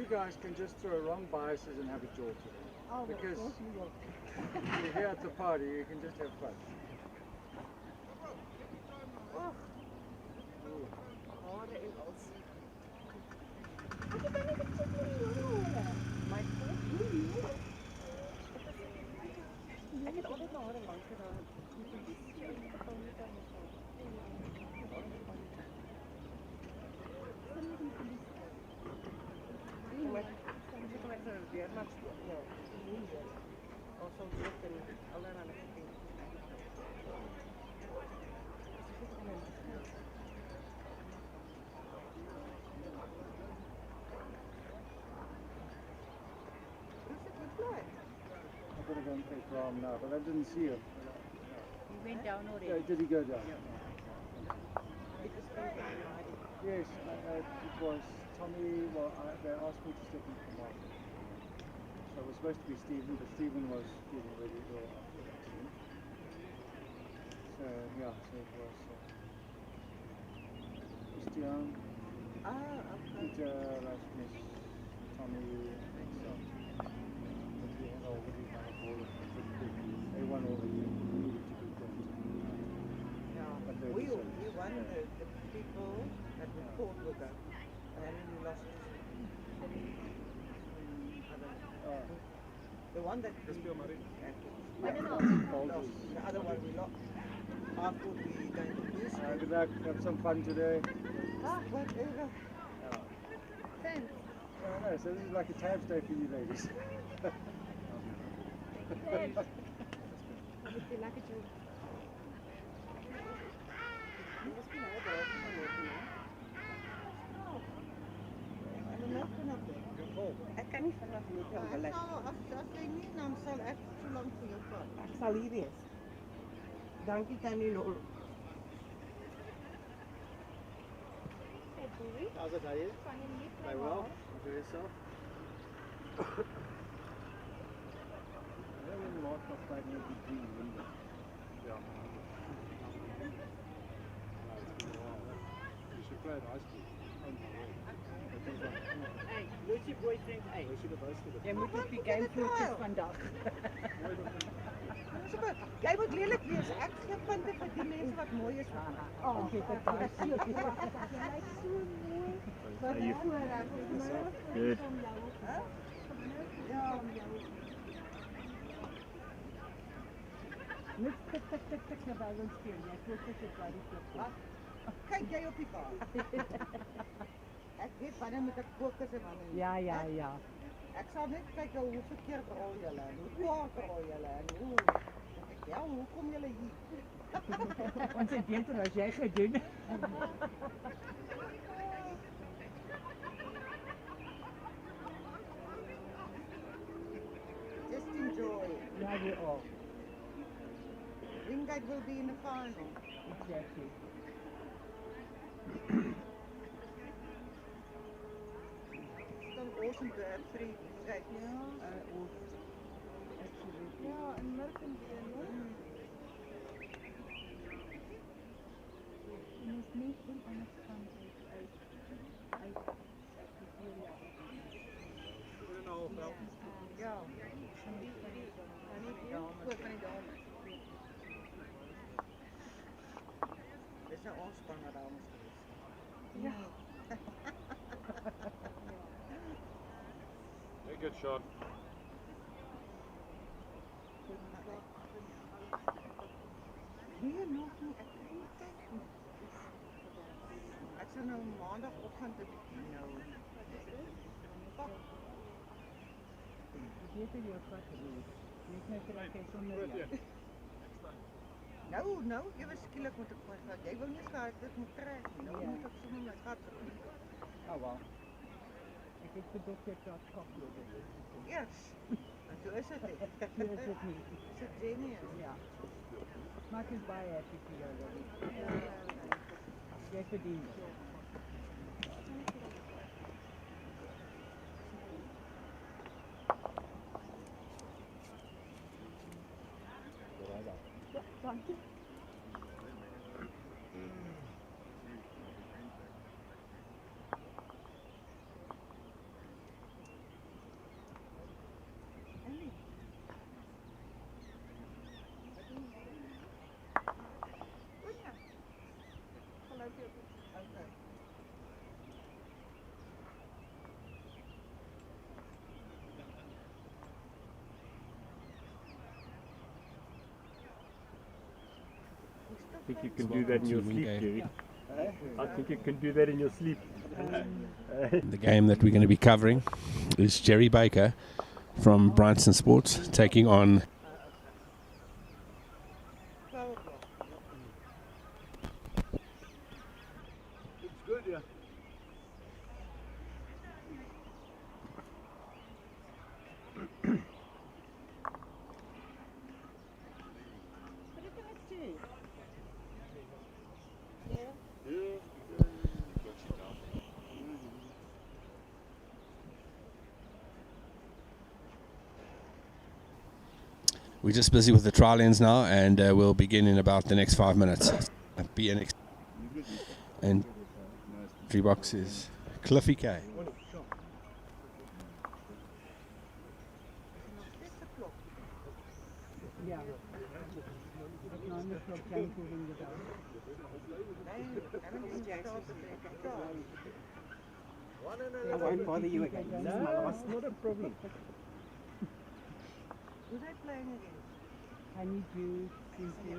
you guys can just throw wrong biases and have a jaw today. Oh, Because well, we will. you're here at the party, you can just have fun. Oh. Hare en als. Ek het net gesit met die hare. My God. Ek het altyd my hare lank gedaan. I'm going to go and take Ram now, but I didn't see him. He went down already. Yeah, did he go down? Yeah. Yes, it was Tommy. Well, they asked me to step in for Mark. So it was supposed to be Stephen, but Stephen was getting ready to go after the accident. So yeah, so it was Christian, Peter, Rasmus, Tommy, and myself. But we had already done all of it. They won all the needed to be done. But they We decided. won the people that we fought with us, and then we lost. The one that we lost, the other one we lost. I thought we were going to lose. Good luck, have some fun today. Whatever. Thanks. No, so this is like a tab day for you ladies. Would you like a joke? Ek kan nie vanaf hier kan belet. As jy nie, dan sal ek so lank vir jou vat. Ek sal hier wees. Dankie Tannie Lol. How's it, are you? Very well. Enjoy yourself. I don't really like my flag in the green window. Yeah. You should play at high school. Hey, where's your boyfriend? Hey, jy moet op die game foto's vandag. Jy moet lelik wees. Ek gee punte vir die mense wat mooi is. Oh, jy lyk so mooi. Wat is voorreg? Good. Ja. Net tik na by ons speel. Jy voel dit is baie goed. Kyk jy op die kaart. Ek weet wanneer moet ek fokus en wanneer nie. Ja. Ek sal net kyk hoeveel keer rol julle en hoe kwaad rol julle en hoe. Ja, hoe kom julle hier? Ons het beter as jy gedoen. Just enjoy. Ja, we all. Wingate will be in the final. Exactly. Still awesome to have three Wingate. Awesome. Absolutely. Ja, en Merken weer, hoor. Je moet niet doen, anders kan het uit. Ja. Dit is nou ontspannen dames geweest. Ja. Very good shot. Hier nog nie, ek kan nie kyk nie. Ek sal nou maandagoggend 'n bietjie nou. Je weet je wat geweest. Je is net gelijk zonder jou. Nou, ewe skielik moet ek my gat. Jy wou nie gehad dit moet trek nie. Nou moet ek sommer my gat. Oh wel. Ik heb gedacht dat dat kopje is. Eers. En toe is dit nie. Toe is dit nie. Is dit genius? Ja. Maar het is baie happy vir jou, Lily. Ja. Jy verdien dit. Ja, dankie. think you can do that in your sleep, Jerry. I think you can do that in your sleep. The game that we're going to be covering is Jerry Baker from Branson Sports taking on We're just busy with the trial ends now, and we'll begin in about the next 5 minutes. BNX and 3 boxes. Cliffy K. Ja. 9 o'clock, Jan will ring the bell. I won't bother you again. This is my last. Not a problem. Who's I playing against? I need you to see.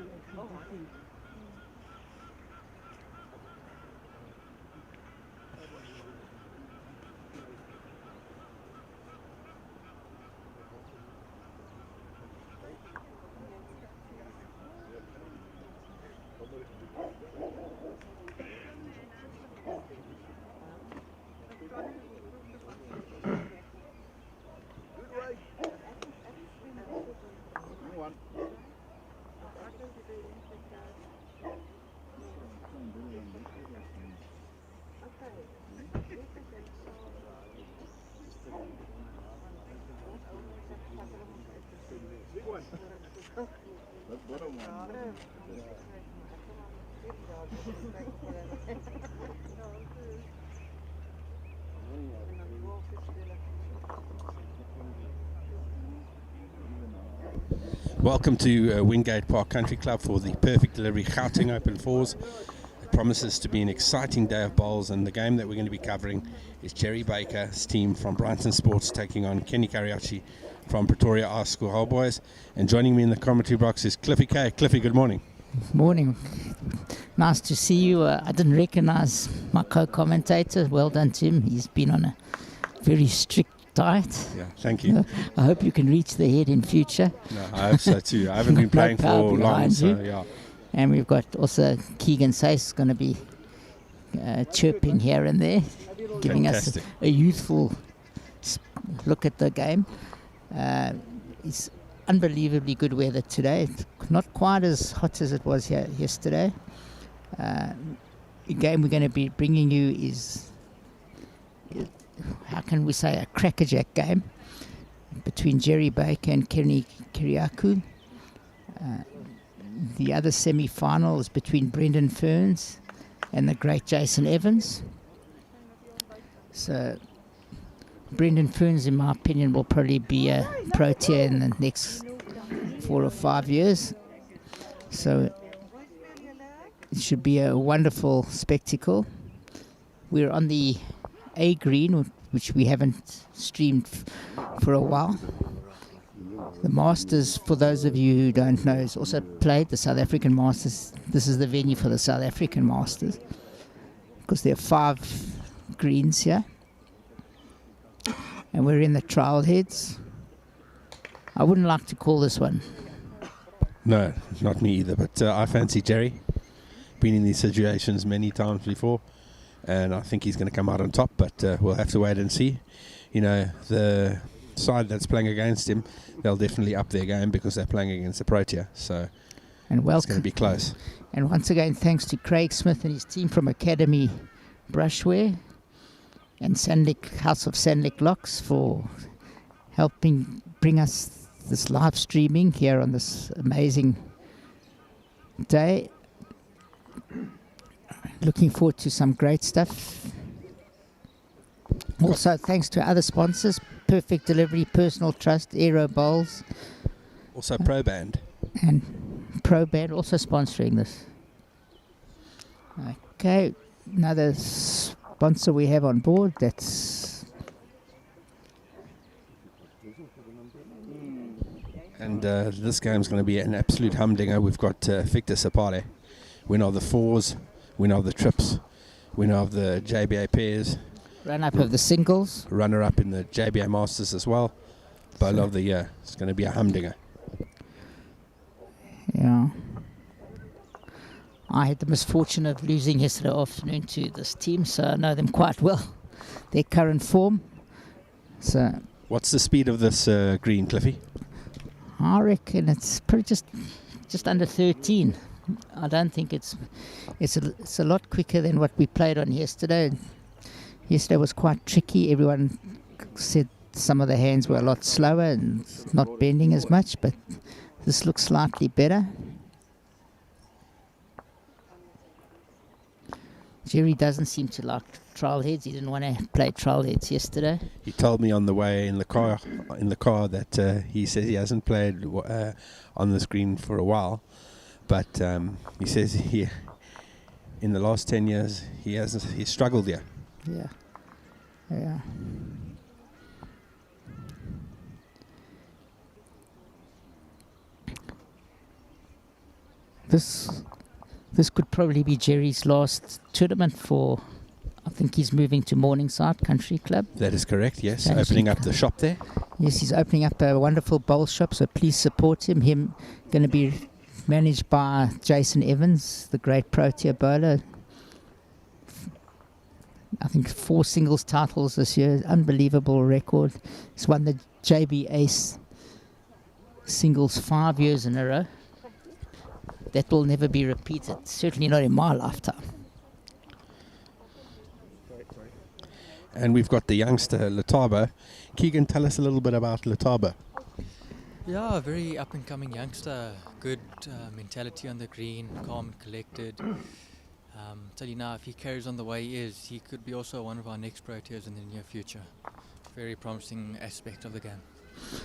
Welcome to Wingate Park Country Club for the Perfect Delivery Gauteng Open Fours. It promises to be an exciting day of bowls, and the game that we're going to be covering is Jerry Baker's team from Branson Sports taking on Kenny Kariachi from Pretoria High School Hellboys. And joining me in the commentary box is Cliffy K. Cliffy, good morning. Morning. Nice to see you. I didn't recognize my co-commentator. Well done to him. He's been on a very strict diet. Yeah, thank you. I hope you can reach the head in future. No, I hope so too. I haven't been playing for long, so yeah. And we've got also Keegan Sace going to be chirping here and there, giving Fantastic. us a youthful look at the game. It's unbelievably good weather today. It's not quite as hot as it was here yesterday. The game we're going to be bringing you is, how can we say, a crackerjack game between Jerry Baker and Kenny Kariachi. The other semi-final is between Brendan Ferns and the great Jason Evans. So Brendan Ferns, in my opinion, will probably be a Protea in the next 4 or 5 years. So it should be a wonderful spectacle. We're on the A green, which we haven't streamed for a while. The Masters, for those of you who don't know, is also played the South African Masters. This is the venue for the South African Masters, because there are 5 greens here. And we're in the trial heads. I wouldn't like to call this one. No, not me either, but I fancy Jerry. Been in these situations many times before, and I think he's going to come out on top, but we'll have to wait and see. You know, the side that's playing against him, they'll definitely up their game because they're playing against the Protea, so and it's going to be close. And once again, thanks to Craig Smith and his team from Academy Brushwear and Sandlick, House of Sandlick Locks for helping bring us this live streaming here on this amazing day. Looking forward to some great stuff. Also, thanks to other sponsors, Perfect Delivery, Personal Trust, Aero Bowls. Also Pro Band. And Pro Band also sponsoring this. Okay, another sponsor we have on board, that's... And this game's going to be an absolute humdinger. We've got Victor Sapale winner of the fours, winner of the trips, winner of the JBA pairs, Run-up of the singles. runner-up in the JBA Masters as well. Bowler of the year. It's going to be a humdinger. Yeah. I had the misfortune of losing yesterday afternoon to this team, so I know them quite well, their current form. So What's the speed of this green, Cliffy? I reckon it's pretty just under 13. I don't think it's a lot quicker than what we played on yesterday. Yesterday was quite tricky. Everyone said some of the hands were a lot slower and not bending as much, but this looks slightly better. Jerry doesn't seem to like trial heads. He didn't want to play trial heads yesterday. He told me on the way in the car that he says he hasn't played on the screen for a while, but he says in the last 10 years he's struggled here. Yeah. This could probably be Jerry's last tournament for, I think he's moving to Morningside Country Club. That is correct, yes. Country Opening up Club. the shop there. Yes, he's opening up a wonderful bowl shop, so please support him. Him going to be managed by Jason Evans, the great Protea bowler. I think 4 singles titles this year. Unbelievable record. He's won the JBA singles 5 years in a row. That will never be repeated. Certainly not in my lifetime. And we've got the youngster, Letaba. Keegan, tell us a little bit about Letaba. Yeah, very up-and-coming youngster. Good mentality on the green, calm and collected. Tell you now, if he carries on the way he is, he could be also one of our next Proteas in the near future. Very promising aspect of the game.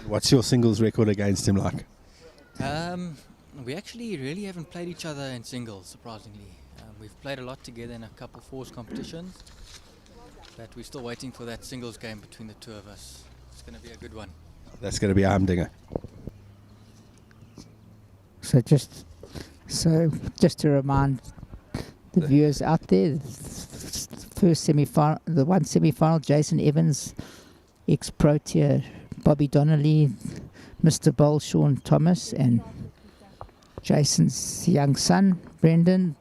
What's your singles record against him like? We actually really haven't played each other in singles, surprisingly. We've played a lot together in a couple fours competitions, but we're still waiting for that singles game between the two of us. It's going to be a good one. That's going to be a humdinger. So just to remind the viewers out there, first semi-final, the one semi-final, Jason Evans, ex-Protea, Bobby Donnelly, Mr. Bowl, Sean Thomas, and Jason's young son, Brendan,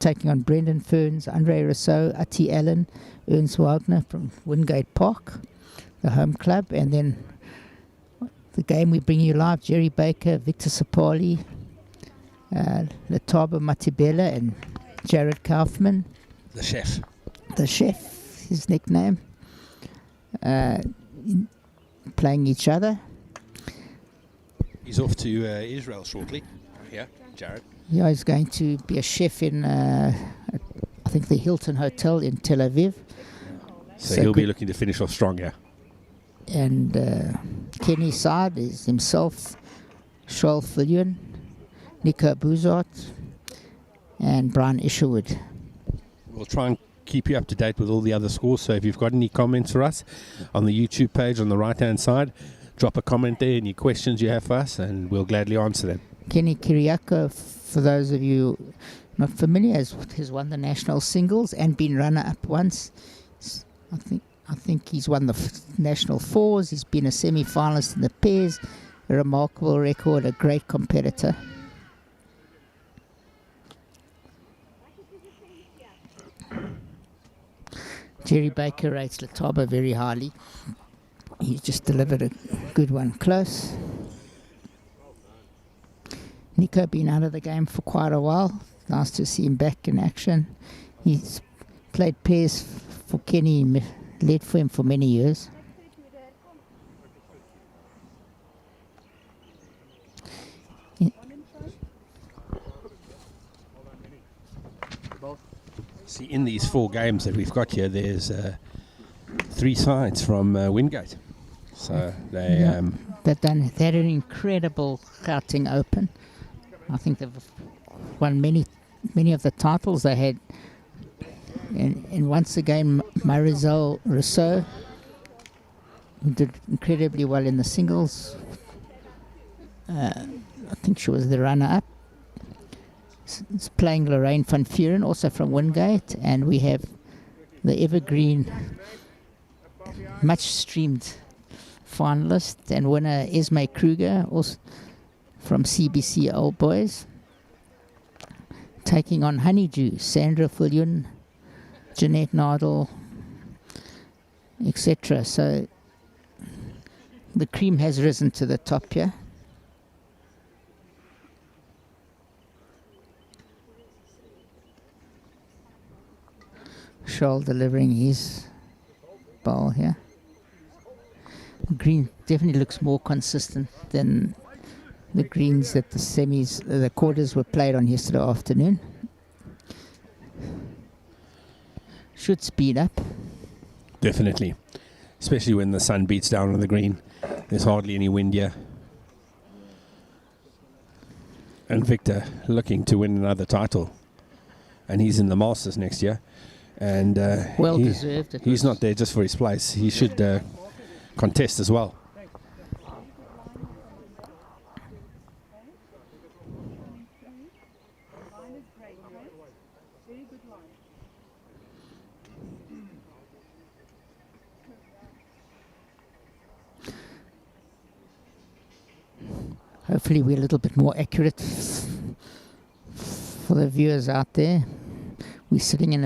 taking on Brendan Ferns, Andre Rousseau, Ati Allen, Ernst Wagner from Wingate Park, the home club, and then the game we bring you live, Jerry Baker, Victor Sapali, Letaba Matibela, and Jared Kaufman. The chef. The chef, his nickname. Playing each other. He's off to Israel shortly. Yeah, Jared. Yeah, he's going to be a chef in, I think, the Hilton Hotel in Tel Aviv. So he'll be looking to finish off strong, yeah. And Kenny Saad is himself, Shoal Fillion, Nico Buzot, and Brian Isherwood. We'll try and keep you up to date with all the other scores. So if you've got any comments for us on the YouTube page on the right-hand side, drop a comment there, any questions you have for us, and we'll gladly answer them. Kenny Kiriako, for those of you not familiar, has won the national singles and been runner-up once. I think he's won the national fours. He's been a semi-finalist in the pairs. A remarkable record, a great competitor. Jerry Baker rates Letaba very highly. He's just delivered a good one close. Nico been out of the game for quite a while. Nice to see him back in action. He's played pairs for Kenny, led for him for many years. See, in these 4 games that we've got here, there's 3 sides from Wingate. So they had an incredible Gauteng Open. I think they've won many of the titles they had. And once again, Marisol Rousseau did incredibly well in the singles. I think she was the runner-up. It's playing Lorraine van Vuren, also from Wingate, and we have the evergreen, much streamed finalist and winner Esme Kruger, also from CBC Old Boys, taking on Honeydew, Sandra Fillion, Jeanette Nardle, etc. So the cream has risen to the top here. Scholl delivering his bowl here. Green definitely looks more consistent than the greens that the quarters were played on yesterday afternoon. Should speed up. Definitely. Especially when the sun beats down on the green. There's hardly any wind here. And Victor looking to win another title. And he's in the Masters next year. And well deserved. He's not there just for his place. He should contest as well. Hopefully we're a little bit more accurate for the viewers out there. We're sitting in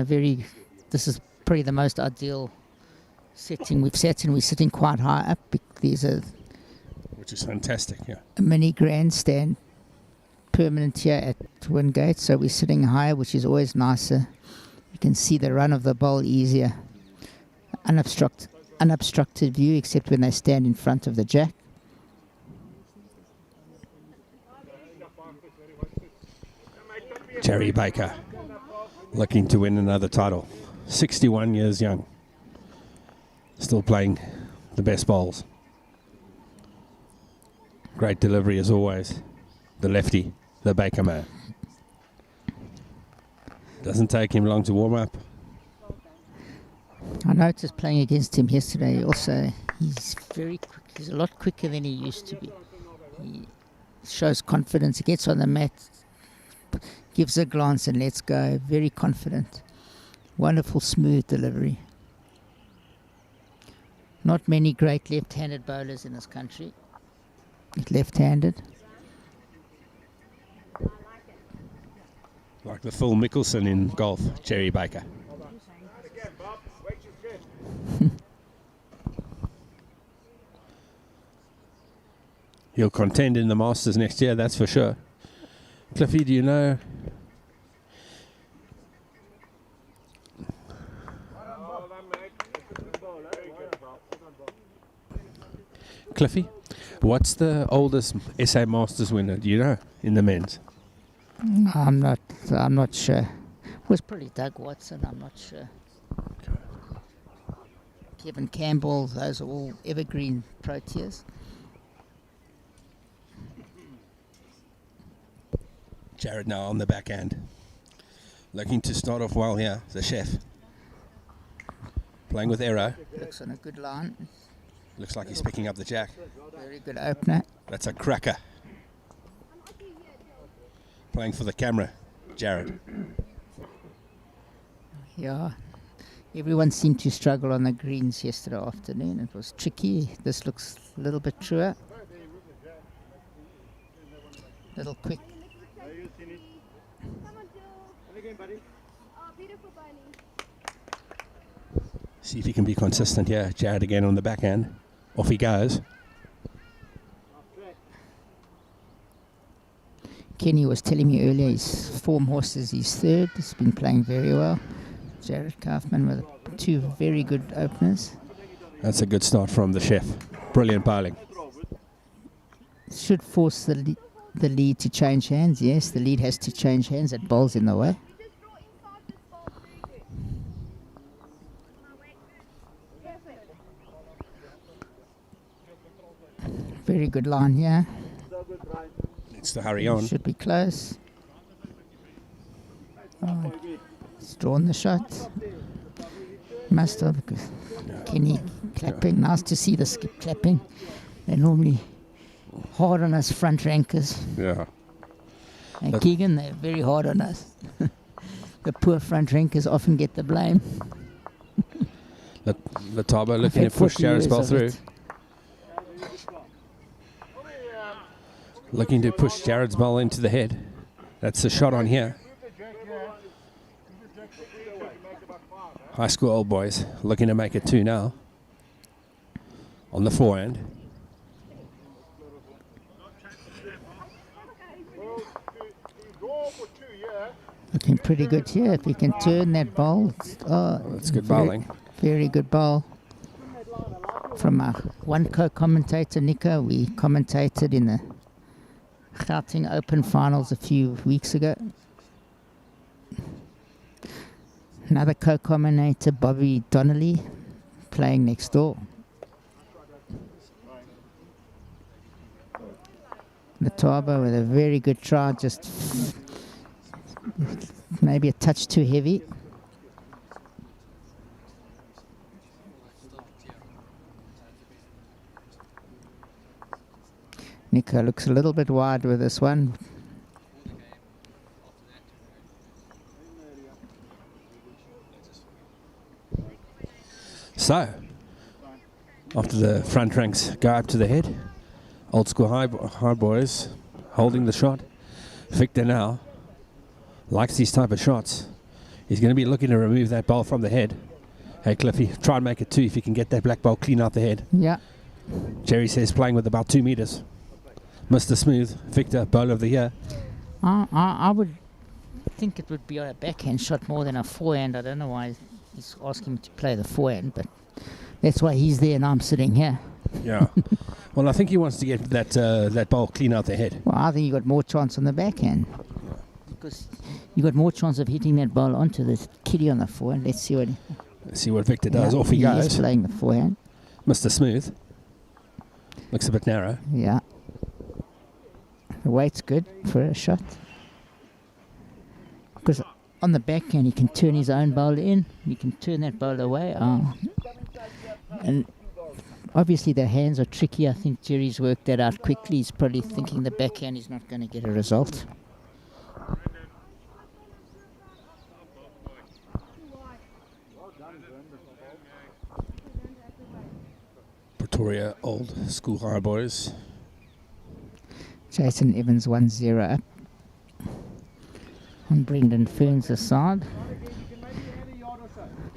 this is probably the most ideal setting we've sat in. We're sitting quite high up. There's which is fantastic, yeah. A mini grandstand permanent here at Wingate, so we're sitting higher, which is always nicer. You can see the run of the bowl easier. Unobstructed view, except when they stand in front of the jack. Jerry Baker looking to win another title. 61 years young. Still playing the best bowls. Great delivery as always. The lefty, the Baker man. Doesn't take him long to warm up. I noticed playing against him yesterday also, he's very quick. He's a lot quicker than he used to be. He shows confidence. He gets on the mat, gives a glance and lets go. Very confident. Wonderful smooth delivery. Not many great left-handed bowlers in this country. Left-handed. Like the Phil Mickelson in golf, Jerry Baker. He'll contend in the Masters next year, that's for sure. Cliffy, do you know? Cliffy, what's the oldest SA Masters winner? Do you know in the men's? I'm not sure. It was probably Doug Watson. I'm not sure. Kevin Campbell. Those are all evergreen Proteas. Jared now on the backhand. Looking to start off well here, the chef. Playing with arrow. Looks on a good line. Looks like he's picking up the jack. Very good opener. That's a cracker. Playing for the camera, Jared. Yeah. Everyone seemed to struggle on the greens yesterday afternoon. It was tricky. This looks a little bit truer. Little quick. See if he can be consistent here. Jared again on the backhand. Off he goes. Kenny was telling me earlier his form horse is his third. He's been playing very well. Jared Kaufman with two very good openers. That's a good start from the chef. Brilliant bowling. Should force the lead to change hands. Yes, the lead has to change hands. That bowl's in the way. Very good line here. Needs to hurry on. Should be close. Oh, he's drawn the shot. Must have, because Kenny clapping. Nice to see the skip clapping. They're normally hard on us front rankers. Yeah. And Keegan, they're very hard on us. The poor front rankers often get the blame. Latabo looking to Had push 40 Jared's years ball of through. it. Looking to push Jared's ball into the head. That's the shot on here. High school old boys looking to make it 2 now. On the forehand. Looking pretty good here. If he can turn that ball. That's good bowling. Very good ball. From our one co-commentator, Nico, we commentated in the Gauteng Open finals a few weeks ago. Another co-commentator, Bobby Donnelly, playing next door. Latabo with a very good try, just maybe a touch too heavy. Nico looks a little bit wide with this one. So, after the front ranks go up to the head, old school high boys holding the shot. Victor now likes these type of shots. He's going to be looking to remove that ball from the head. Hey Cliffy, try and make it 2 if you can get that black ball clean out the head. Yeah. Jerry says playing with about 2 meters. Mr. Smooth, Victor, bowler of the year. I would think it would be a backhand shot more than a forehand. I don't know why he's asking me to play the forehand, but that's why he's there and I'm sitting here. Yeah. Well, I think he wants to get that ball clean out the head. Well, I think you got more chance on the backhand because you got more chance of hitting that ball onto the kiddie on the forehand. Let's see what Victor does. Off he goes. He's playing the forehand. Mr. Smooth. Looks a bit narrow. Yeah. The weight's good for a shot. Because on the backhand, he can turn his own bowl in. He can turn that bowl away. And obviously the hands are tricky. I think Jerry's worked that out quickly. He's probably thinking the backhand is not going to get a result. Pretoria old school high boys. Jason Evans 1-0 up. On Brendan Ferns' side.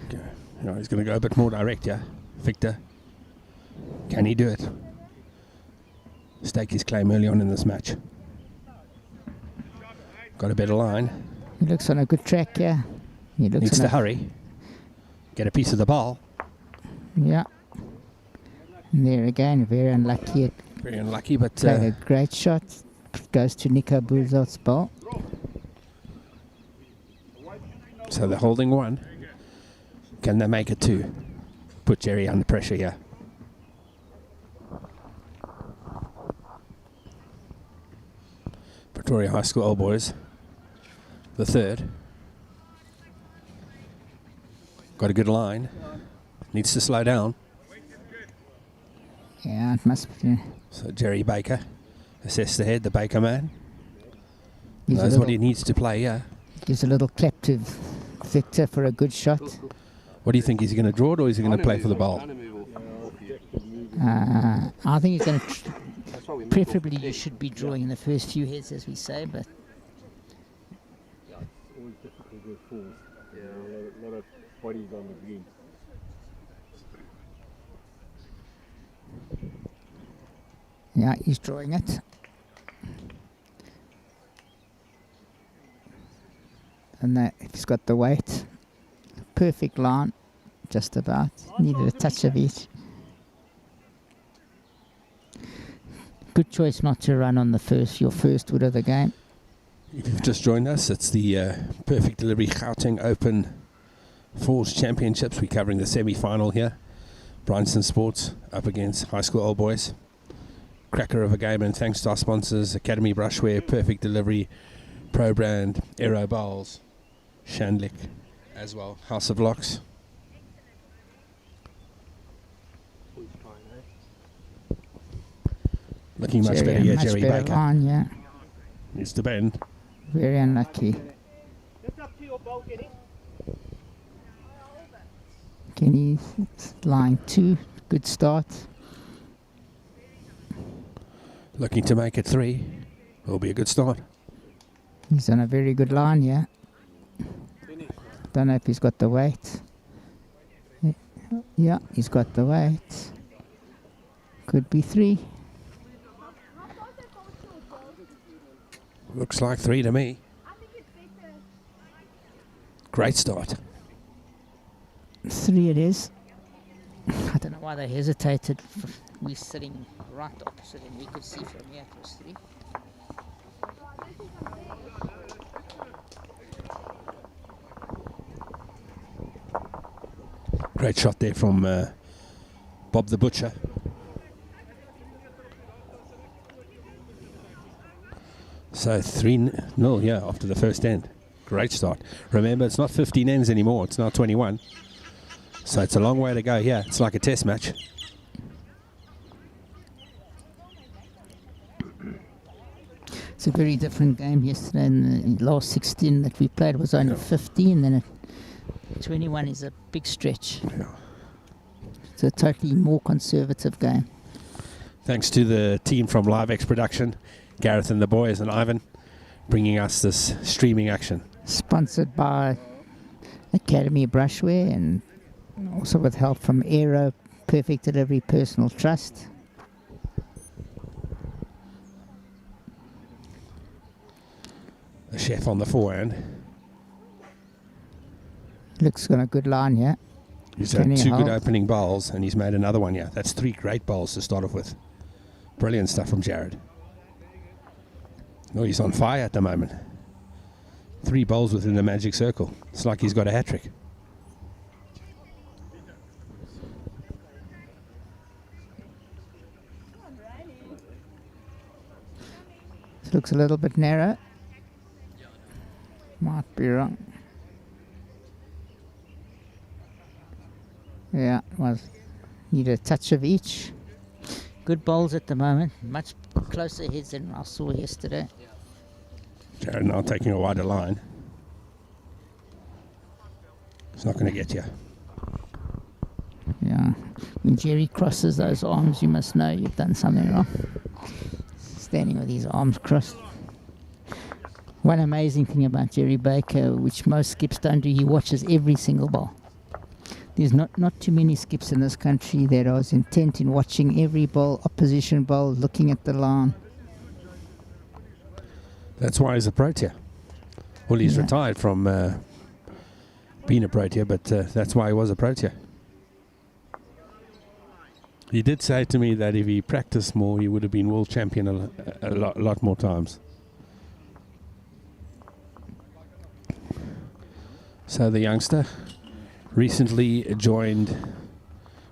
Okay. You know, he's going to go a bit more direct, yeah. Victor. Can he do it? Stake his claim early on in this match. Got a better line. He looks on a good track, yeah. He looks Needs to hurry. Get a piece of the ball. Yeah. And there again, very unlucky. Very unlucky, but... played a great shot. Goes to Nico Bouzot's ball. So they're holding 1. Can they make it 2? Put Jerry under pressure here. Pretoria High School old boys. The third. Got a good line. Needs to slow down. Yeah, it must be. So Jerry Baker. Assess the head, the Baker man. Gives Knows what he needs to play, yeah. Gives a little clap to Victor for a good shot. What do you think? Is he going to draw it or is he going to play for the bowl? I think he's going to... preferably you should be drawing in the first few heads, as we say, but... Yeah, it's always difficult with fours. Yeah, a lot of bodies on the green. Yeah, he's drawing it. And that, he's got the weight. Perfect line, just about. Needed a touch of each. Good choice not to run on your first wood of the game. If you've just joined us, it's the Perfect Delivery Gauteng Open Falls Championships. We're covering the semi-final here. Branson Sports up against High School Old Boys. Cracker of a game, and thanks to our sponsors, Academy Brushwear, Perfect Delivery, Pro Brand, Aero Bowls, Shandlik as well, House of Locks. Looking much better here, Jerry Baker. On, yeah. Needs to bend. Very unlucky. Just up to your ball, Kenny. Kenny line 2. Good start. Looking to make it 3. Will be a good start. He's on a very good line, yeah. Don't know if he's got the weight. Yeah, he's got the weight. Could be 3. Looks like 3 to me. Great start. 3 it is. I don't know why they hesitated. We're sitting right opposite him. We could see from here it was 3. Great shot there from Bob the Butcher. So 3-0, yeah, after the first end. Great start. Remember, it's not 15 ends anymore. It's now 21. So it's a long way to go. Yeah, it's like a test match. It's a very different game yesterday. In the last 16 that we played was only 15. Then 21 is a big stretch. Yeah. It's a totally more conservative game. Thanks to the team from LiveX Production, Gareth and the boys and Ivan, bringing us this streaming action. Sponsored by Academy Brushwear and also with help from Aero Perfect Delivery Personal Trust. The chef on the forehand. Looks got a good line here. He's had 2 good opening bowls and he's made another one, yeah. That's 3 great bowls to start off with. Brilliant stuff from Jared. Oh, he's on fire at the moment. 3 bowls within the magic circle. It's like he's got a hat-trick. This looks a little bit narrow. Might be wrong. Yeah, well, need a touch of each. Good bowls at the moment. Much closer heads than I saw yesterday. Jared now taking a wider line. It's not going to get you. Yeah. When Jerry crosses those arms, you must know you've done something wrong. Standing with his arms crossed. One amazing thing about Jerry Baker, which most skips don't do, he watches every single ball. There's not too many skips in this country that are as intent in watching every ball, opposition ball, looking at the line. That's why he's a Protea. Well, he's retired from being a Protea, but that's why he was a Protea. He did say to me that if he practiced more, he would have been world champion a lot more times. So the youngster recently joined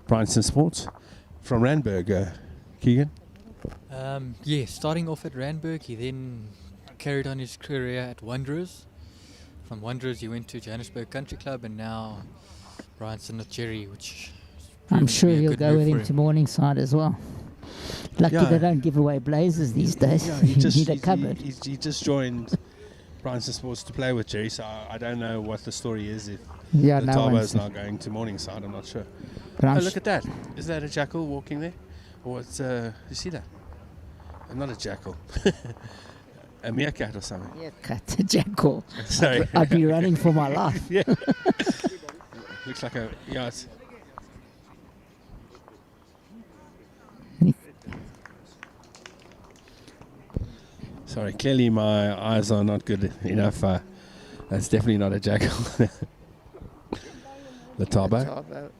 Branson Sports from Randburg, Keegan. Yeah, starting off at Randburg, he then carried on his career at Wanderers. From Wanderers, he went to Johannesburg Country Club, and now Branson with Jerry, which I'm sure he'll go with him to Morningside as well. Lucky they don't give away blazers these days. Yeah, you need a cupboard. He just joined Branson Sports to play with Jerry, so I don't know what the story is if the Tarbo's now going to Morningside. I'm not sure. But look at that. Is that a jackal walking there? Or what's, you see that? Not a jackal. A meerkat or something. Meerkat, a jackal. Sorry. I'd be running for my life. Yeah. Looks like a, yeah, it's, sorry, clearly my eyes are not good enough. That's definitely not a jackal. The Tarbo.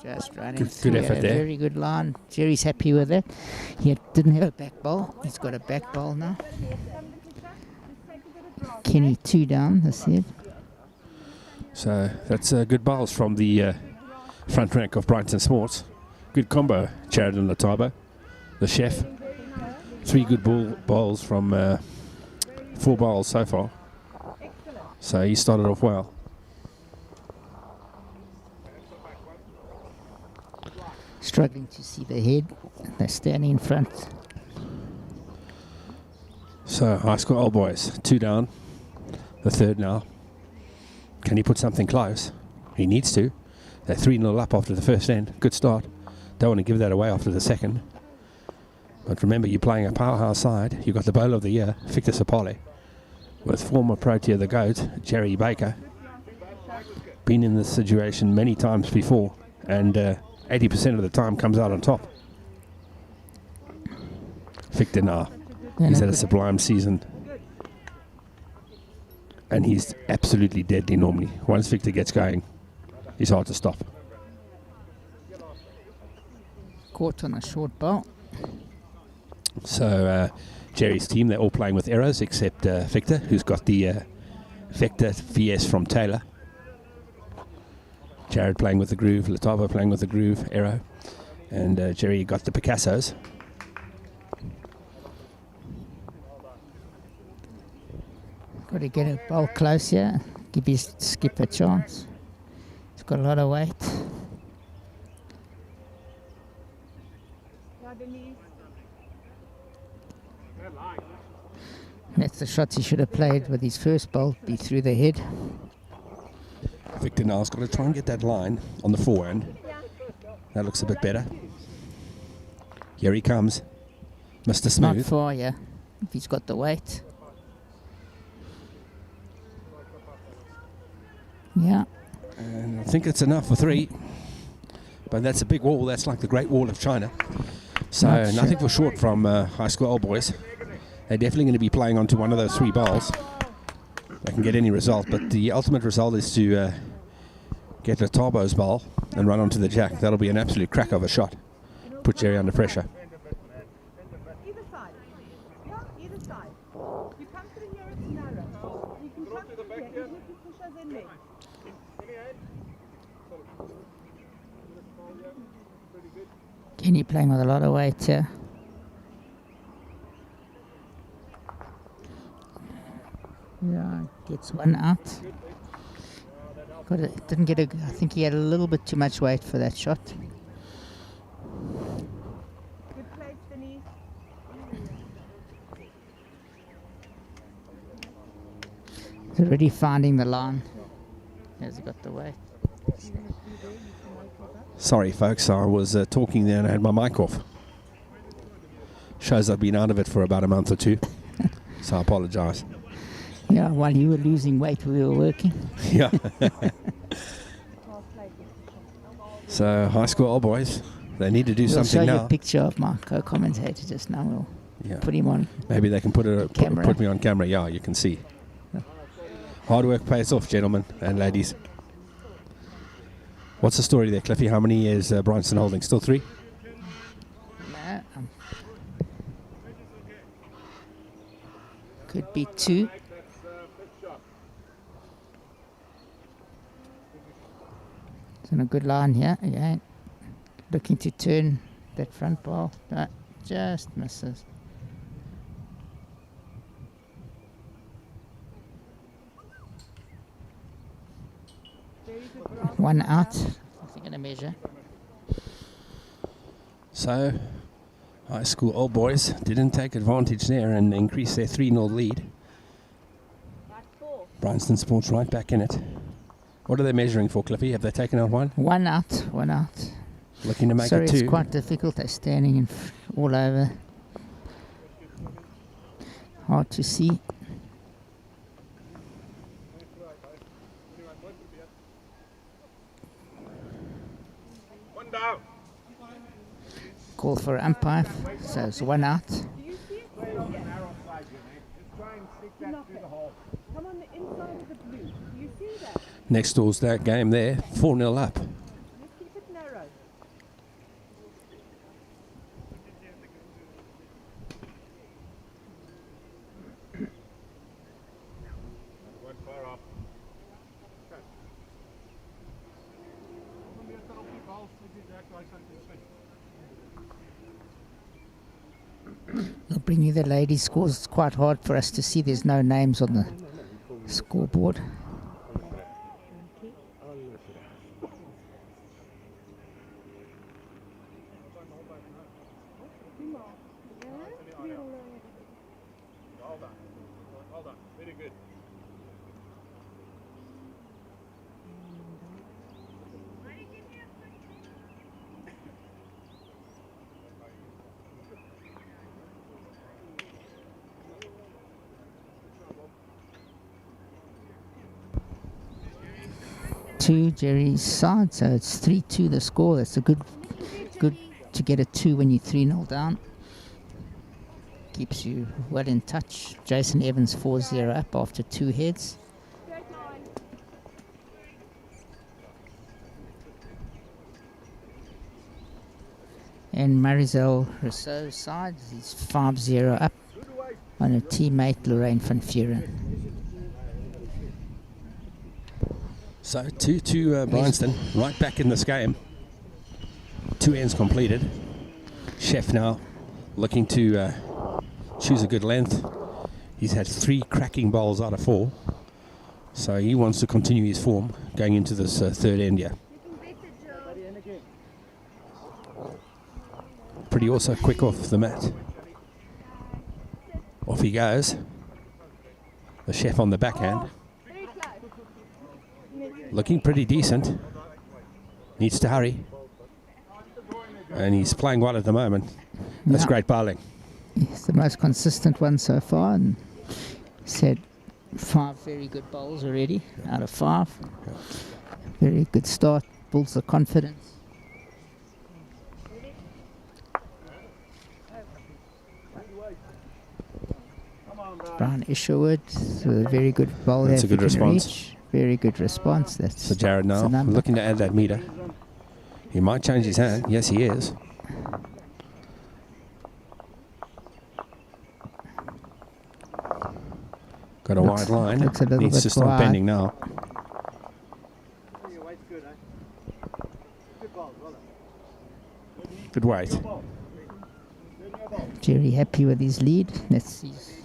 Just running good through effort a there. very good line. Jerry's happy with it. He didn't have a back bowl. He's got a back bowl now. Kenny 2 down, that's it. So that's good bowls from the front rank of Branson Sports. Good combo, Jared and Latabo, the chef. 3 good bowls from 4 bowls so far. So he started off well. Struggling to see the head. They're standing in front. So, high school old boys, 2 down, the third now. Can he put something close? He needs to. They're 3-0 up after the first end. Good start. Don't want to give that away after the second. But remember, you're playing a powerhouse side. You've got the bowler of the year, Victor Sapale, with former Protea the GOAT, Jerry Baker. Been in this situation many times before, and 80% of the time comes out on top. Victor now. He's had a sublime season. And he's absolutely deadly normally. Once Victor gets going, he's hard to stop. Caught on a short ball. So Jerry's team, they're all playing with arrows except Victor, who's got the Vector VS from Taylor. Jared playing with the groove, Latava playing with the groove, arrow. And Jerry got the Picassos. Got to get a ball close here. Give his skip a chance. He's got a lot of weight. That's the shots he should have played with his first ball. Be through the head. Victor now's got to try and get that line on the forehand. That looks a bit better. Here he comes. Mr. Smooth. Not far, yeah. If he's got the weight. Yeah. And I think it's enough for 3. But that's a big wall. That's like the Great Wall of China. So nothing for short from high school old boys. They're definitely going to be playing onto one of those 3 balls. They can get any result. But the ultimate result is to get Latabo's ball and run onto the jack. That'll be an absolute crack of a shot. Put Jerry under pressure. Either side. Yeah, either side. You come through here, it's narrow. You can come through here, even if you push us in there. Kenny playing with a lot of weight here. Yeah, gets one out. Didn't get a. I think he had a little bit too much weight for that shot. Good place, Denise. He's already finding the line. Has he got the weight? Sorry, folks. I was talking there and I had my mic off. Shows I've been out of it for about a month or 2. So I apologise. Yeah, while you were losing weight, we were working. Yeah. So, high school old boys, they need to do We'll something show now. you a picture of my co-commentator just now. We'll put him on. Maybe they can put camera. me on camera. Yeah, you can see. Hard work pays off, gentlemen and ladies. What's the story there, Cliffy? How many is Branson holding? Still 3? No, could be 2. It's on a good line here. Again, looking to turn that front ball. That just misses. One out. I'm going to measure. So, high school old boys didn't take advantage there and increase their 3-0 lead. Branson Sports right back in it. What are they measuring for, Cliffy? Have they taken out one? One out. One out. Looking to make Sorry, it 2. it's quite difficult. They're standing in all over. Hard to see. Call for umpire, so it's one out. Come on the inside of the blue. Do you see that? Next door's that game there. 4-0 up. Just keep it narrow. I'll bring you the ladies' scores. It's quite hard for us to see. There's no names on the scoreboard. Hold on. Very good. To Jerry's side, so it's 3-2 the score. That's a good to get a 2 when you're 3-0 down. Keeps you well in touch. Jason Evans 4-0 up after 2 heads. And Marizel Rousseau's side, he's 5-0 up on a teammate Lorraine van Vuren. So 2-2 Branson, right back in this game. 2 ends completed. Chef now looking to choose a good length. He's had 3 cracking bowls out of 4. So he wants to continue his form going into this third end here. Pretty also quick off the mat. Off he goes. The Chef on the backhand. Looking pretty decent. Needs to hurry. And he's playing well at the moment. That's great bowling. He's the most consistent one so far. And he's had 5 very good bowls already out of 5. Very good start. Builds the confidence. Brian Isherwood, a very good bowl. That's a good response. Reach. Very good response. That's so Jared now looking to add that meter. He might change his hand. Yes, he is. Got a wide line. Needs to stop bending now. Good weight. Jerry happy with his lead. That's his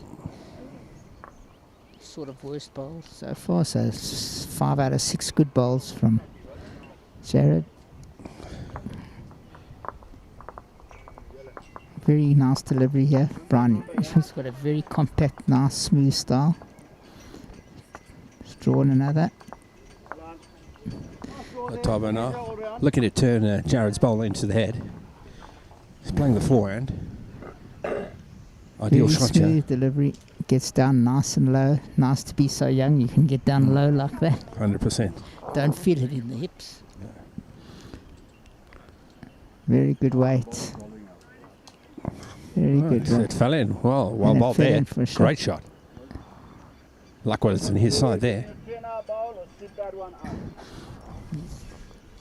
sort of worst bowls so far. So 5 out of 6 good bowls from Jared. Very nice delivery here. Brian, he's got a very compact, nice, smooth style. He's drawn another. Otago now looking to turn Jared's bowl into the head. He's playing the forehand. Ideal very shot smooth here. delivery. Gets down nice and low. Nice to be so young. You can get down low like that. 100%. Don't feel it in the hips. Very good weight. Very good. It fell in. Well bowled there. Great shot. Luck was on his side there.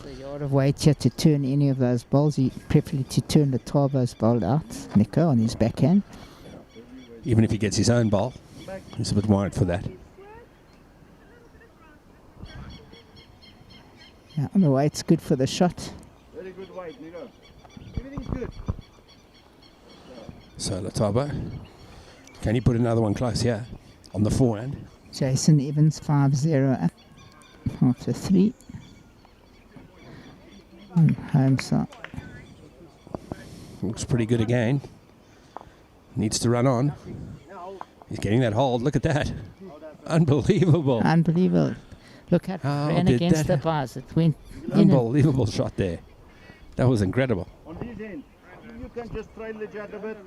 A yard of weight here to turn any of those bowls. Preferably to turn the Tavo's bowl out. Nico on his backhand. Even if he gets his own bowl, he's a bit wide for that. Yeah, on the weight's good for the shot. Very good weight, Nico. Everything's good. So Latabo, can he put another one close here on the forehand? Jason Evans 5-0 up after 3. On home side. Looks pretty good again. Needs to run on. He's getting that hold. Look at that. Unbelievable. Unbelievable. Look how it ran against the bars. It went unbelievable shot there. That was incredible. On this end, you can just trail the jet a bit.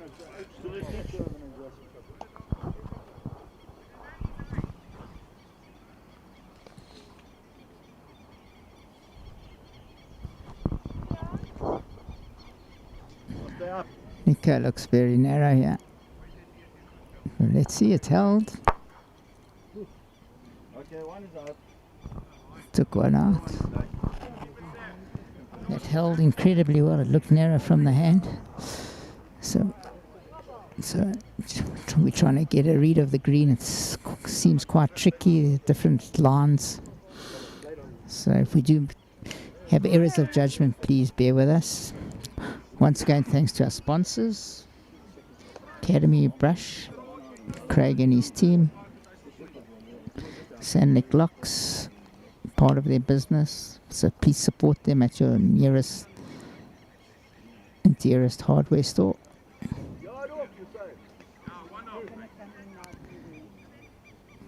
Nico looks very narrow here. Well, let's see, it's held. Okay, one is out. Took one out. That held incredibly well. It looked narrow from the hand. So we're trying to get a read of the green. It seems quite tricky, different lines. So if we do have errors of judgment, please bear with us. Once again, thanks to our sponsors, Academy Brush, Craig and his team, Sandlick Locks, part of their business. So please support them at your nearest and dearest hardware store.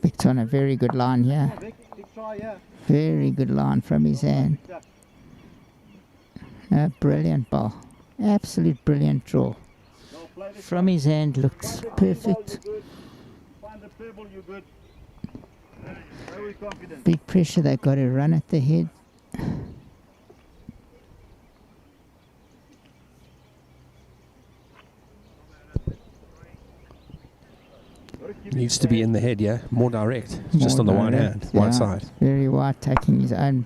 Victor on a very good line here. Big try, yeah. Very good line from his hand. A brilliant ball. Absolute brilliant draw. From his hand looked perfect. Find the pebble, you're good. Very confident. Big pressure, they got a run at the head. Needs to be in the head, yeah? More direct. It's just More on the one direct, hand, one yeah. side. Very wide, taking his own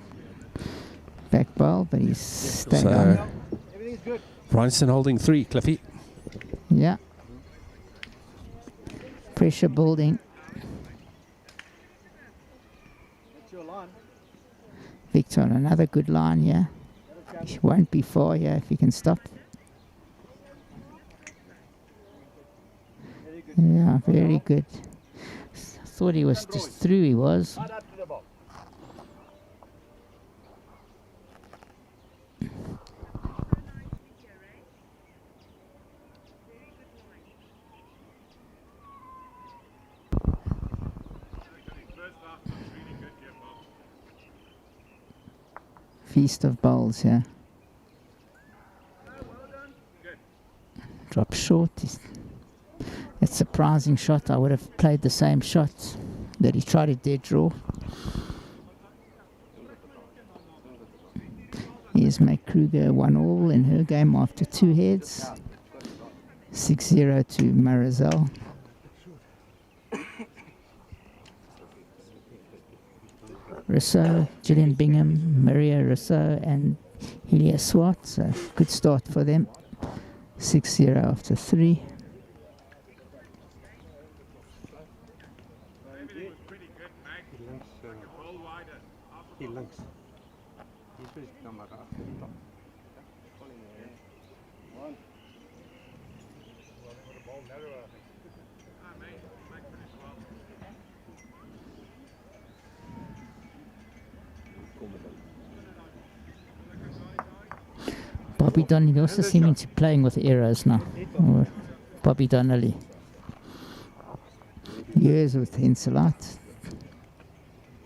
back ball, but he's staying on. Everything's good. Branson holding 3, Cliffy. Yeah. Pressure building. It's your line. Victor on another good line here. He won't be far here if he can stop. Yeah, very good. Thought he was just through, he was. Right up to the ball. Feast of bowls here. Drop short. It's a surprising shot. I would have played the same shot that he tried a dead draw. Here's Mike Kruger 1-all in her game after 2 heads. 6-0 to Marizal. Rousseau, Gillian Bingham, Maria Rousseau and Helia Swart. So good start for them. 6-0 after 3. Bobby Donnelly also seeming to playing with arrows now. Or Bobby Donnelly. Years with Henselat.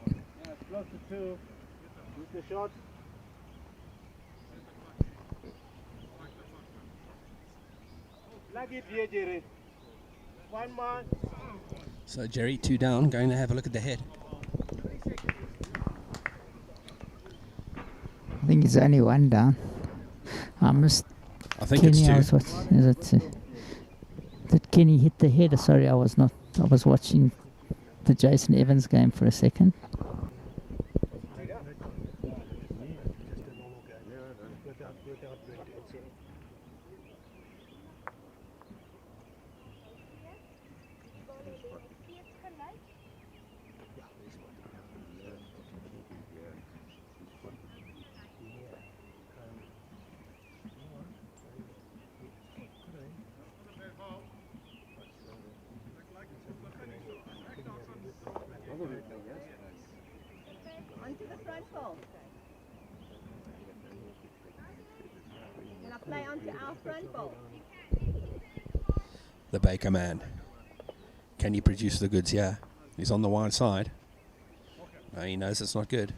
Yeah, it's close to 2. Use the shot. Flag it here, Jerry. One man. So Jerry 2 down, going to have a look at the head. I think he's only 1 down. I missed I think Kenny. it's 2. What is it? Did Kenny hit the head? Sorry, I was not. I was watching the Jason Evans game for a second. Onto the front ball. And I play onto our front ball. The Baker man. Can he produce the goods? Yeah. He's on the wide side. No, he knows it's not good.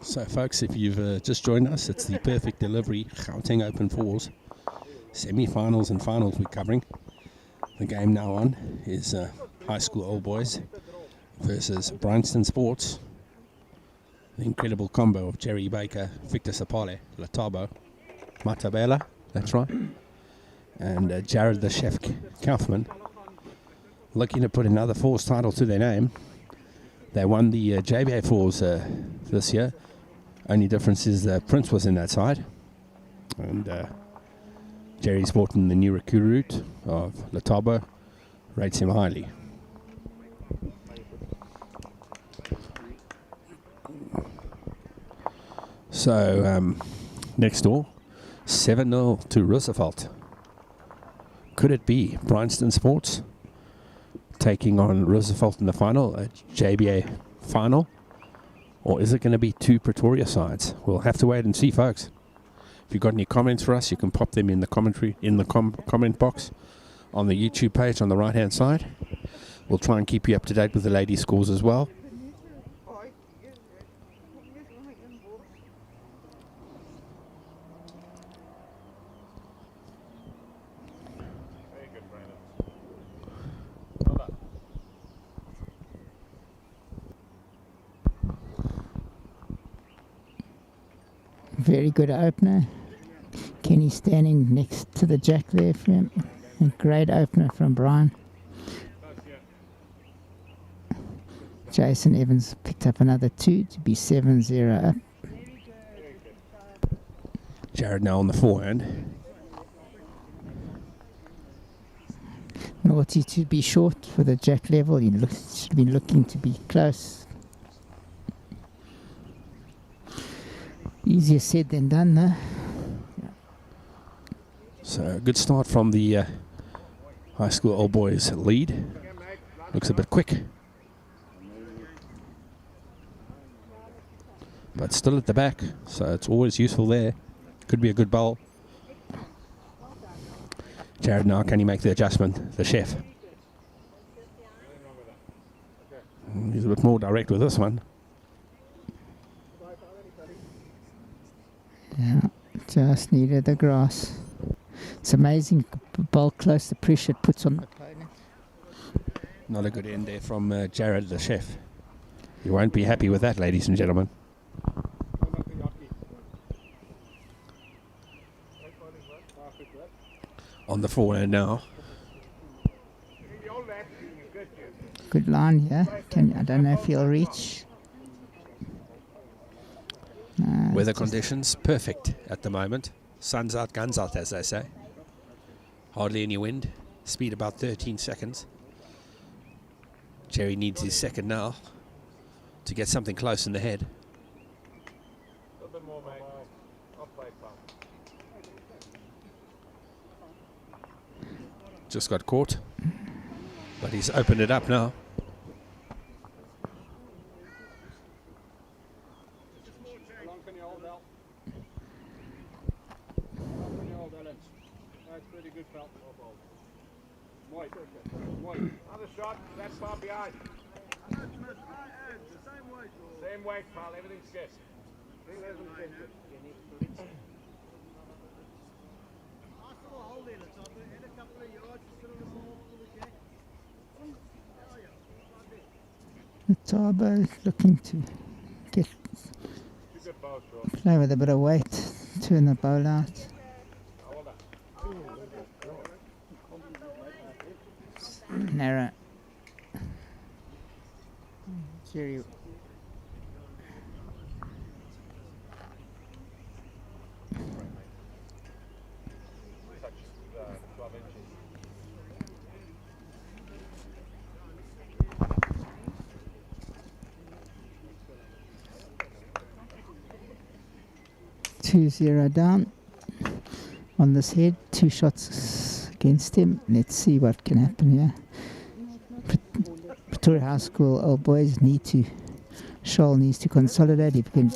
So folks, if you've just joined us, it's the Perfect Delivery Gauteng Open Fours semi-finals and finals we're covering. The game now on is High School Old Boys versus Branson Sports. The incredible combo of Jerry Baker, Victor Sapale, Latabo, Matabela, that's right, and Jared the Chef Kaufman, looking to put another Fours title to their name. They won the JBA Fours this year. Only difference is Prince was in that side, and Jerry's bought in the new recruit of Latabo, rates him highly. So next door. 7-0 to Roosevelt. Could it be Branson Sports taking on Roosevelt in the final, a JBA final? Or is it going to be two Pretoria sides? We'll have to wait and see, folks. If you've got any comments for us, you can pop them in the commentary, in the comment box on the YouTube page on the right-hand side. We'll try and keep you up to date with the ladies' scores as well. Very good opener. Kenny standing next to the jack there for him. A great opener from Brian. Jason Evans picked up another 2 to be 7-0 up. Jared now on the forehand. Naughty to be short for the jack level. He should be looking to be close. Easier said than done, though. So a good start from the high school old boys lead. Looks a bit quick, but still at the back, so it's always useful there. Could be a good bowl. Jared now, can he make the adjustment? The chef. He's a bit more direct with this one. Yeah, just needed the grass. It's amazing bowl close, the pressure it puts on the opponent. Not a good end there from Jared, the chef. You won't be happy with that, ladies and gentlemen. On the forehand now. Good line here. I don't know if he'll reach. No, Weather conditions perfect at the moment. Sun's out, guns out, as they say. Hardly any wind. Speed about 13 seconds. Jerry needs his second now to get something close in the head. A little bit more, mate. I'll play fun. Just got caught, but he's opened it up now. How long can you hold, Al? How long can you hold, Alex? That's pretty good, pal. White. Another shot. That's far behind. Same weight, pal. Everything's good. The Tabo looking to get play with a bit of weight, turn the bowl out. Narrow. Jerry. Two 0 down on this head. 2 shots against him. Let's see what can happen here. Pretoria High School old boys need to. Shoal needs to consolidate. If he can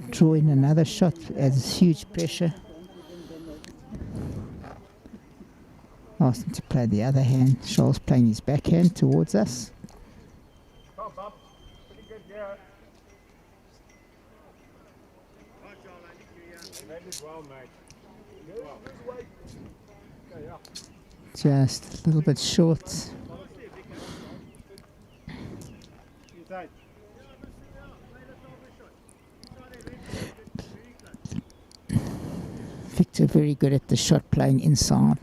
draw in another shot, adds huge pressure. Asked him to play the other hand. Shoal's playing his backhand towards us. Come on, Bob. Pretty good, yeah. Well, mate. Well. Okay, yeah. Just a little bit short. Victor very good at the shot playing inside.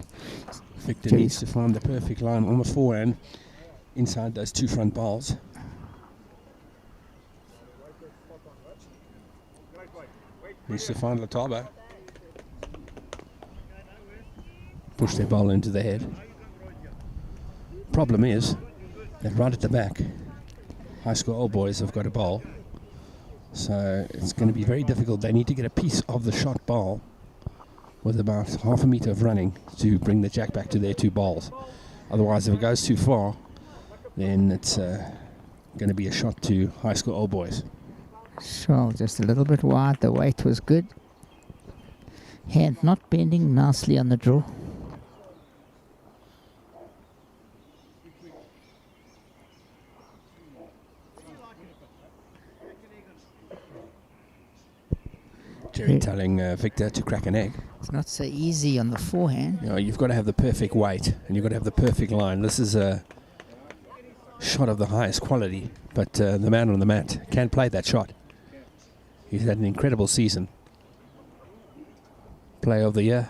Victor needs to find the perfect line on the forehand inside those 2 front bowls. Needs to find Lataba. Push their bowl into the head. Problem is that right at the back, high school old boys have got a bowl So it's going to be very difficult. They need to get a piece of the shot ball with about half a meter of running to bring the jack back to their 2 balls. Otherwise, if it goes too far, then it's going to be a shot to high school old boys. Sure, just a little bit wide. The weight was good. Hand not bending nicely on the draw. Jerry telling Victor to crack an egg. It's not so easy on the forehand. You know, you've got to have the perfect weight and you've got to have the perfect line. This is a shot of the highest quality, but the man on the mat can play that shot. He's had an incredible season. Player of the year,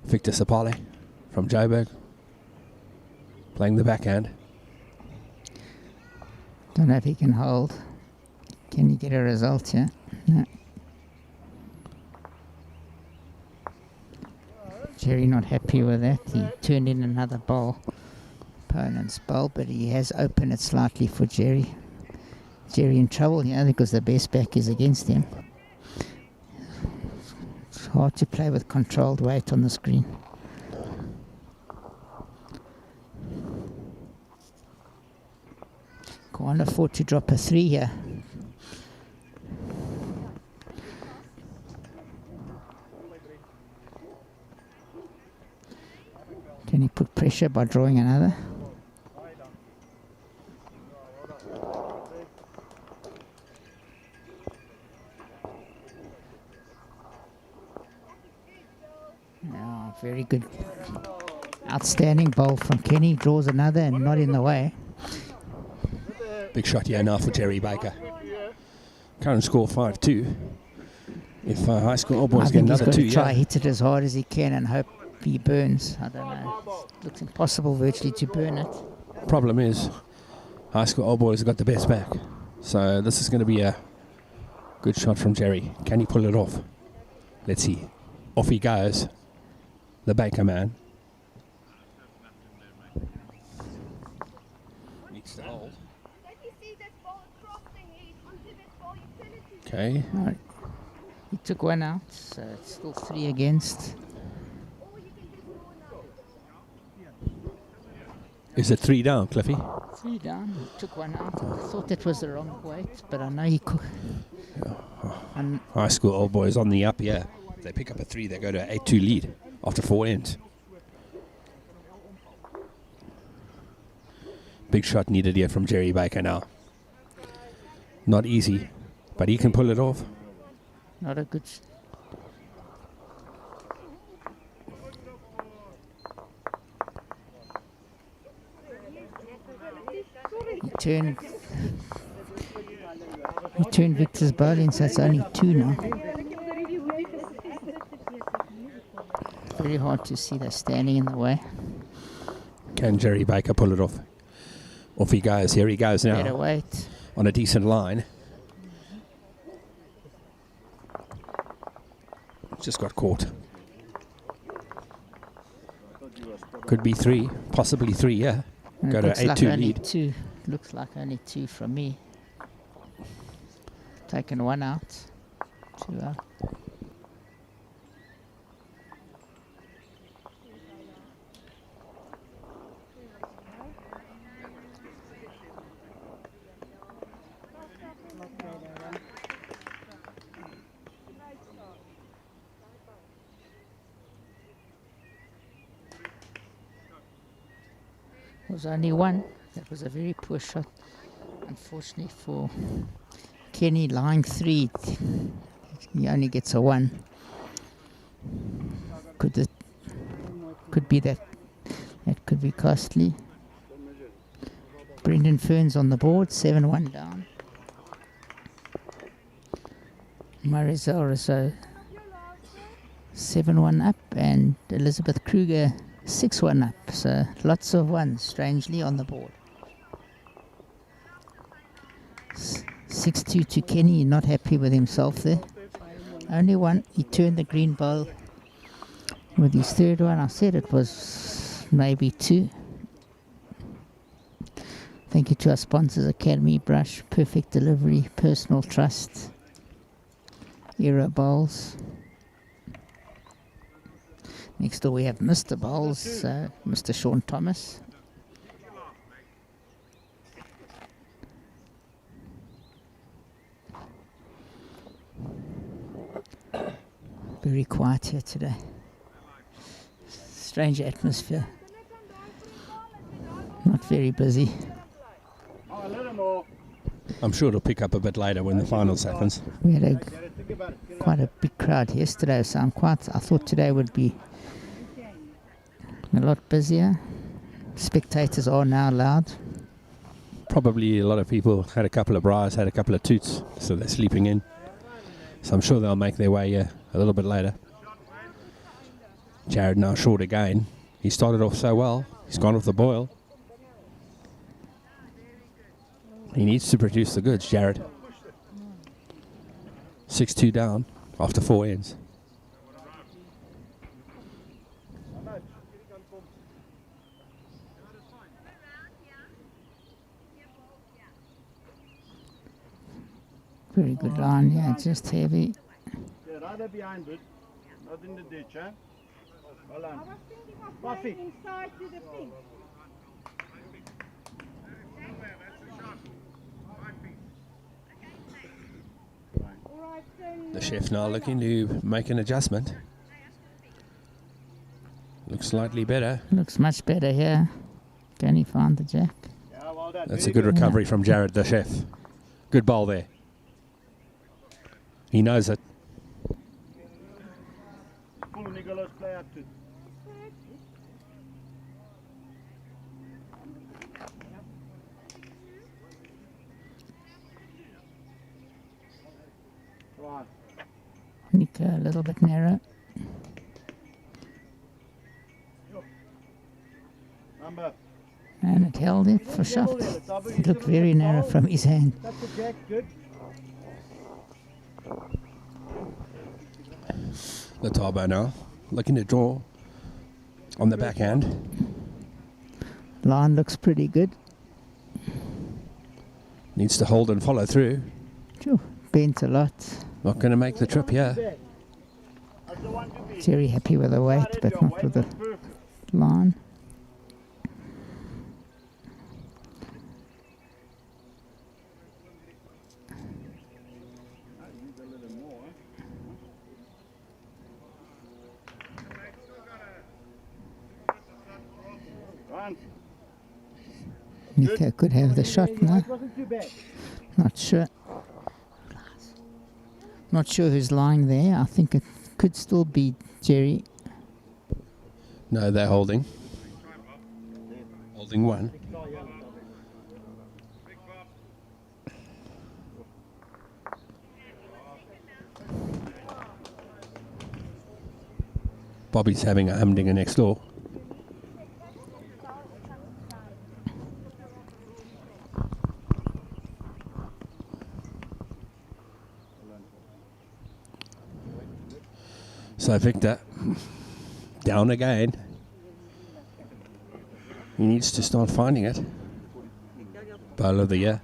Victor Sapale from Joburg, playing the backhand. Don't know if he can hold. Can you get a result here? No. Jerry not happy with that. He turned in another ball, opponent's ball, but he has opened it slightly for Jerry. Jerry in trouble here because the best back is against him. It's hard to play with controlled weight on the screen. Can't afford to drop a 3 here. Can he put pressure by drawing another? Yeah, very good. Outstanding bowl from Kenny. Draws another and not in the way. Big shot here now for Jerry Baker. Current score 5-2. If high school old boys get another 2, he's got to try hit it as hard as he can and hope he burns. I don't know. It looks impossible virtually to burn it. Problem is, high school old boys have got the best back. So this is going to be a good shot from Jerry. Can he pull it off? Let's see. Off he goes. The Baker man. Needs to hold. Okay. Right. He took one out, so it's still 3 against. Is it 3 down, Cliffy? 3 down. He took one out. I thought that was the wrong weight, but I know he could. High school old boys on the up, yeah. If they pick up a 3, they go to an 8-2 lead after 4 ends. Big shot needed here from Jerry Baker now. Not easy, but he can pull it off. Not a good. He turned Victor's bowling, so it's only 2 now. Very hard to see they're standing in the way. Can Jerry Baker pull it off? Off he goes. Here he goes now. Better weight. On a decent line. Just got caught. Could be 3, possibly 3, yeah. Go to an 8-2 lead. 2. Looks like only 2 from me. Taken 1 out. 2 out. Was only 1. That was a very poor shot. Unfortunately for Kenny, lying 3, he only gets a 1. Could be that could be costly. Brendan Fern's on the board, 7-1 down. Marisol Rousseau 7-1 up, and Elizabeth Kruger 6-1 up, so lots of 1s, strangely, on the board. 6-2 to Kenny, not happy with himself there. Only 1, he turned the green bowl with his 3rd one. I said it was maybe 2. Thank you to our sponsors, Academy Brush, Perfect Delivery, Personal Trust, Era Bowls. Next door we have Mr. Bowls, Mr. Sean Thomas. Very quiet here today. Strange atmosphere. Not very busy. Oh, a little more. I'm sure it'll pick up a bit later when the finals happens. We had Think about it. quite a big crowd yesterday, so I thought today would be a lot busier. Spectators are now allowed. Probably a lot of people had a couple of braais, had a couple of toots, so they're sleeping in. So I'm sure they'll make their way a little bit later. Jared now short again. He started off so well. He's gone off the boil. He needs to produce the goods, Jared. 6-2 down after 4 ends. Very good line, yeah, just heavy. Yeah, rather behind it, not in the ditch, eh? Well I done. was thinking of Buffy. going inside to the thing. Alright, then. The chef now looking to make an adjustment. Looks slightly better. Looks much better here. Can he find the jack? Yeah, well done. That's Very a good good. recovery from Jared, the chef. Good bowl there. He knows it. Full Nicholas play up to. Right. Nika a little bit narrow. Number. And it held it for shot. It looked very narrow from his hand. That's the jack, good. Latabo now looking to draw on the backhand. Line looks pretty good. Needs to hold and follow through. Phew, bent a lot. Not going to make the trip here. That's the one to beat. Very happy with the weight, but not with the line. Run. Nika could have the shot now. It wasn't too bad. Not sure. Not sure who's lying there. I think it could still be Jerry. No, they're holding. Holding one. Bobby's having a humdinger next door. So Victor, down again. He needs to start finding it. Bowl of the year.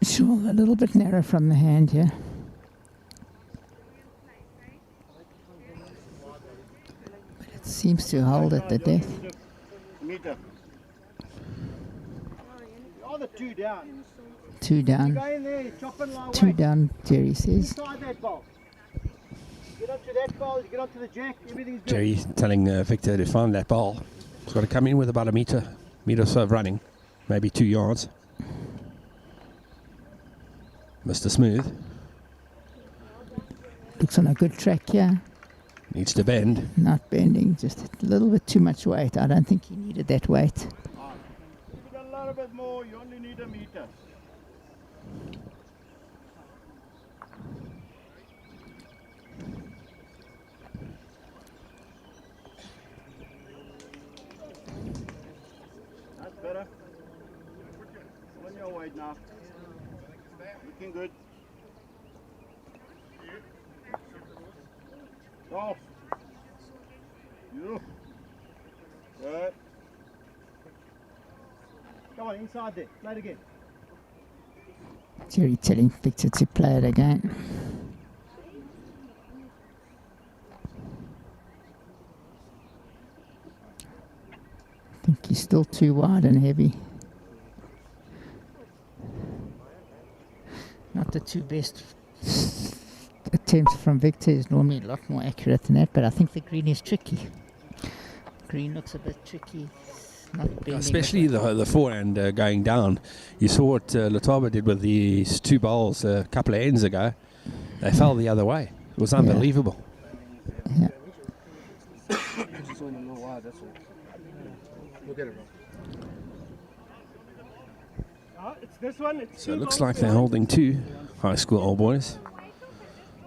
Sure, a little bit narrow from the hand here. But it seems to hold at the death. Meter. Oh, the 2 down. 2 You down. go in there, chop and lie 2 away. down, Jerry says. Inside that ball. Get onto that ball, get onto the jack, everything's good. Jerry telling Victor to find that ball. He's got to come in with about a metre or so of running, maybe 2 yards. Mr. Smooth Looks on a good track here. needs to bend. Not bending, just a little bit too much weight. I don't think he needed that weight. If you got a little bit more, you only need a meter. better. On your weight now. Looking good. Off. You. Good. Come on, inside there. Play it again. Jerry telling Victor to play it again. I think he's still too wide and heavy. Not the two best attempts from Victor. Is normally a lot more accurate than that, but I think the green is tricky. Green looks a bit tricky. Not bending Especially the forehand going down. You saw what Lataba did with these two bowls a couple of ends ago. They fell the other way. It was unbelievable. Yeah. Just on a little wide, that's all. Look at it, It's this one. It's So it looks like they're holding two high school old boys.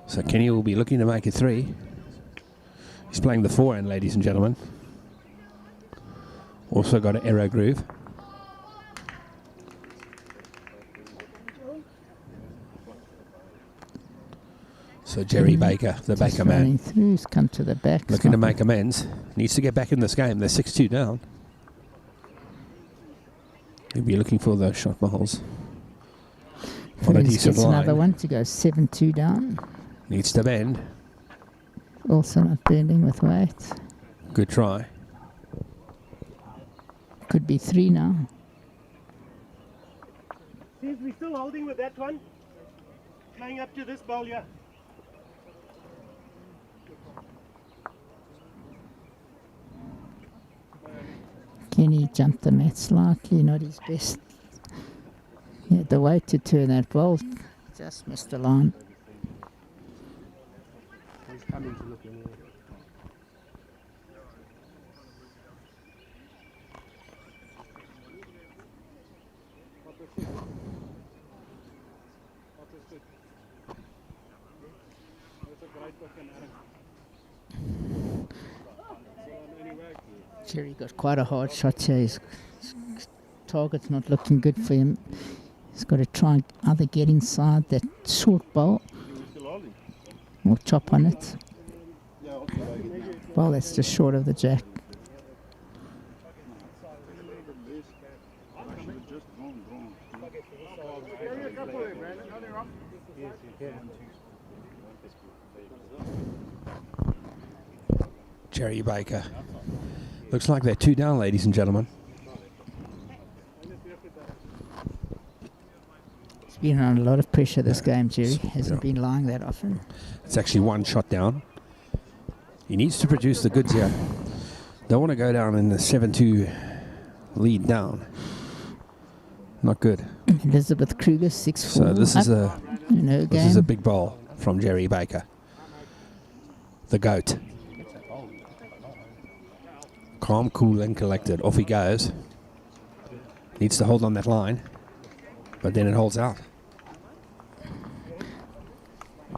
So Kenny will be looking to make it 3. He's playing the forehand, ladies and gentlemen. Also got an arrow groove. So Jerry Baker, the Baker man, running through, he's come to the back. looking to make amends. Needs to get back in this game. They're 6-2 down. He'll be looking for those shot bowls. On a Ferns decent gets another line. one to go 7-2 down. Needs to bend. Also not bending with weight. Good try. Could be 3 now. Seems we're still holding with that one. Playing up to this ball here. Kenny jumped the mat slightly, not his best. He had the weight to turn that ball. Just missed the line. He's coming to look in there. Jerry got quite a hard shot here. His target's not looking good for him. He's got to try and either get inside that short ball or chop on it. Well, that's just short of the jack. Jerry Baker. Looks like they're 2 down, ladies and gentlemen. He's been under a lot of pressure this game, Jerry. Hasn't been lying that often. It's actually 1 shot down. He needs to produce the goods here. Don't want to go down in the 7-2 lead down. Not good. Elizabeth Kruger, 6-4. So this is a no this is a game. big ball from Jerry Baker. The GOAT. Calm, cool and collected. Off he goes. Needs to hold on that line. But then it holds out.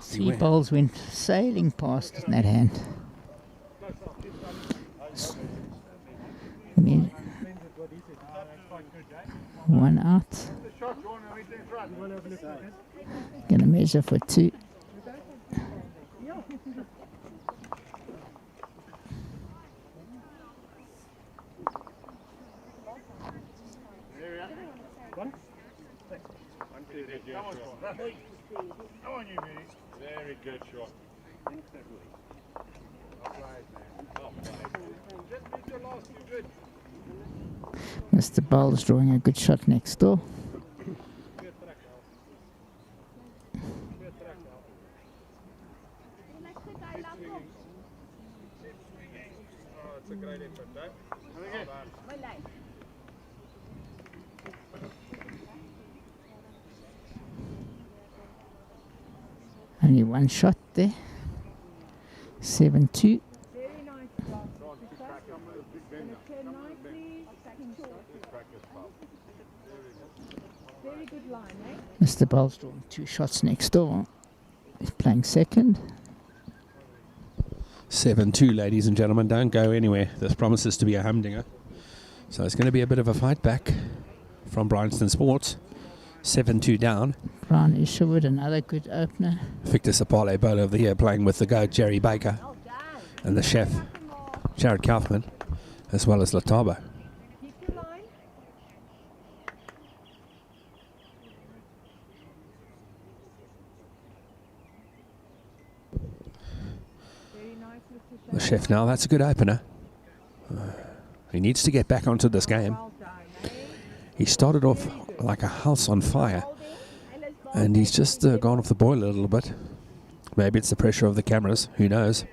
3 balls went sailing past in that hand. I mean, 1 out. Gonna measure for 2. Come on, you Minnie. Very good shot. Just beat your last 2 good. Mr. Bowles drawing a good shot next door. It's a great effort, though. Well done. Only 1 shot there. 7-2. Mr. Bowles drawing 2 shots next door. He's playing second. 7-2, ladies and gentlemen. Don't go anywhere. This promises to be a humdinger. So it's going to be a bit of a fight back from Branson Sports. 7-2 down. Brian Isherwood, another good opener. Victor Sapale, bowler of the year, playing with the GOAT, Jerry Baker, and the chef, Jared Kaufman, as well as Latabo. Keep your line. Very nice, Mr. The chef now, that's a good opener. He needs to get back onto this game. Well done, eh? He started off like a house on fire, and he's just gone off the boil a little bit. Maybe it's the pressure of the cameras, who knows.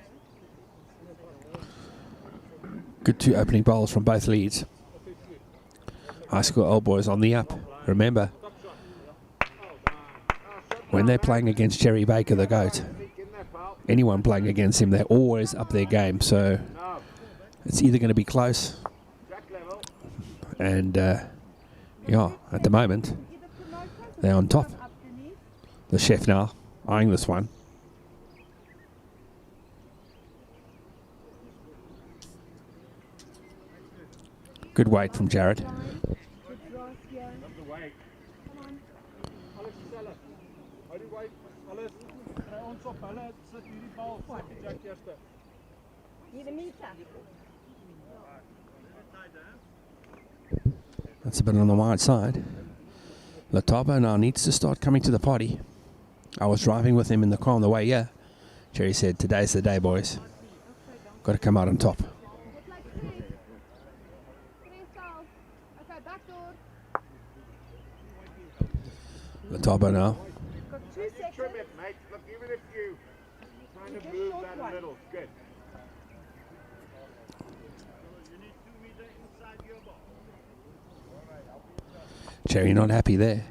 Good 2 opening bowls from both leads. High school old boys on the up. Remember, when they're playing against Jerry Baker, the GOAT, anyone playing against him, they're always up their game. So it's either going to be close, and yeah, at the moment, they're on top. The chef now, eyeing this one. Good weight from Jared. That's a bit on the wide side. Latabo now needs to start coming to the party. I was driving with him in the car on the way here. Jerry said, today's the day, boys. Got to come out on top. Latabo now. Got 2 seconds. Trim it, mate. Look, even if you kind of move that a little. Good. Jerry not happy there.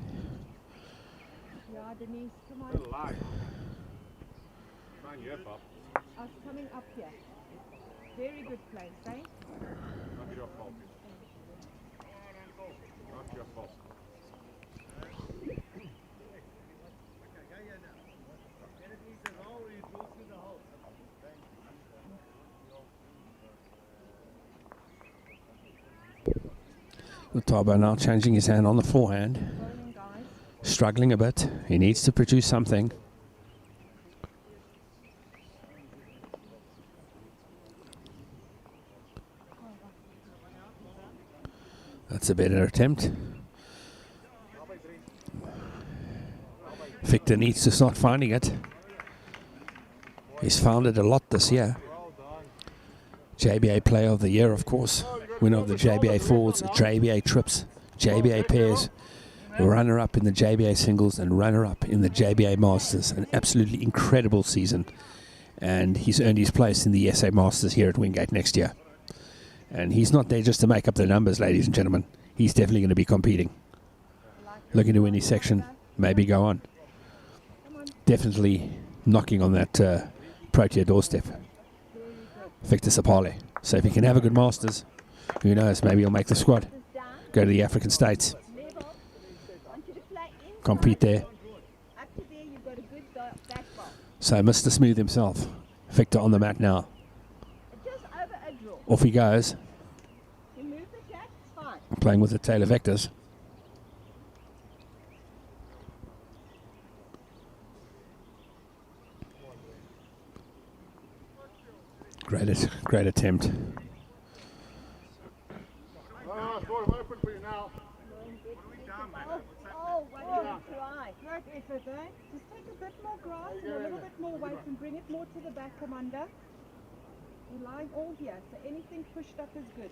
Yeah, Denise, come on. Little line. Try and yip up. Us coming up here. Very good place, eh? Not your fault. Not your fault. Latabo now changing his hand on the forehand. Rolling, guys. Struggling a bit. He needs to produce something. That's a better attempt. Victor needs to start finding it. He's found it a lot this year. JBA Player of the Year, of course. Winner of the JBA Forwards, JBA Trips, JBA Pairs. Runner-up in the JBA Singles and runner-up in the JBA Masters. An absolutely incredible season. And he's earned his place in the SA Masters here at Wingate next year. And he's not there just to make up the numbers, ladies and gentlemen. He's definitely going to be competing. Looking to win his section, maybe go on. Definitely knocking on that Protea doorstep. Victor Sapale. So if he can have a good Masters, who knows, maybe he'll make the squad. Go to the African states. Compete there. So Mr. Smooth himself. Victor on the mat now. Off he goes. Playing with the Taylor Vectors. Great attempt. Open for you now. Great effort, eh? Just take a bit more grass and a little bit more weight and bring it more to the back, Commander. You're lying all here, so anything pushed up is good.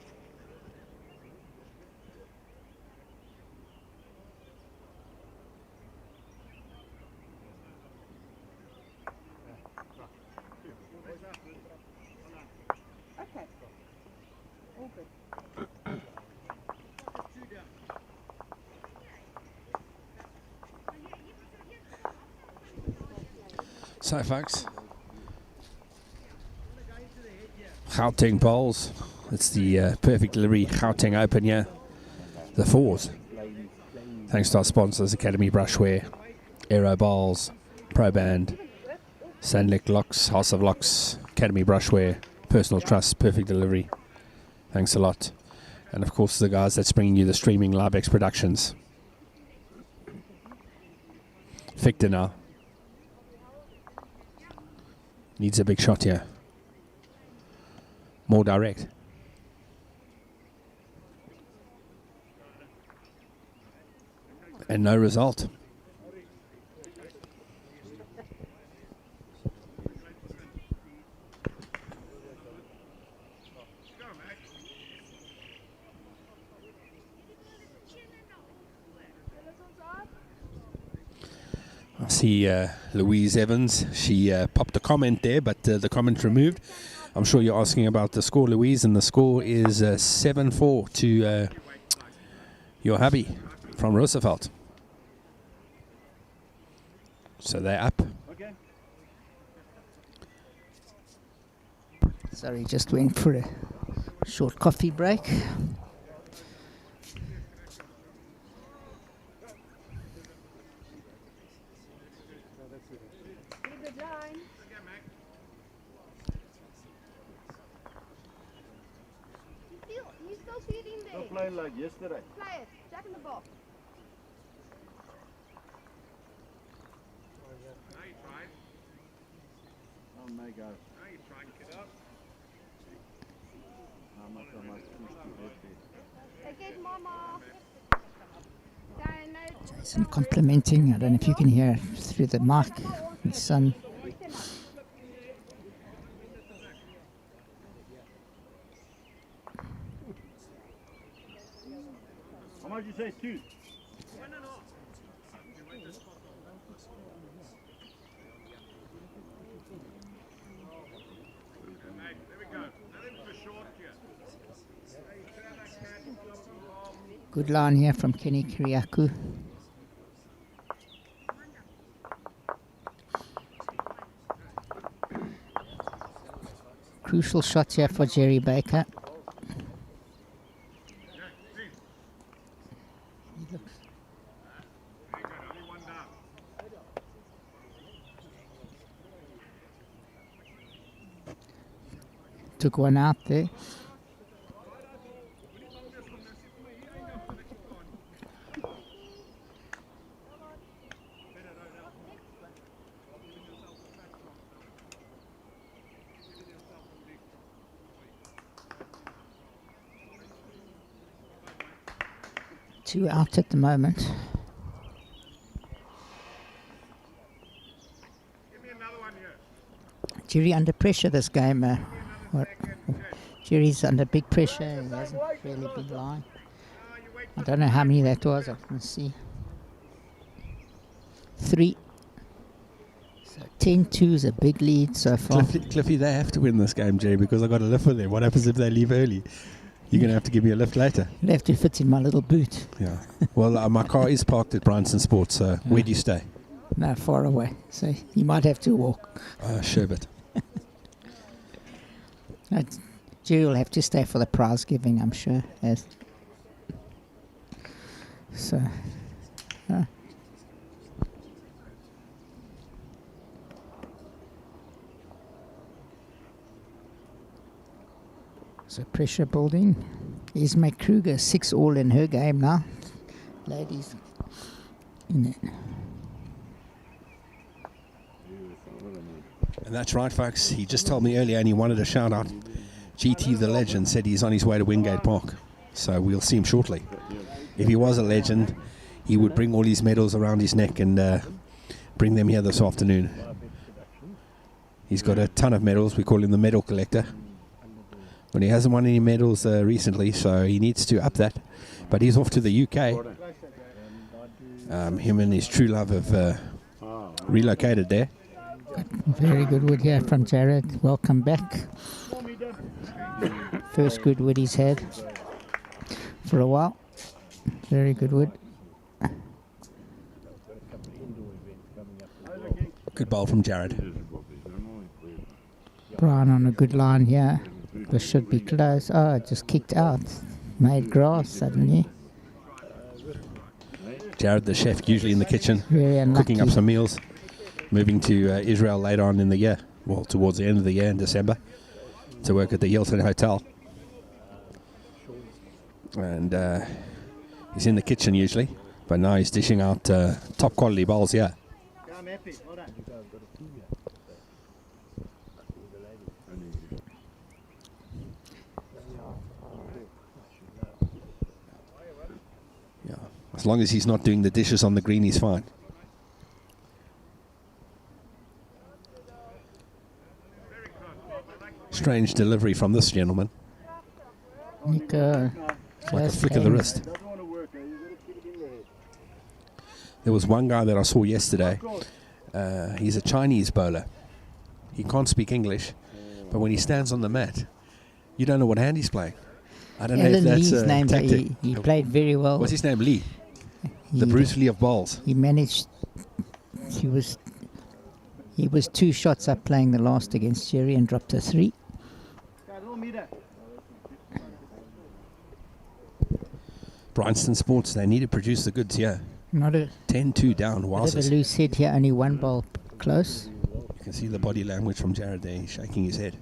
Okay. All good. So folks, Gauteng bowls. It's the Perfect Delivery Gauteng Open here. The fours. Thanks to our sponsors, Academy Brushwear, Aero Bowls, Pro Band, Sandlick Locks, House of Locks, Academy Brushwear, Personal Trust, Perfect Delivery. Thanks a lot. And of course the guys that's bringing you the streaming LiveX productions. Victor now. Needs a big shot here. More direct. And no result. I see Louise Evans. She popped a comment there, but the comment removed. I'm sure you're asking about the score, Louise, and the score is 7-4 to your hubby from Roosevelt. So they're up. Sorry, just went for a short coffee break. Still playing like yesterday. Play it. Jack in the box. Oh my God. Again, Mama. Jason complimenting. I don't know if you can hear through the mic. His son. How much you say, two? Good line here from Kenny Kiriaku. Crucial shot here for Jerry Baker. Took one out there. Two out at the moment. Jerry under pressure this game. Jerry's under big pressure. He hasn't really been lying. I don't know how many that was. I can see. 3. So 10-2 is a big lead so far. Cliffy, they have to win this game, Jerry, because I got a lift for them. What happens if they leave early? You're going to have to give me a lift later. You'll have to fit in my little boot. Yeah. Well, my car is parked at Branson Sports, so where do you stay? No, far away. So you might have to walk. Sherbet. Jerry will have to stay for the prize giving, I'm sure. So, so pressure building. Ismay Kruger 6-all in her game now. Ladies in it. And that's right, folks. He just told me earlier and he wanted a shout out. GT the Legend said he's on his way to Wingate Park. So we'll see him shortly. If he was a legend, he would bring all his medals around his neck and bring them here this afternoon. He's got a ton of medals. We call him the medal collector. But he hasn't won any medals recently, so he needs to up that. But he's off to the UK. Him and his true love have relocated there. Very good wood here from Jared. Welcome back. First good wood he's had for a while. Very good wood. Good bowl from Jared. Brian on a good line here. This should be close. Oh, it just kicked out. Made grass suddenly. Jared, the chef, usually in the kitchen, Very unlucky. cooking up some meals. Moving to Israel later on in the year. Well, towards the end of the year in December. To work at the Hilton Hotel. And he's in the kitchen usually, but now he's dishing out top quality bowls here. Yeah, I'm happy. Well done. Yeah, as long as he's not doing the dishes on the green, he's fine. Strange delivery from this gentleman. Nico, It's like a flick of the wrist. Doesn't want to work. You got to keep it in there. There was one guy that I saw yesterday. He's a Chinese bowler. He can't speak English, but when he stands on the mat, you don't know what hand he's playing. I don't know if Alan that's Lee's a name. tactic. He played very well. What's his name? Lee. The He- Bruce Lee of bowls. He managed. He was 2 shots up playing the last against Jerry and dropped a 3. Got a little meter. Branson Sports, they need to produce the goods here. Not a 10-2 down. bit of a Wowzers. loose hit here. Only 1 ball close. You can see the body language from Jared there. He's shaking his head.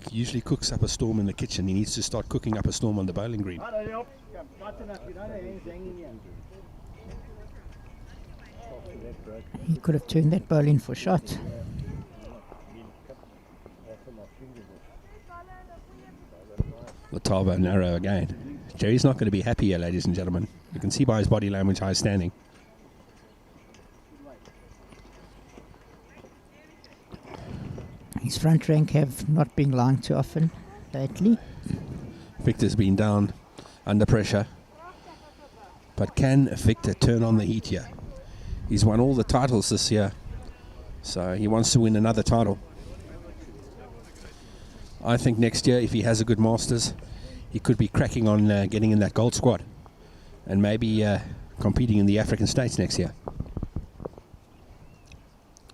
He usually cooks up a storm in the kitchen. He needs to start cooking up a storm on the bowling green. Not enough. Not enough. You know, the hands hanging here. He could have turned that ball in for shot. Latava narrow again. Jerry's not going to be happy here, ladies and gentlemen. You can see by his body language how he's standing. His front rank have not been lying too often lately. Victor's been down under pressure. But can Victor turn on the heat here? He's won all the titles this year, so he wants to win another title. I think next year, if he has a good Masters, he could be cracking on getting in that gold squad and maybe competing in the African States next year.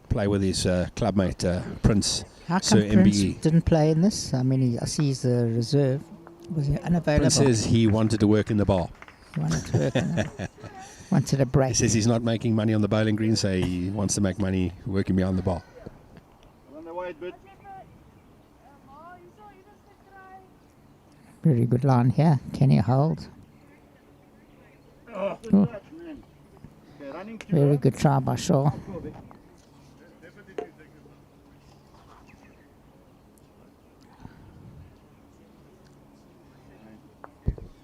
Play with his clubmate Prince. How Sir come Prince MBE. didn't play in this? I mean, I see he's a reserve. Was he unavailable? Prince says he wanted to work in the bar. He wanted to work on that. Wanted a break. He says he's not making money on the bowling green, so he wants to make money working behind the bar. On the wide bit. Very good line here. Can he hold? Oh, Oh. touch, man. Okay, running through. Very good try by Shaw.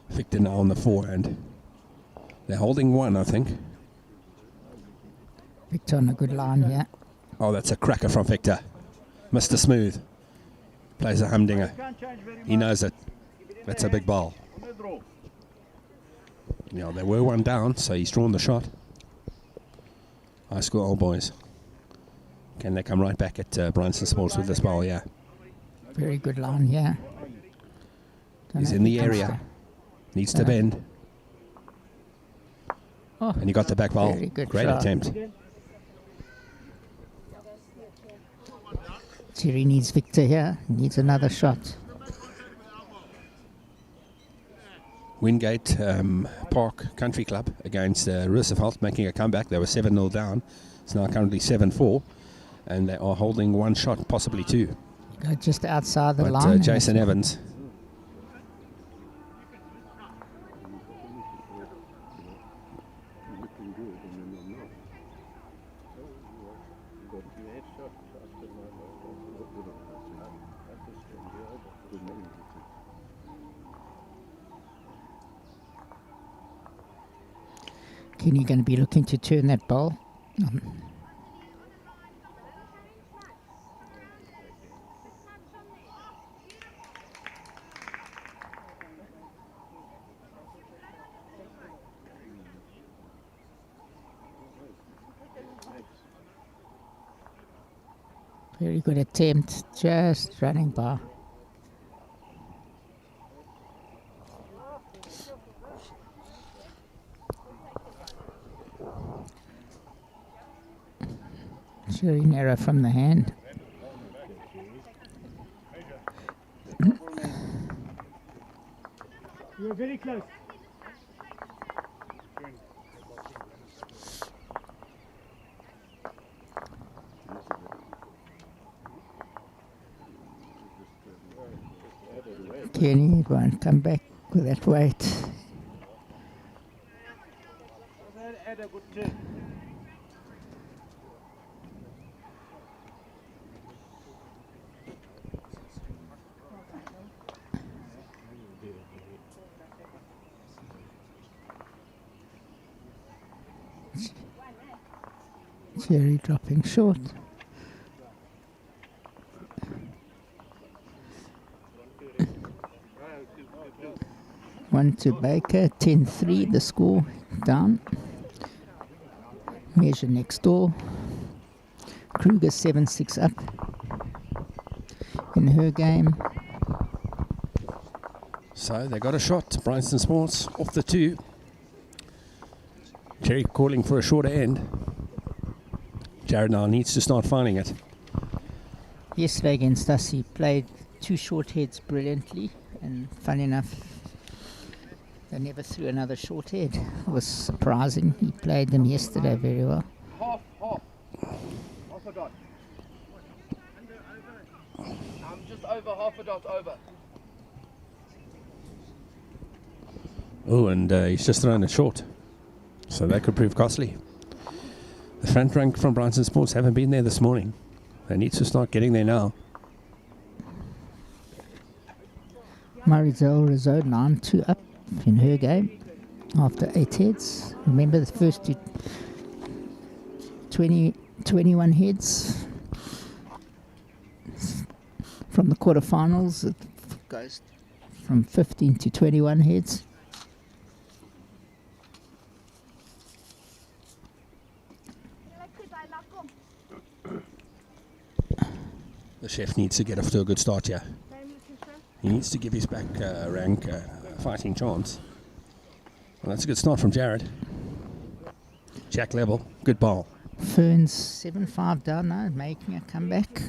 Victor now on the forehand. They're holding 1, I think. Victor on a good line here. Oh, that's a cracker from Victor. Mr. Smooth. Plays a humdinger. Can't change very much. He knows it. That's a big ball. On the draw. Yeah, they were 1 down, so he's drawn the shot. High school old boys. Can they come right back at Branson Sports with this ball? Yeah. Very good line here. Don't He's know in if the he comes area. Needs to bend. Oh, And he got the back ball. very good Great try. attempt. Jerry needs Victor here. He needs another shot. Wingate Park Country Club against Roosevelt making a comeback. They were 7-0 down. It's now currently 7-4. And they are holding 1 shot, possibly 2. Go just outside the But line. and Jason it's- Evans. Kenny going to be looking to turn that ball. Very good attempt, just running by. Very narrow from the hand. You were very close. Kenny, it won't come back with that weight. Add a good turn. Jerry dropping short. One to Baker, 10-3 the score down. Measure next door. Kruger 7-6 up in her game. So they got a shot. Branson Sports off the 2. Jerry calling for a shorter end. Jared now needs to start finding it. Yesterday against us, he played 2 short heads brilliantly, and fun enough, they never threw another short head. It was surprising. He played them yesterday very well. Half a dot. I'm just over half a dot over. Oh, and he's just thrown it short. So that could prove costly. The front rank from Branson Sports haven't been there this morning. They need to start getting there now. Marizelle Rizzo 9-2 up in her game after 8 heads. Remember the first 21 heads from the quarterfinals. It goes from 15 to 21 heads. The chef needs to get off to a good start here. He needs to give his back rank a fighting chance. Well, that's a good start from Jared. Jack level, good ball. Ferns 7-5 down now, making a comeback.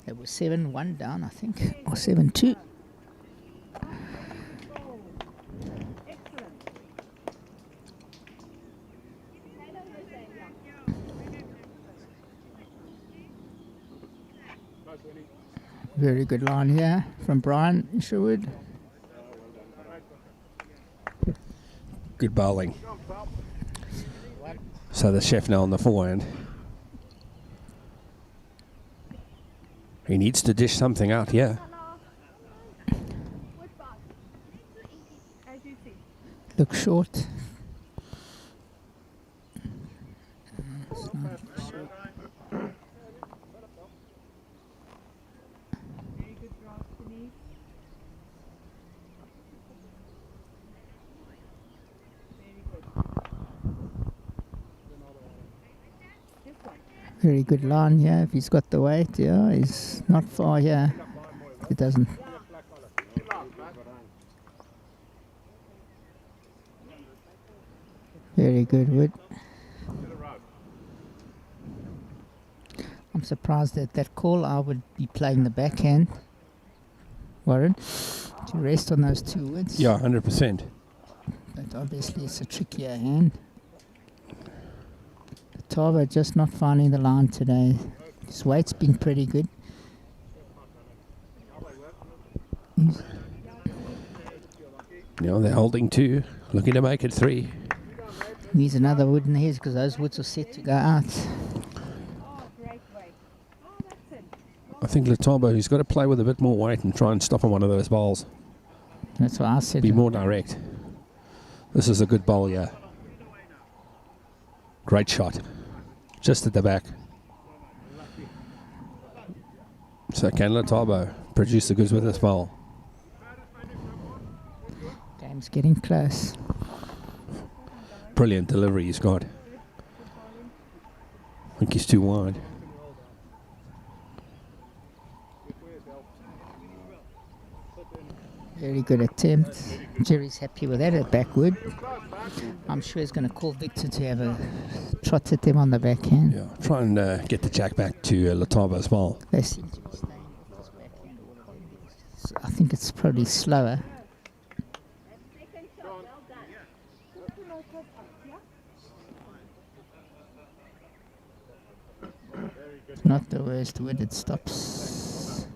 It was 7-1 down, I think, or 7-2. Very good line here from Brian Sherwood. Good bowling. So the chef now on the forehand. He needs to dish something out here. Look short. Very good line here. If he's got the weight, yeah, he's not far here. If it doesn't. Very good, Wood. I'm surprised at that call. I would be playing the backhand, Warren, to rest on those 2 woods. Yeah, 100%. But obviously it's a trickier hand. Tava just not finding the line today. His weight's been pretty good. They're holding 2, looking to make it 3. Needs another wood in his because those woods are set to go out. I think Latabo, he's got to play with a bit more weight and try and stop on one of those bowls. That's what I said. Be more direct. This is a good bowl, yeah. Great shot. Just at the back. So can Latabo produce the goods with this bowl? Game's getting close. Brilliant delivery he's got. I think he's too wide. Very good attempt. Jerry's happy with that at backward. I'm sure he's going to call Victor to have a trot at them on the backhand. Yeah, try and get the jack back to Latabo's ball. They seem to be staying with this backhand. So I think it's probably slower. Not the worst wood, it stops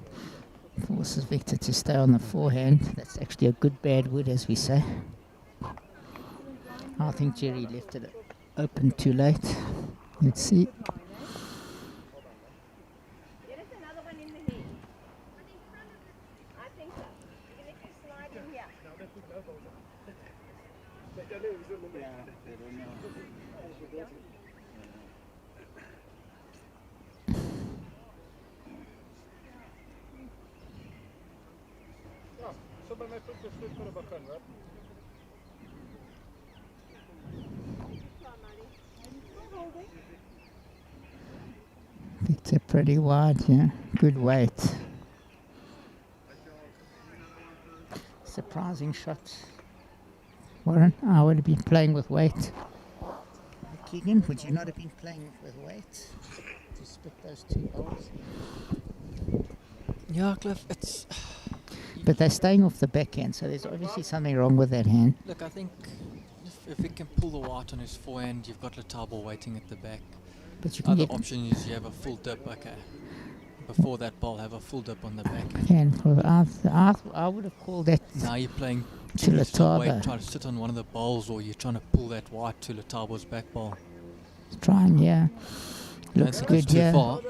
Forces Victor to stay on the forehand. That's actually a good bad wood, as we say. I think Jerry left it open too late. Let's see. There is another one in the head. I think so. Even if you slide in here. Somebody may put this foot for a button, right? Victor pretty wide, yeah. Good weight. Surprising shot. Warren, I would have been playing with weight. Keegan, would you not have been playing with weight to split those two balls? Yeah, Cliff, it's... But they're staying off the backhand, so there's obviously something wrong with that hand. Look, I think if he can pull the white on his forehand, you've got Letabo waiting at the back. But you can Other get option is you have a full dip, okay. Before that ball, have a full dip on the backhand. I would have called that Now you're playing to Letabo. try to sit on one of the bowls, or you're trying to pull that white to Letabo's back bowl. Trying, yeah. Looks Don't think good, it's too yeah. far.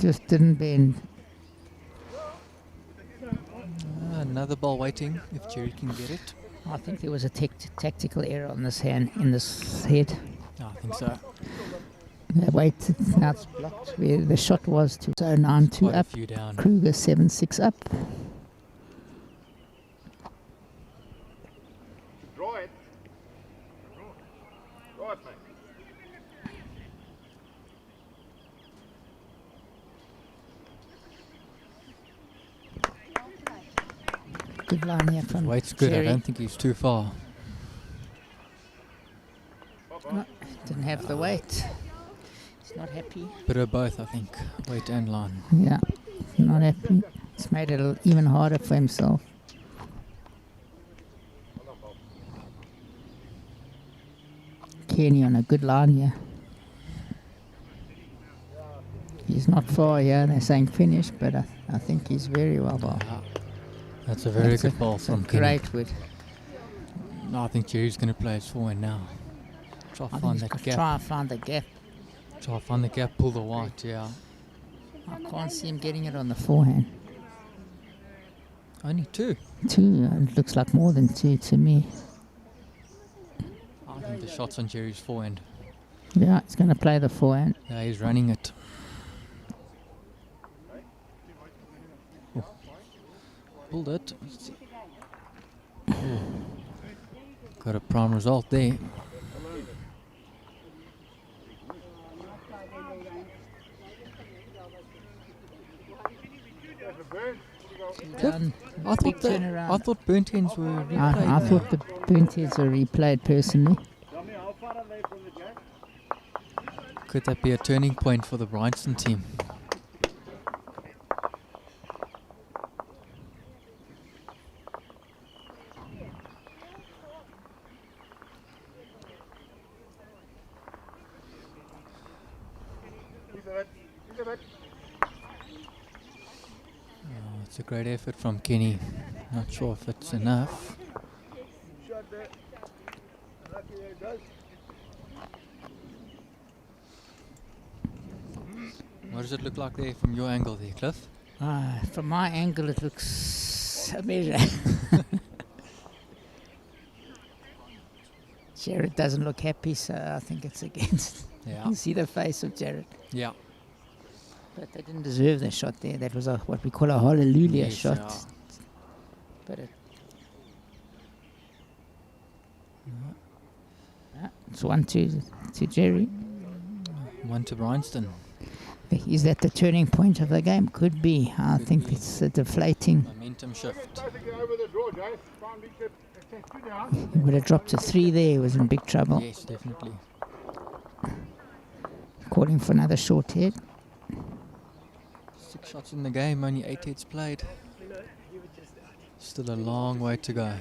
Just didn't bend. Another ball waiting, if Jerry can get it. I think there was a tactical error on this hand, in this head. I think so. Wait, now it's blocked where the shot was to. So 9-2 Quite a up. few down. Kruger 7-6 up. Draw it. Draw it, mate. Good line here from Weight's good, Jerry. I don't think he's too far. No, didn't have the weight. He's not happy. Bit of both, I think. Weight and line. Yeah, not happy. It's made it even harder for himself. Kenny on a good line here. He's not far here. They're saying finish, but I think he's very well bowled. That's a very That's good ball from Kenny. Great wood. No, I think Jerry's going to play his forehand now. Try I to think find he's that got to gap. try and find the gap. Try to find the gap, pull the white, yeah. I can't see him getting it on the forehand. Only two. Two, it looks like more than two to me. I think the shot's on Jerry's forehand. Yeah, he's going to play the forehand. Yeah, he's running it. Oh. Pulled it. Oh. Got a prime result there. Done. I Big turnaround. thought burnt ends were replayed. I thought the burnt heads are replayed personally. Could that be a turning point for the Branson team? Oh, it's a great effort from Kenny. Not sure if it's enough. What does it look like there from your angle there, Cliff? From my angle, it looks a measure. Jared doesn't look happy, so I think it's against. Yeah. You see the face of Jared. Yeah. But they didn't deserve the shot there. That was what we call a hallelujah Yes, shot. yeah. But it's 1-2 to Jerry. One to Branson. Is that the turning point of the game? Could be. I think be. it's a deflating. Momentum shift. He would have dropped to 3 there. He was in big trouble. Yes, definitely. Calling for another short head. 6 shots in the game, only 8 hits played. Still a long way to go.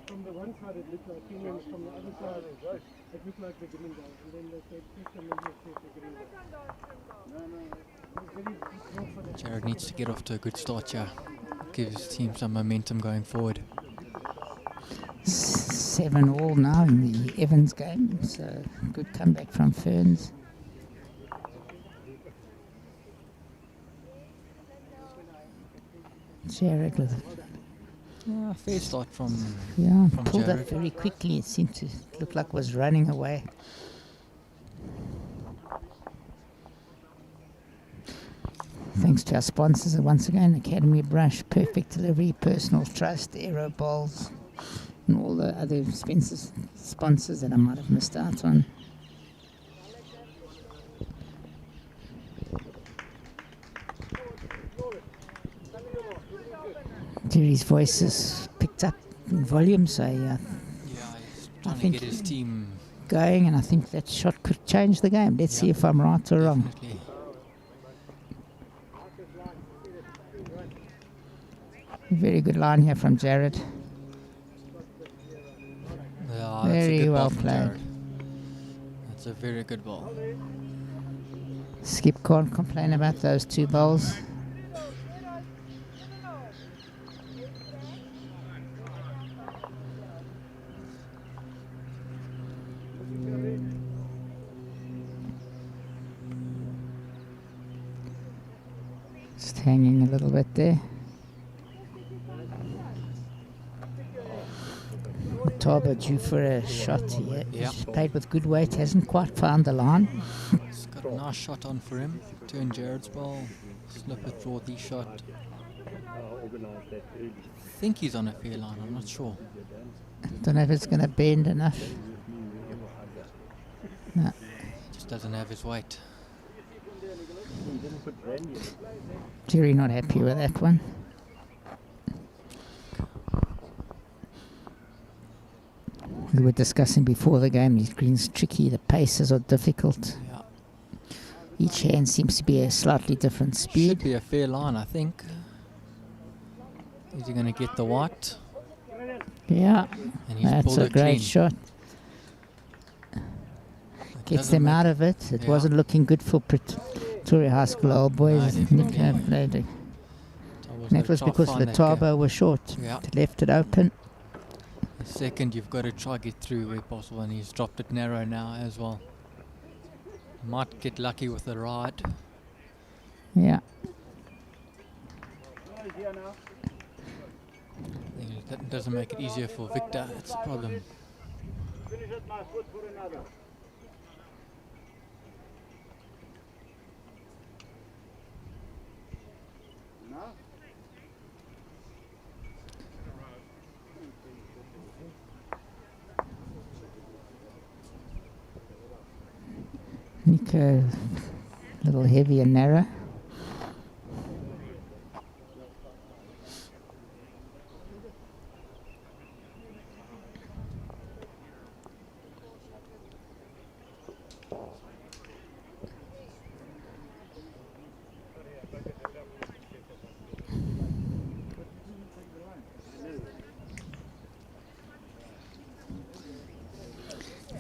From the one side it looked like Kenny, and from the other side it looked like the green guy. And then they said, please come in here, take the green guy. No, it was very big for the Jared needs to get off to a good start here. Give his team some momentum going forward. 7-all now in the Evans game, so good comeback from Ferns. Jared with Fair start from pulled Jared. up very quickly. It seemed to look like was running away. Thanks to our sponsors once again, Academy Brush, Perfect Delivery, Personal Trust, Aero Bowls, and all the other sponsors that I might have missed out on. Jerry's voice is picked up in volume, so He's trying to get his team going, and I think that shot could change the game. Let's see if I'm right or wrong. definitely. Very good line here from Jared. Yeah, Very that's a good well ball from played. Jared. That's a very good ball. Skip can't complain about those 2 bowls. Just hanging a little bit there. Tauber due for a shot here. Yeah. He's played with good weight, hasn't quite found the line. He's got a nice shot on for him. Turn Jared's ball. Slip it, draw the shot. I think he's on a fair line, I'm not sure. Don't know if it's going to bend enough. No. He just doesn't have his weight. Jerry not happy with that one. We were discussing before the game, these greens tricky, the paces are difficult. Yeah. Each hand seems to be a slightly different Should speed. be a fair line, I think. Is he going to get the white? Yeah, And he's that's pulled a it great clean. shot. It Gets doesn't them make- out of it. It Yeah. wasn't looking good for Pretoria High School old boys. definitely. Nick played it. Tabo's That gotta was try because find the that gap. Tabo was short. Yeah. It left it open. The second, you've got to try get through where possible, and he's dropped it narrow now as well. Might get lucky with the ride. Yeah. I think that doesn't make it easier for Victor. That's the problem. Finish it, my foot for another. No? Nico, a little heavy and narrow.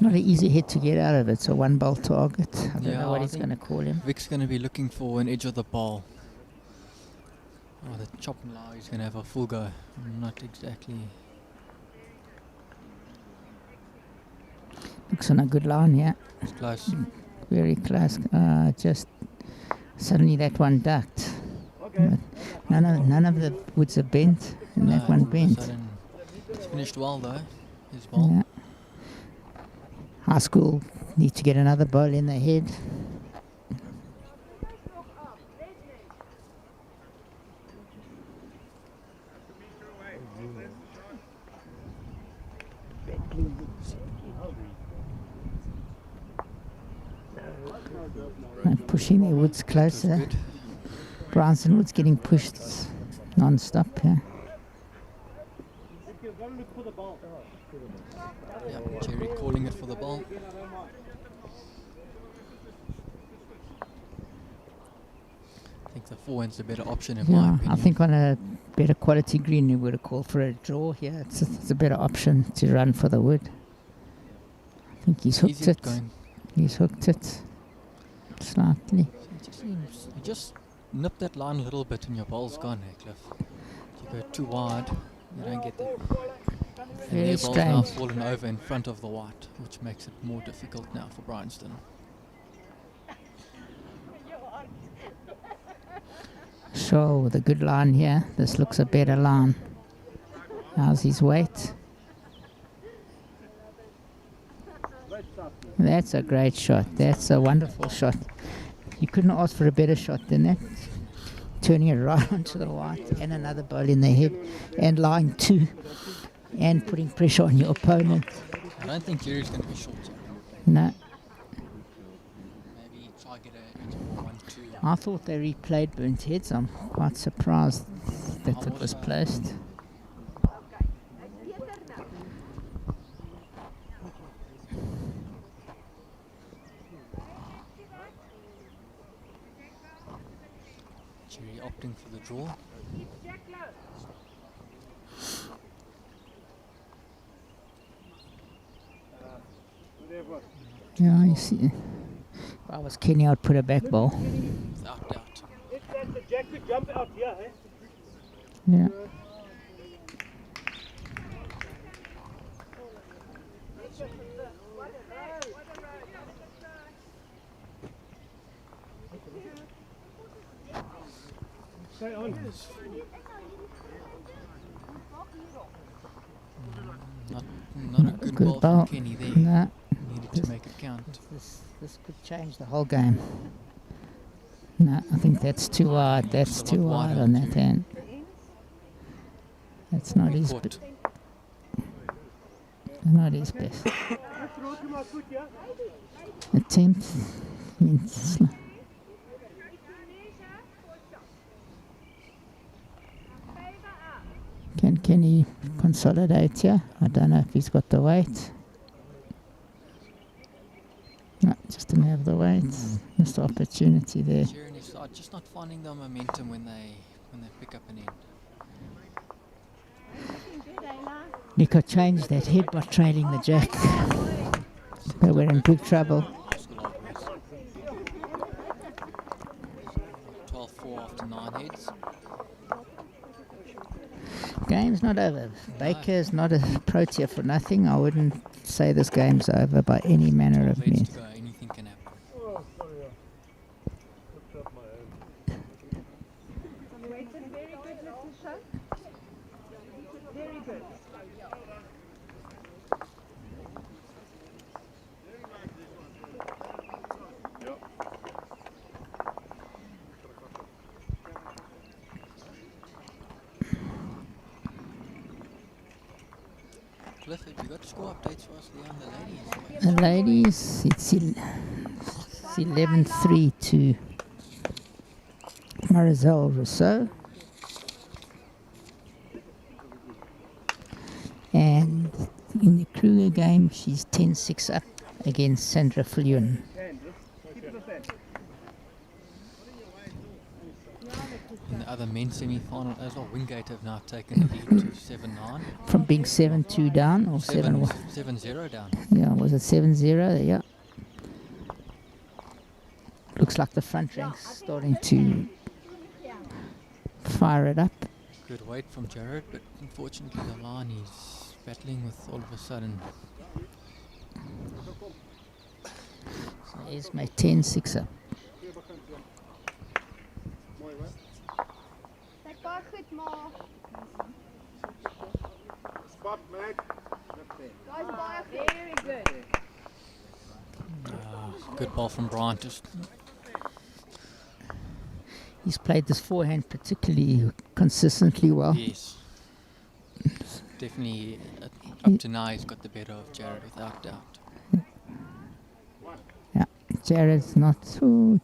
Not an easy hit to get out of it, so 1 ball target. I don't Yeah, know what I he's going to think call him. Vic's going to be looking for an edge of the ball. Oh, the chop now, he's going to have a full go. Not exactly. Looks on a good line, yeah. It's close. Very close. Just suddenly that one ducked. But none of the woods are bent, and that one all of a bent. sudden, it's finished well though, his ball. Yeah. High school need to get another ball in the head. And pushing their woods closer. Good. Branson woods getting pushed non-stop. Yeah. Yeah, Jerry calling it for the ball. I think the forehand's the better option in my Yeah, opinion. I think on a better quality green you would have called for a draw here. It's a better option to run for the wood. I think he's hooked Easy it. going. He's hooked it slightly. He just nip that line a little bit and your ball's gone, Cliff. If you go too wide, you don't get there. And Very their ball's now strange. fallen over in front of the white, which makes it more difficult now for Branson. So with a good line here, this looks a better line. How's his weight? That's a great shot. That's a wonderful shot. You couldn't ask for a better shot than that. Turning it right onto the white and another ball in the head and line 2 and putting pressure on your opponent. I don't think Jerry's going to be short here. No, Maybe try get a 1-2. I thought they replayed burnt heads. I'm quite surprised that it was placed. Jerry opting for the draw. Yeah, you see. If I was Kenny, I'd put a back ball. Without doubt. If that's a jack to jump out here, eh? Yeah. Stay on. Not a good ball from Kenny there. No. Needed to make it count. This could change the whole game. No, I think that's too wide. That's It's a lot too wide wider. on that hand. That's not his. Caught. Not his best Throw to my foot, yeah? attempt. I mean, it's not- Can he consolidate here? I don't know if he's got the weight. No, just didn't have the weight. Missed the opportunity there. Jerry and his side just not finding the momentum when they pick up an end. Nico changed that head by trailing the jack. They were in big trouble. 12-4 after 9 heads. Game's not over. Baker's not a proteer for nothing. I wouldn't say this game's over by any manner 12 of heads means. to go. Anything can happen. Oh, sorry. Looked up my own. Very good, Letitia. Very good. Cliff, have you got score updates for us there on the ladies? The ladies, it's 11-3 to Marisol Rousseau. And in the Kruger game, she's 10-6 up against Sandra Fleuren. In the other men's semi-final as well, Wingate have now taken the lead to 7-9. From being 7-2 down or 7-1. 7-0 down. Yeah, was it 7-0? Yeah. Looks like the front ranks starting to fire it up. Good weight from Jared, but unfortunately the line is battling with all of a sudden. So here's my 10-6 up. Spot, mate. Very good. Good ball from Bryant. Just He's played this forehand particularly consistently well. yes. Definitely up to now he's got the better of Jared without doubt. Yeah, Jared's not. Ooh,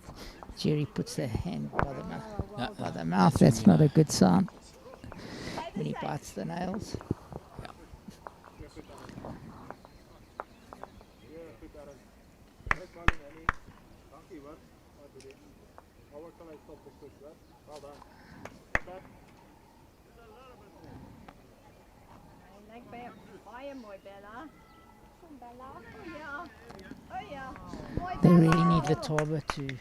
Jerry puts the hand by the mouth. No, By the mouth, that's not a good sign. When he bites the nails. Baie mooi, Bella. Bella? Oh ja. Oh ja. Mooi, They Bella. really need the Tauber to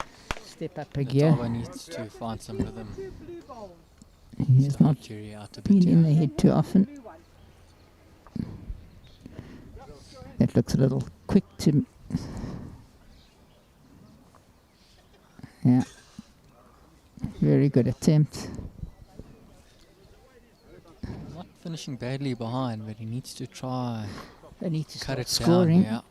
step up a gear. Letaba needs to find some rhythm. He has not Jerry out a bit been in the here. head too often. That looks a little quick to... Yeah. Very good attempt. Not finishing badly behind, but he needs to try They need to cut start it scoring. down. Yeah.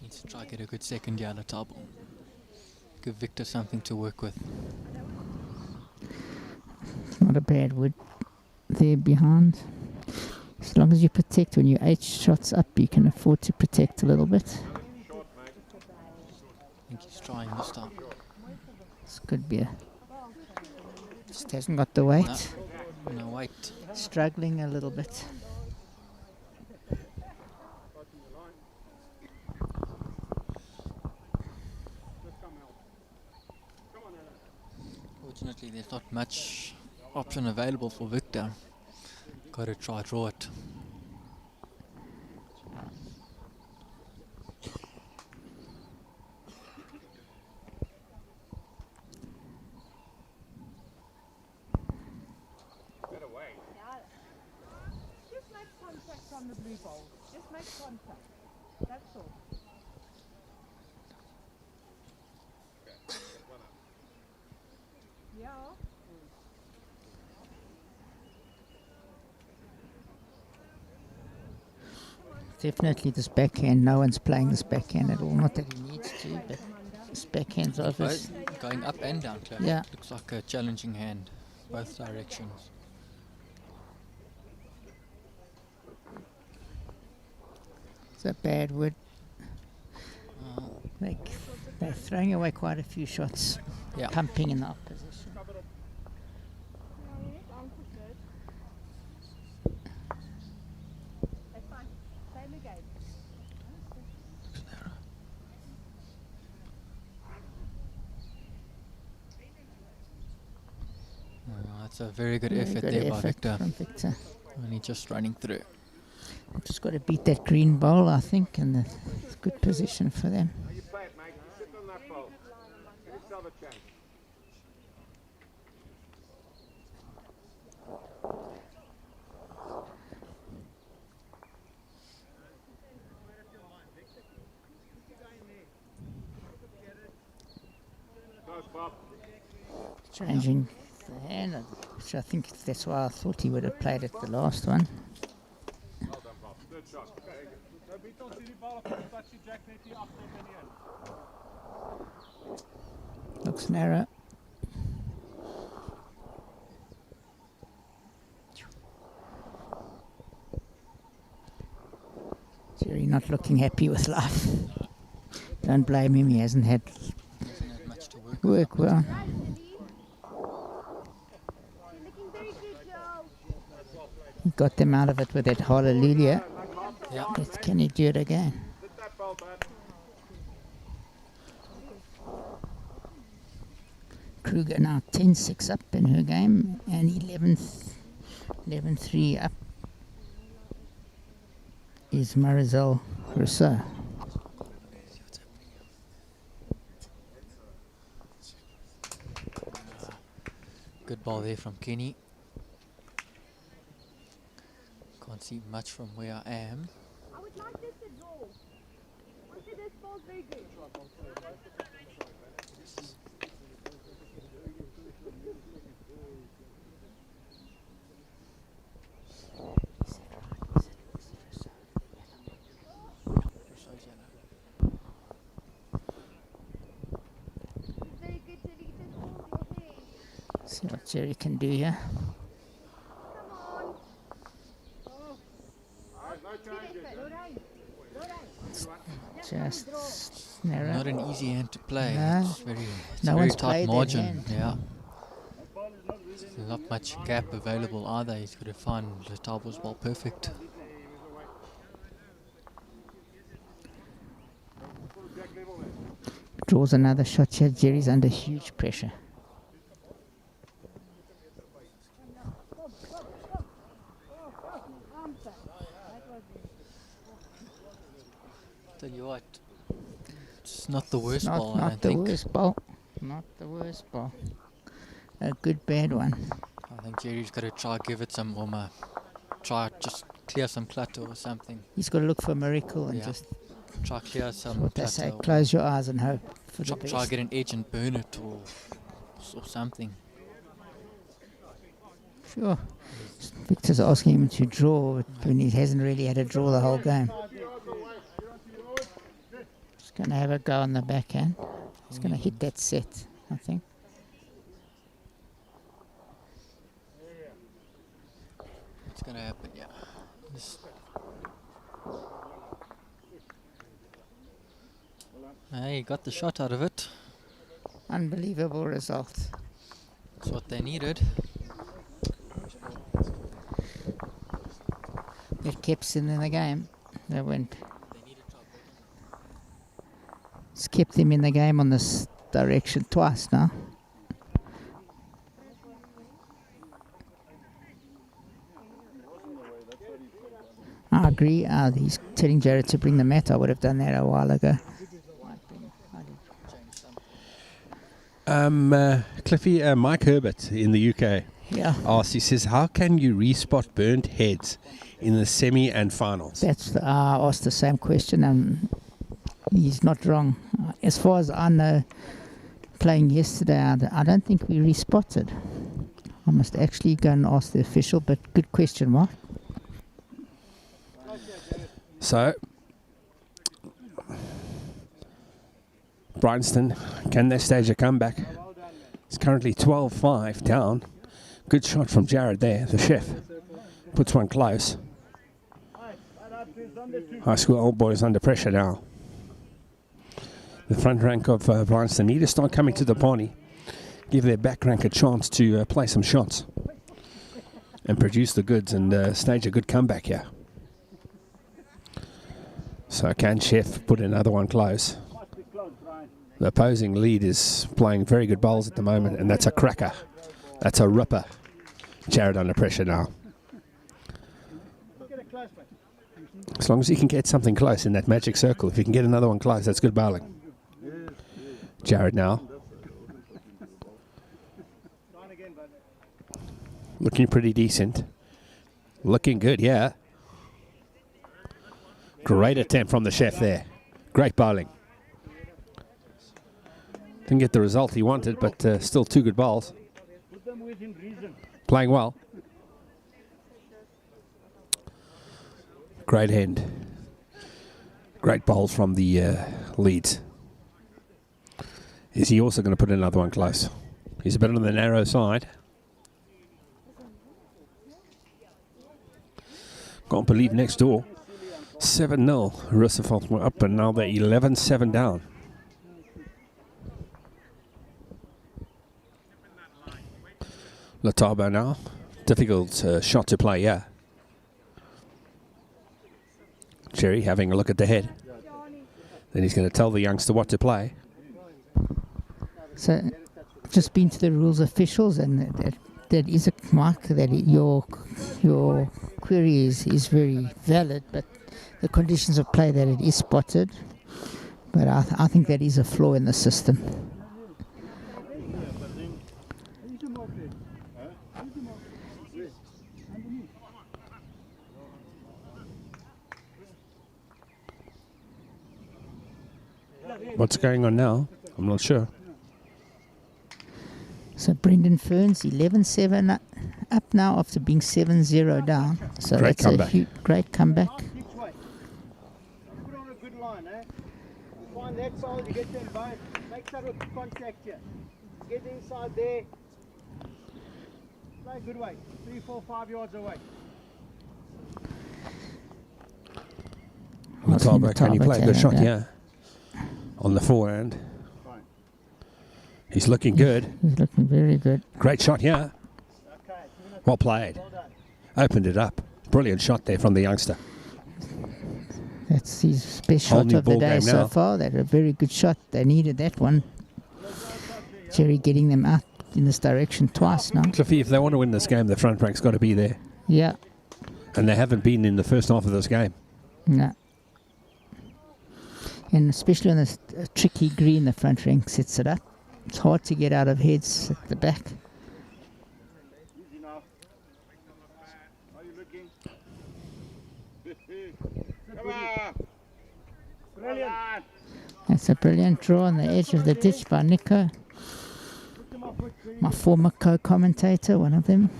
Needs to try get a good second yellow table. Give Victor something to work with. It's not a bad wood there behind. As long as you protect, when you're 8 shots up, you can afford to protect a little bit. I think he's trying this time. This could be a... Just hasn't got the weight. No, wait. Struggling a little bit. Fortunately, there's not much option available for Victor. Got to try draw it. Just make contact on the blue ball. Just make contact. That's all. Yeah. Definitely this backhand. No one's playing this backhand at all. Not that he needs to, but this backhand's obvious. Both going up and down, Claire. Yeah. Looks like a challenging hand, both directions. It's a bad wood. They're throwing away quite a few shots. Yeah. Pumping in the opposition. That's a very good Very effort good there by effort Victor. from Victor. Only just running through. Just got to beat that green bowl, I think, and it's a good position for them. You play it, mate. You sit on that ball. Give yourself a chance. Close, Bob. Changing the hand, which I think that's why I thought he would have played it the last one. Well done, Bob. Good shot. Probeer ons hierdie bal op die taxi jack net hier agter op en in. Looks narrow. Jerry not looking happy with life. Don't blame him, he hasn't had Hasn't had much to work work well. He got them out of it with that hallelujah. Yeah. Can he do it again? Hit that ball, bud. Kruger now 10-6 up in her game and 11-3 up is Marisol Rousseau. Good ball there from Kenny. Can't see much from where I am. I would like this to draw. I think this ball's very good. Very good, Tilly. Just hold your head. See what Jerry can do here. Come on. Just narrow. Not an easy hand to play. No. It's very, it's No a very one's tight played that margin. hand. Yeah. There's not much gap available either. He's got to find the table's ball perfect. Draws another shot here. Jerry's under huge pressure. Tell you what, it's not the worst ball, I Not don't the think. worst ball. Not the worst ball. A good bad one. I think Jerry's got to try give it some warmer. Try just clear some clutter or something. He's got to look for a miracle and Yeah. just Try clear some what they clutter. say. or Close your eyes and hope for the try best. get an edge and burn it or something. Sure. Victor's asking him to draw, but when he hasn't really had a draw the whole game. He's going to have a go on the backhand. He's going to hit that set, I think. It's going to happen, yeah. Just he got the shot out of it. Unbelievable result. That's what they needed. It keeps him in the game. They went. It's kept him in the game on this direction twice now. I agree. He's telling Jared to bring the mat. I would have done that a while ago. Cliffy, Mike Herbert in the UK Yeah. asks, he says, how can you respot burnt heads in the semi and finals? I asked the same question, and he's not wrong. As far as I know, playing yesterday, I don't think we respotted. I must actually go and ask the official, but good question, Mark. So, Branson, can they stage a comeback? It's currently 12-5 down. Good shot from Jared there, the chef. Puts one close. High school old boys under pressure now. The front rank of Branson need to start coming to the party. Give their back rank a chance to play some shots. And produce the goods and stage a good comeback here. So can Chef put another one close? The opposing lead is playing very good bowls at the moment, and that's a cracker. That's a ripper. Jared under pressure now. As long as he can get something close in that magic circle, if he can get another one close, that's good bowling. Jared now. Looking pretty decent. Looking good, yeah. Great attempt from the chef there. Great bowling. Didn't get the result he wanted, but still two good bowls. Playing well. Great hand. Great bowls from the leads. Is he also going to put another one close? He's a bit on the narrow side. Can't believe next door. 7-0. Roosevelt were up and now they're 11-7 down. Latabo now. Difficult shot to play, yeah. Jerry having a look at the head. Then he's going to tell the youngster what to play. So, just been to the rules officials, and that is a mark that your query is very valid, but the conditions of play that it is spotted. But I think that is a flaw in the system. What's going on now? I'm not sure. So Brendan Ferns 11-7 up now after being 7-0 down. So Great that's comeback. a great comeback. Put on a good line, eh? You find that side, you get them both. Make sure of contact here. Get inside there. Play a good way. 3, 4, 5 yards away. Latabo, can he play a good shot? yeah. Yeah. On the forehand. He's looking good. He's looking very good. Great shot, yeah. Well played. Opened it up. Brilliant shot there from the youngster. That's his best Whole shot new of the ball day game so now. far. That a very good shot. They needed that one. Jerry getting them out in this direction twice now. Cliffy, if they want to win this game, the front rank's got to be there. Yeah. And they haven't been in the first half of this game. No. And especially on this tricky green, the front rank sets it up. It's hard to get out of heads at the back. Easy now. How are you looking? Come on. Brilliant. That's a brilliant draw on the edge of the ditch by Nico. My former co-commentator, one of them.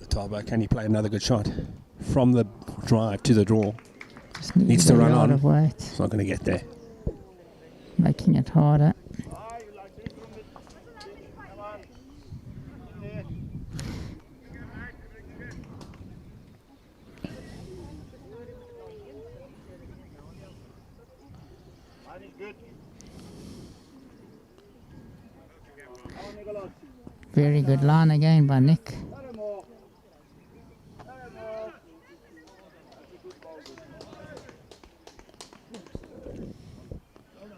Tabo, can he play another good shot? From the drive to the draw. Just Needs to a run lot on. of weight, It's not going to get there. making it harder. Very good line again by Nick.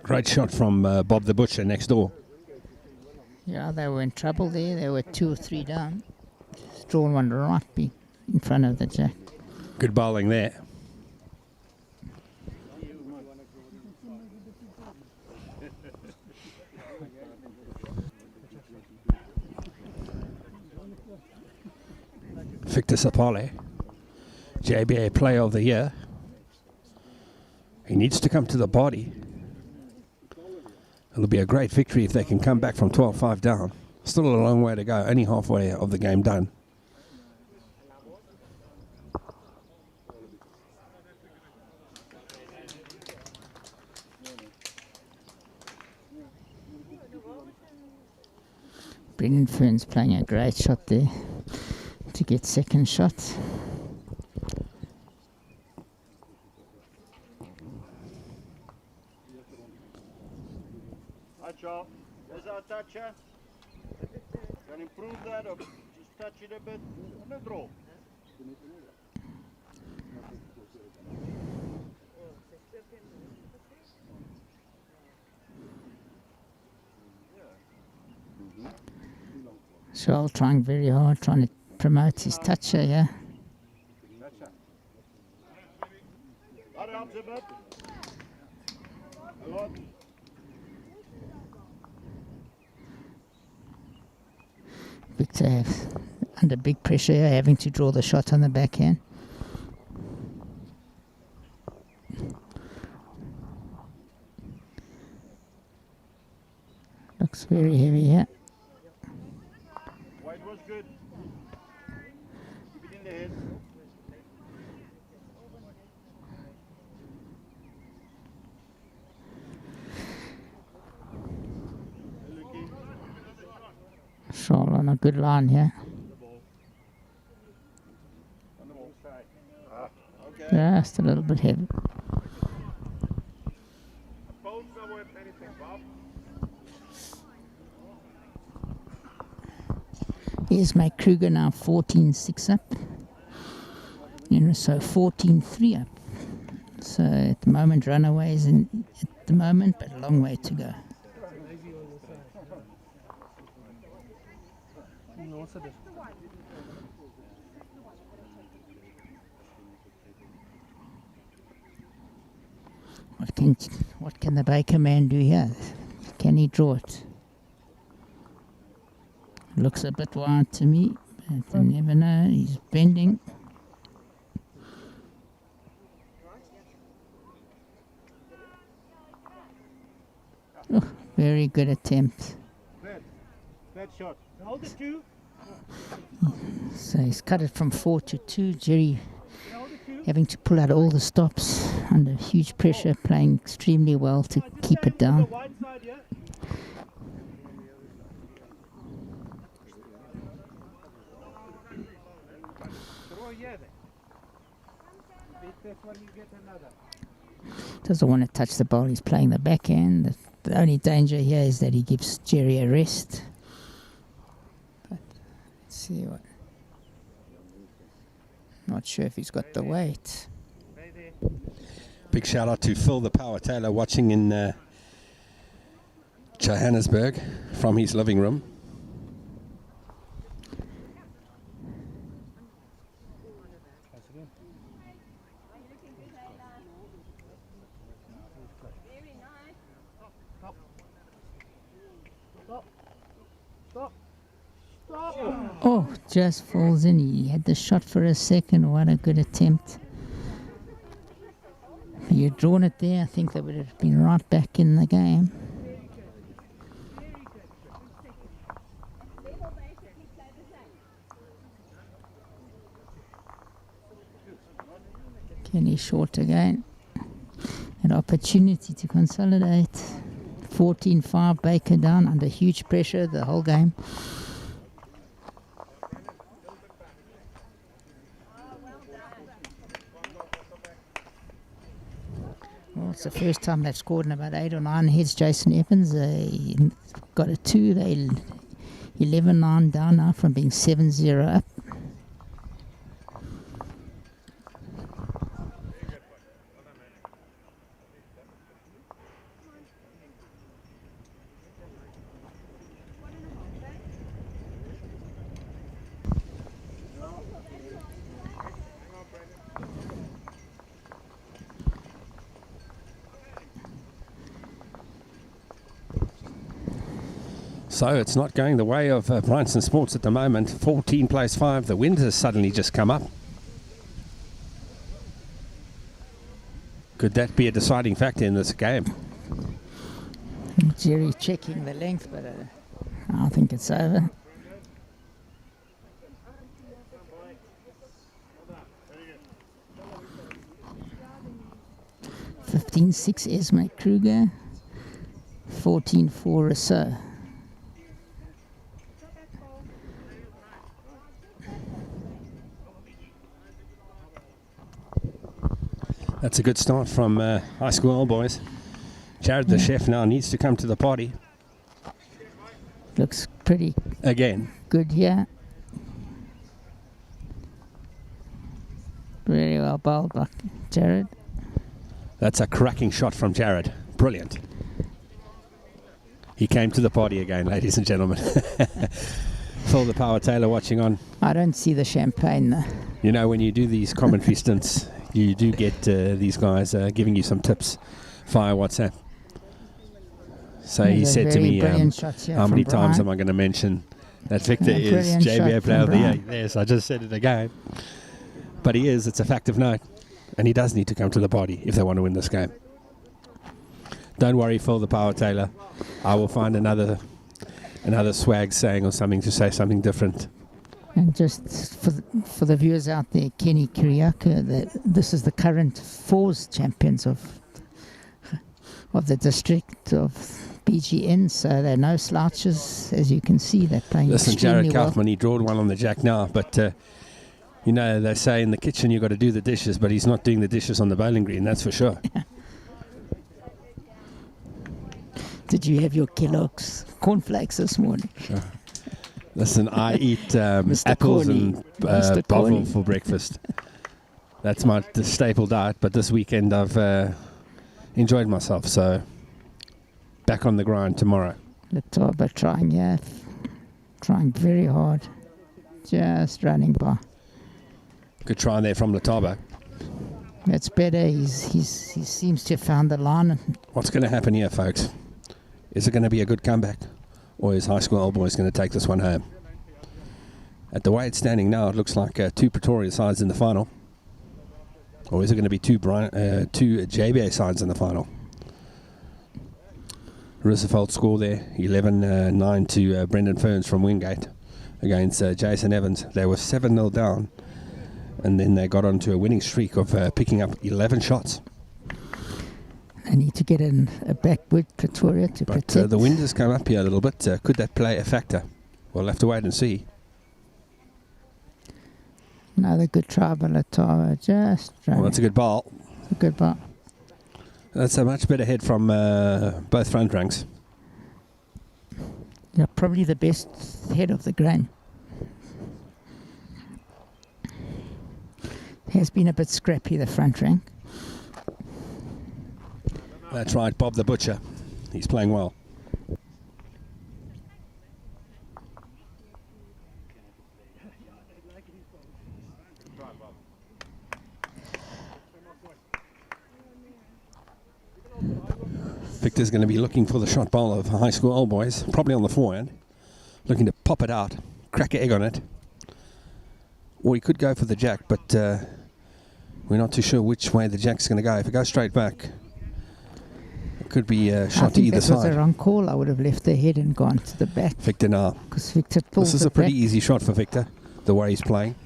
Great shot from Bob the Butcher next door. Yeah, they were in trouble there. They were 2 or 3 down. Just drawn one right in front of the jack. Good bowling there. Victor Sapale, JBA Player of the Year. He needs to come to the body. It'll be a great victory if they can come back from 12-5 down. Still a long way to go, only halfway of the game done. Brendan Fern's playing a great shot there to get second shot. Hi, Charles. There's our toucher. Can improve that or just touch it a bit on the draw. Charles trying very hard, trying to promote his toucher, yeah. That helps a bit. A lot. Victor under big pressure here, having to draw the shot on the backhand. Looks very heavy here. White was good. Keep it in the head. Shawl on a good line here. On the ball side. Okay. Just a little bit heavy. Both are worth anything, Bob. Here's Mike Kruger now 14-6 up. So 14-3 up. So at the moment, runaways at the moment, but a long way to go. What can the Baker man do here? Can he draw it? Looks a bit wide to me, but you never know. He's bending. Oh, very good attempt. Bad shot. Hold it two. So he's cut it from 4 to 2. Jerry having to pull out all the stops under huge pressure, playing extremely well to keep it down. Doesn't want to touch the ball, he's playing the backhand. The only danger here is that he gives Jerry a rest. But let's see what. Not sure if he's got the weight. Big shout out to Phil the Power Taylor watching in Johannesburg from his living room. Very nice. Oh, just falls in. He had the shot for a second. What a good attempt. If he had drawn it there, I think they would have been right back in the game. Kenny short again. An opportunity to consolidate. 14-5, Baker down under huge pressure the whole game. Well, it's the first time they've scored in about 8 or 9 heads. Jason Evans, they got a 2. They 11-9 down now from being 7-0 up. So it's not going the way of Branson Sports at the moment. 14 plays 5. The wind has suddenly just come up. Could that be a deciding factor in this game? Jerry checking the length, but I think it's over. (15-6) Esme Kruger, 14-4 Rousseau. That's a good start from high school old boys. Jared the chef now needs to come to the party. Looks pretty again good here. Very well bowled by Jared. That's a cracking shot from Jared. Brilliant. He came to the party again, ladies and gentlemen. Phil the Power Taylor watching on. I don't see the champagne though. You know, when you do these commentary stints, you do get these guys giving you some tips via WhatsApp. So he said to me, how many times am I going to mention that Victor is JBA Player of the Year? Yes, I just said it again. But he is, it's a fact of note. And he does need to come to the party if they want to win this game. Don't worry, Phil the Power Taylor. I will find another swag saying or something to say something different. And just for the viewers out there, Kenny Kiriaka, this is the current fours champions of the district of BGN, so they're no slouches, as you can see. They're playing Listen, extremely Jared Kaufman, he drawed one on the jack now, but you know, they say in the kitchen you've got to do the dishes, but he's not doing the dishes on the bowling green, that's for sure. Did you have your Kellogg's cornflakes this morning? Sure. Listen, I eat apples and bovril for breakfast. That's my staple diet, but this weekend I've enjoyed myself, so back on the grind tomorrow. Lataba trying very hard, just running by. Good try there from Lataba. That's better. He seems to have found the line. What's going to happen here, folks? Is it going to be a good comeback? Or is High School Old Boys going to take this one home? At the way it's standing now, it looks like 2 Pretoria sides in the final. Or is it going to be 2 JBA sides in the final? Roosevelt score there, 11-9 to Brendan Ferns from Wingate against Jason Evans. They were 7-0 down, and then they got onto a winning streak of picking up 11 shots. I need to get in a backward Pretoria to protect. The wind has come up here a little bit. Could that play a factor? We'll have to wait and see. Another good try by Latara. Just well, that's a good ball. A good ball. That's a much better head from both front ranks. Yeah, probably the best head of the game. Has been a bit scrappy, the front rank. That's right, Bob the Butcher. He's playing well. Victor's going to be looking for the shot bowl of High School Old Boys, probably on the forehand, looking to pop it out, crack an egg on it. Or he could go for the jack, but we're not too sure which way the jack's going to go. If it goes straight back, it could be a shot to either side. That was side. a wrong call. I would have left the head and gone to the back. Victor now. Because Victor pulls This is a pretty easy shot for Victor, the way he's playing.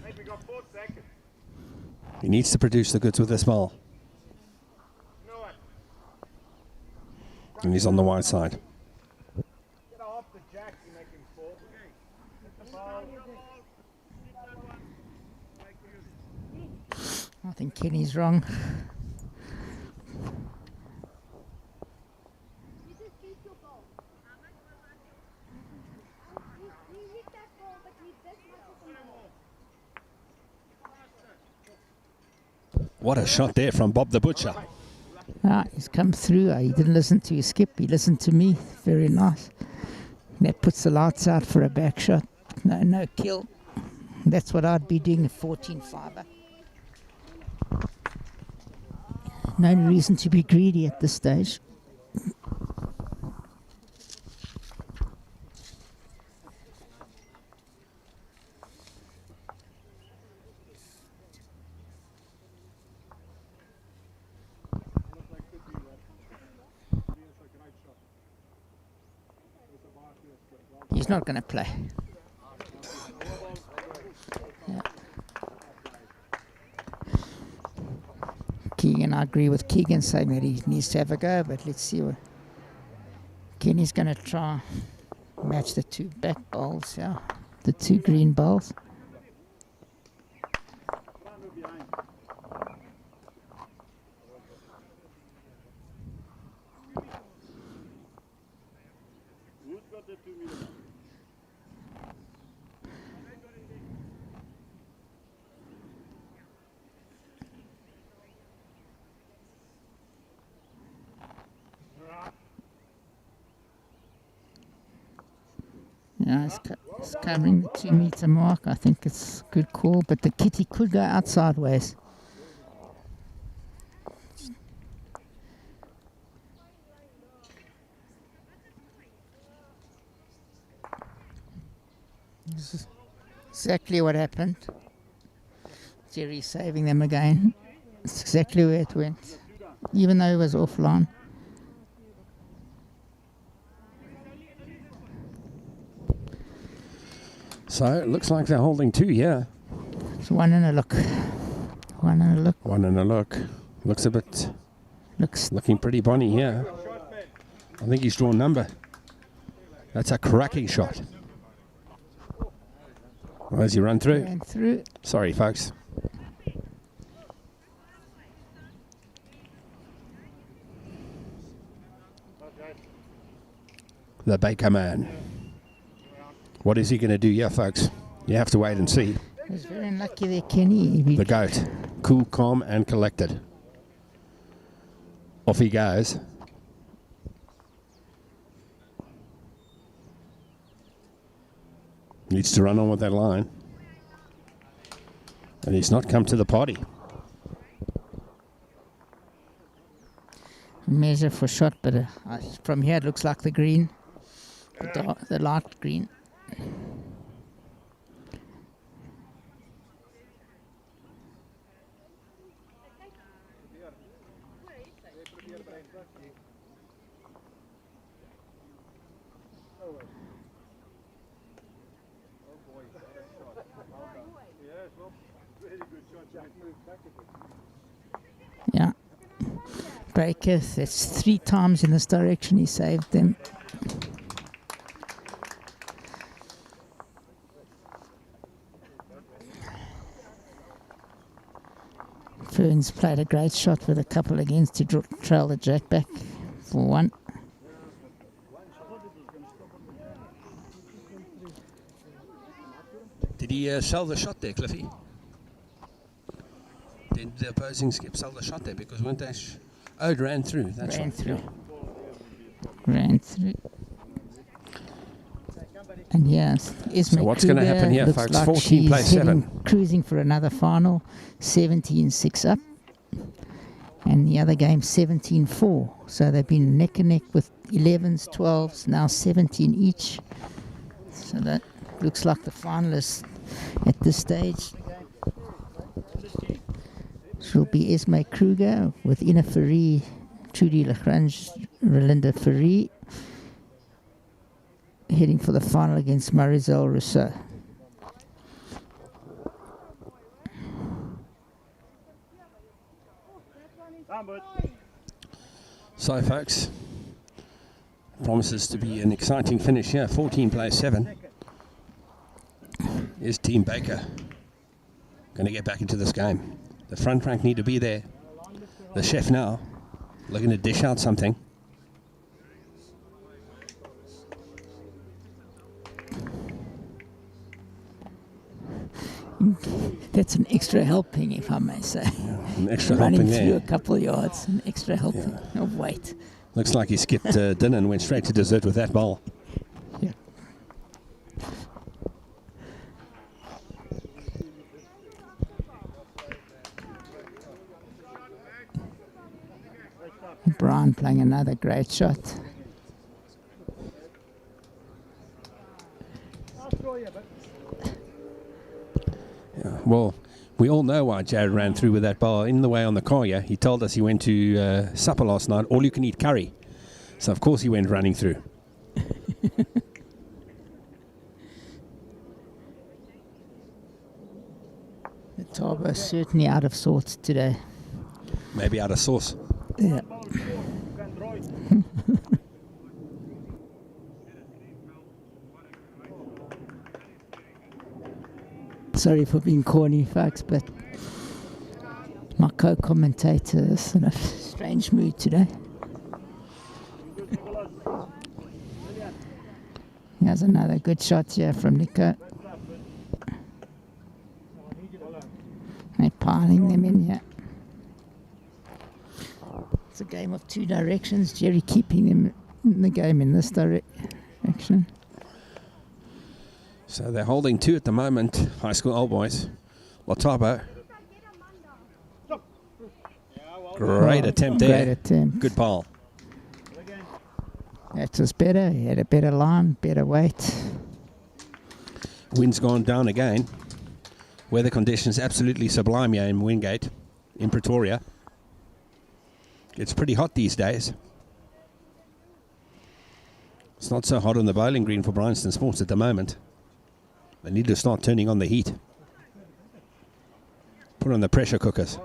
He needs to produce the goods with this ball. And he's on the wide side. I think Kenny's wrong. What a shot there from Bob the Butcher. He's come through. He didn't listen to his skip. He listened to me. Very nice. That puts the lights out for a back shot. No kill. That's what I'd be doing, a 14-5er. No reason to be greedy at this stage. He's not going to play. Yeah. Keegan, I agree with Keegan saying that he needs to have a go, but let's see what Kenny's going to try match the two back bowls, yeah, the two green bowls. Yeah, it's covering the 2 meter mark. I think it's a good call, but the kitty could go outside ways. This is exactly what happened. Jerry saving them again. It's exactly where it went, even though it was offline. So it looks like they're holding two here. It's one and a look. One and a look. One and a look. Looks a bit... looking pretty bonny here. I think he's drawn number. That's a cracking shot. Well, has he run through? Ran through. Sorry, folks. The Baker man. What is he going to do here, folks? You have to wait and see. He was very unlucky there, Kenny. The goat. Cool, calm, and collected. Off he goes. Needs to run on with that line. And he's not come to the party. Measure for shot, but from here it looks like the green. The light green. Yeah. Breaker, that's 3 times in this direction he saved them. Ferns played a great shot with a couple against to trail the jack back for 1. Did he sell the shot there, Cliffy? Did the opposing skip sell the shot there? Because weren't they... Oh, it ran through. That's ran right. through. Ran through. And yes, So what's going to happen here, looks folks? like 14 plays she's 7. Cruising for another final. 17-6 up. and the other game 17-4. So they've been neck and neck with 11s, 12s, now 17 each. So that looks like the finalists at this stage. It will be Esme Kruger with Ina Ferrie, Trudy Lagrange, Relinda Ferrie, heading for the final against Marisol Rousseau. So, folks, promises to be an exciting finish here. 14 plays 7. Is Team Baker going to get back into this game? The front rank need to be there. The chef now looking to dish out something. That's an extra helping, if I may say. An extra Running helping through there. a couple of yards, an extra helping of weight. Looks like he skipped dinner and went straight to dessert with that ball. Yeah. Brian playing another great shot. Yeah, well, we all know why Jared ran through with that ball. In the way on the car, yeah, he told us he went to supper last night, all you can eat curry. So of course he went running through. The Tabo certainly out of sorts today. Maybe out of sauce. Yeah. Sorry for being corny, folks, but my co-commentator is in a strange mood today. Here's another good shot here from Nico. They're piling them in here. It's a game of two directions. Jerry keeping them in the game in this direction. So they're holding 2 at the moment, high school old boys. Latabo. Great attempt there. Great attempt. Good ball. That was better. He had a better line, better weight. Wind's gone down again. Weather conditions absolutely sublime here in Wingate, in Pretoria. It's pretty hot these days. It's not so hot on the bowling green for Branson Sports at the moment. They need to start turning on the heat. Put on the pressure cookers.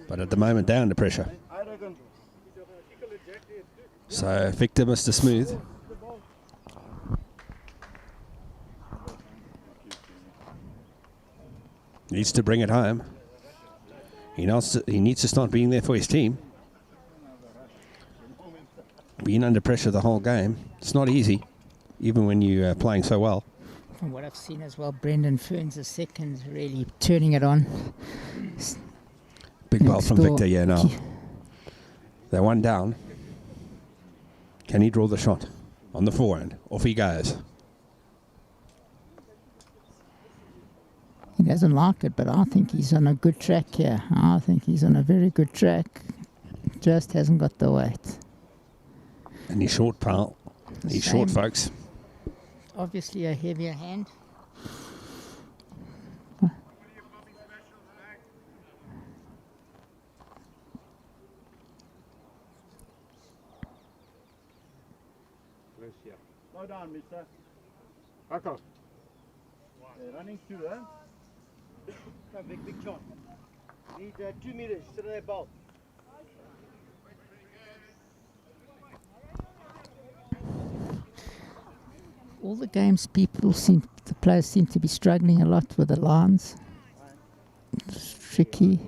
But at the moment they're under pressure. So Victor, Mr. Smooth. Needs to bring it home. He needs to start being there for his team. Being under pressure the whole game, it's not easy, even when you're playing so well. From what I've seen as well, Brendan Ferns the second really turning it on. Big ball from Victor, yeah, now. They're one down. Can he draw the shot? On the forehand. Off he goes. He doesn't like it, but I think he's on a good track here. I think he's on a very good track. Just hasn't got the weight. And he's short, pal. He's short, folks. Obviously a heavier hand. Slow down, mister. Back off. They're running through, huh? Come, big shot. Need 2 meters to that ball. All the games, the players seem to be struggling a lot with the lines. It's tricky.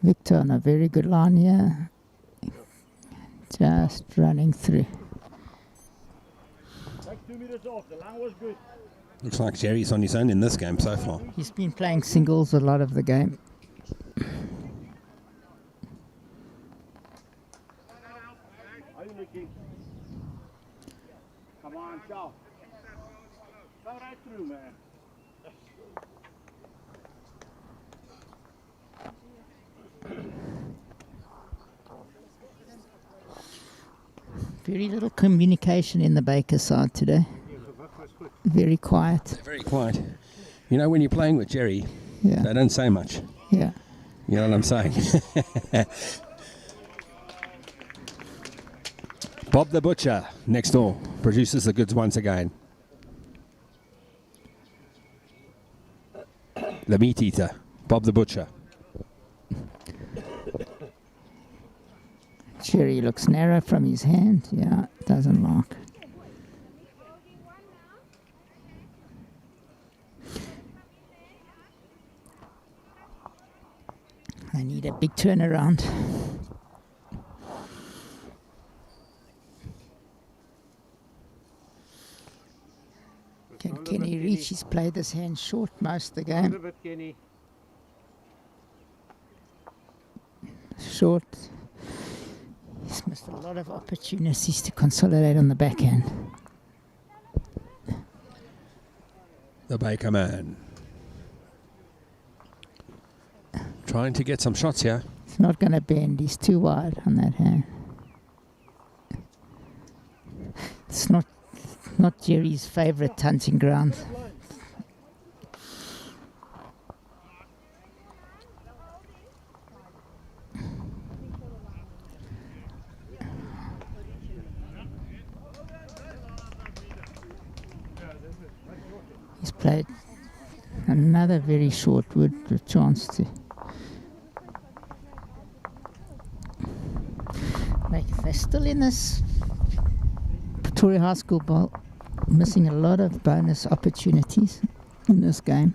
Victor on a very good line here. Just running through. Take 2 meters off. The line was good. Looks like Jerry's on his own in this game so far. He's been playing singles a lot of the game. Are you looking? Come on, Charles. Go right through, man. Very little communication in the Baker side today. Very quiet. They're very quiet. You know, when you're playing with Jerry, Yeah. they don't say much. Yeah. You know what I'm saying? Bob the Butcher, next door, produces the goods once again. The meat eater, Bob the Butcher. Jerry looks narrow from his hand. Yeah, doesn't like. I need a big turnaround. Can he reach? He's played his hand short most of the game. bit, Kenny. Short. He's missed a lot of opportunities to consolidate on the backhand. The Baker man. Trying to get some shots here. He's not going to bend. He's too wide on that hand. It's not Jerry's favourite hunting ground. He's played another very short wood with a chance to make. They're still in this Pretoria High School ball, missing a lot of bonus opportunities in this game.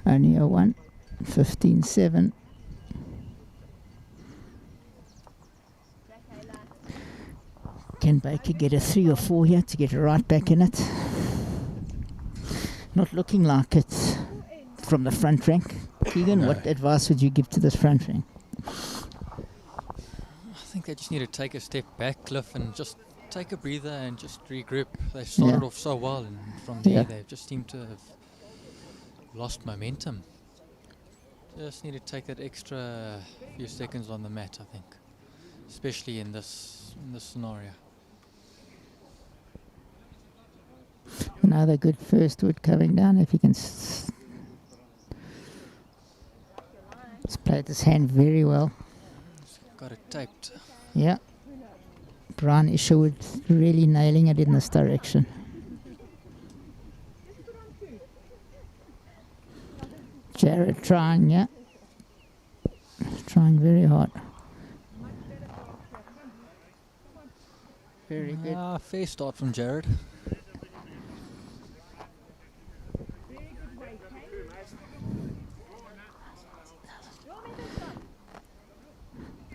Only a 1, 15-7. Can Baker get a 3 or 4 here to get right back in it? Not looking like it from the front rank. Keegan, No. what advice would you give to this front rank? I think they just need to take a step back, Cliff, and just take a breather and just regroup. They started off so well, and from there they just seem to have lost momentum. Just need to take that extra few seconds on the mat, I think, especially in this scenario. Another good first wood coming down. If he can he's played this hand very well. Got it taped. Yeah. Brian Isherwood really nailing it in this direction. Jared trying, yeah. Trying very hard. Very good. Fair start from Jared.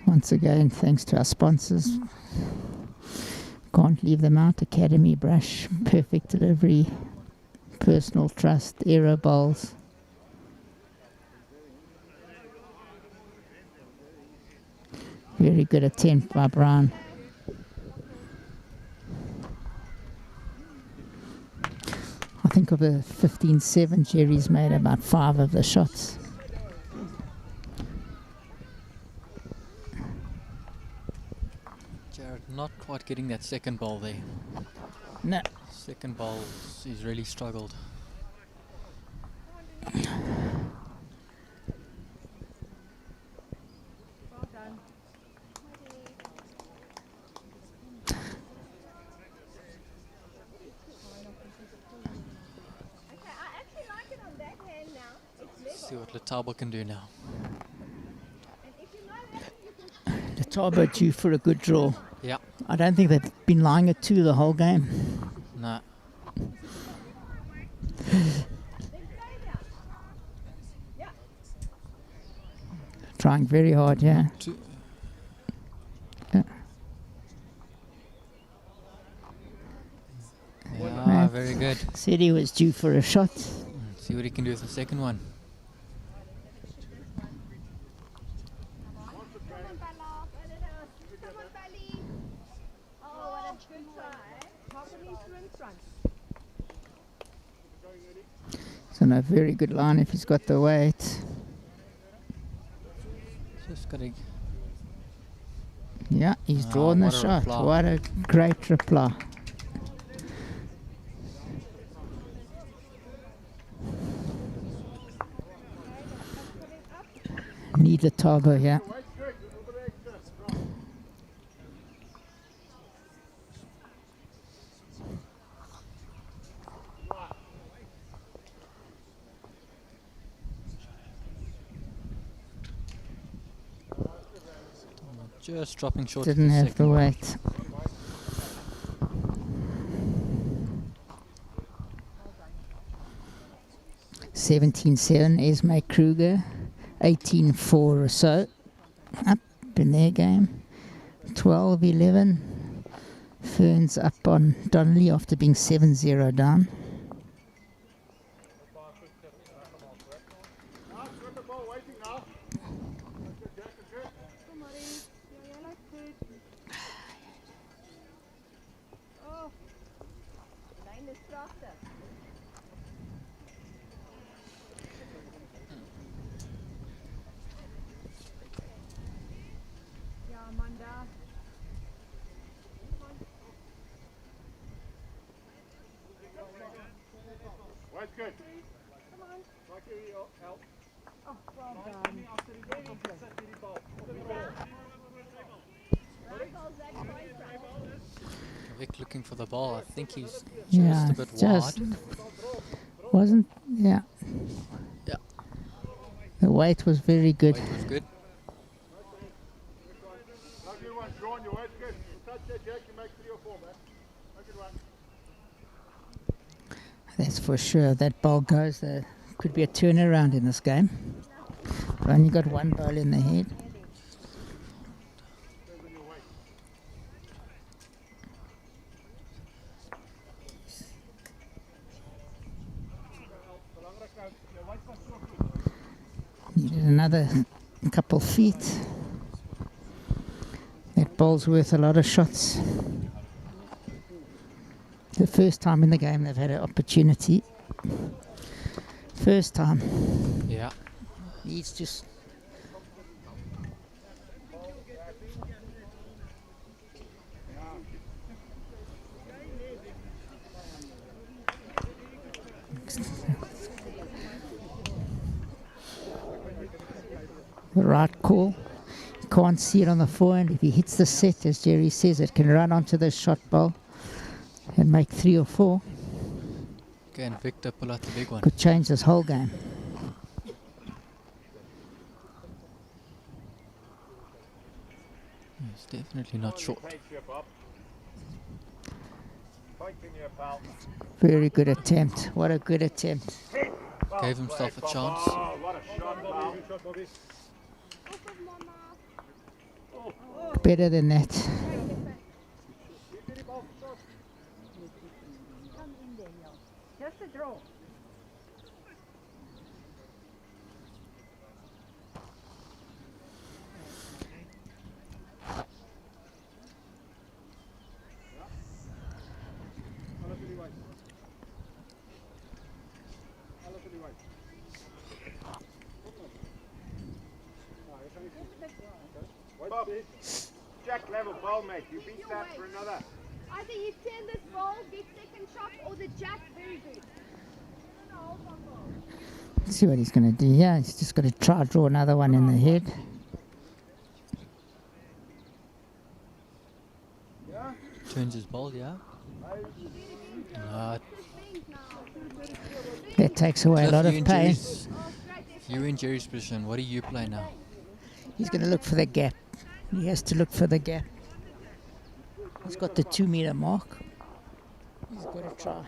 Once again, thanks to our sponsors. Can't leave them out. Academy Brush, Perfect Delivery, Personal Trust, Aero Bowls. Very good attempt by Brian. I think of the 15-7, Jerry's made about 5 of the shots. Jared not quite getting that second ball there. No. Second ball, he's really struggled. See what Letaba can do now. Letaba due for a good draw. Yeah. I don't think they've been lying at 2 the whole game. Nah. Trying very hard, yeah. Yeah, very good. Said he was due for a shot. See what he can do with the second one. So no, very good line if he's got the weight. Just got to. Yeah, he's drawn the what a shot. reply. What a great reply. Need the toggle here. Just dropping short. Didn't have the weight. $17.7 Esme Kruger, 18-4 or so. Up in their game. 12-11. Ferns up on Donnelly after being 7-0 down. Good. Come on. Like you help. Oh, well done. Vic looking for the ball. I think he's just Yeah, a bit just wide. wasn't. Yeah. Yeah. The weight was very good. Weight was good. Lovely one, Sean. Your weight's good. Touch that, Jack. You make 3 or 4, man. Good one. That's for sure. That ball goes. There could be a turnaround in this game. We've only got one ball in the head. Needed another couple feet. That ball's worth a lot of shots. The first time in the game they've had an opportunity. First time. Yeah. Needs just. The right call. You can't see it on the forehand. If he hits the set, as Jerry says, it can run onto the shot ball and make 3 or 4. Okay, and Victor pull out the big one. Could change this whole game. It's definitely not short. Very good attempt. What a good attempt. Gave himself a chance. Oh, what a shot, Bob. Better than that. Come in there, y'all. Just a draw. Bob, Jack level ball, mate. You beat that for another. Either you send this ball, get second shot, or the jack, very good. Let's see what he's going to do here. He's just going to try to draw another one in the head. Turns his ball, yeah. That takes away a lot of pain. You in Jerry's position. What do you play now? He's going to look for the gap. He has to look for the gap. He's got the 2 meter mark. He's got to try.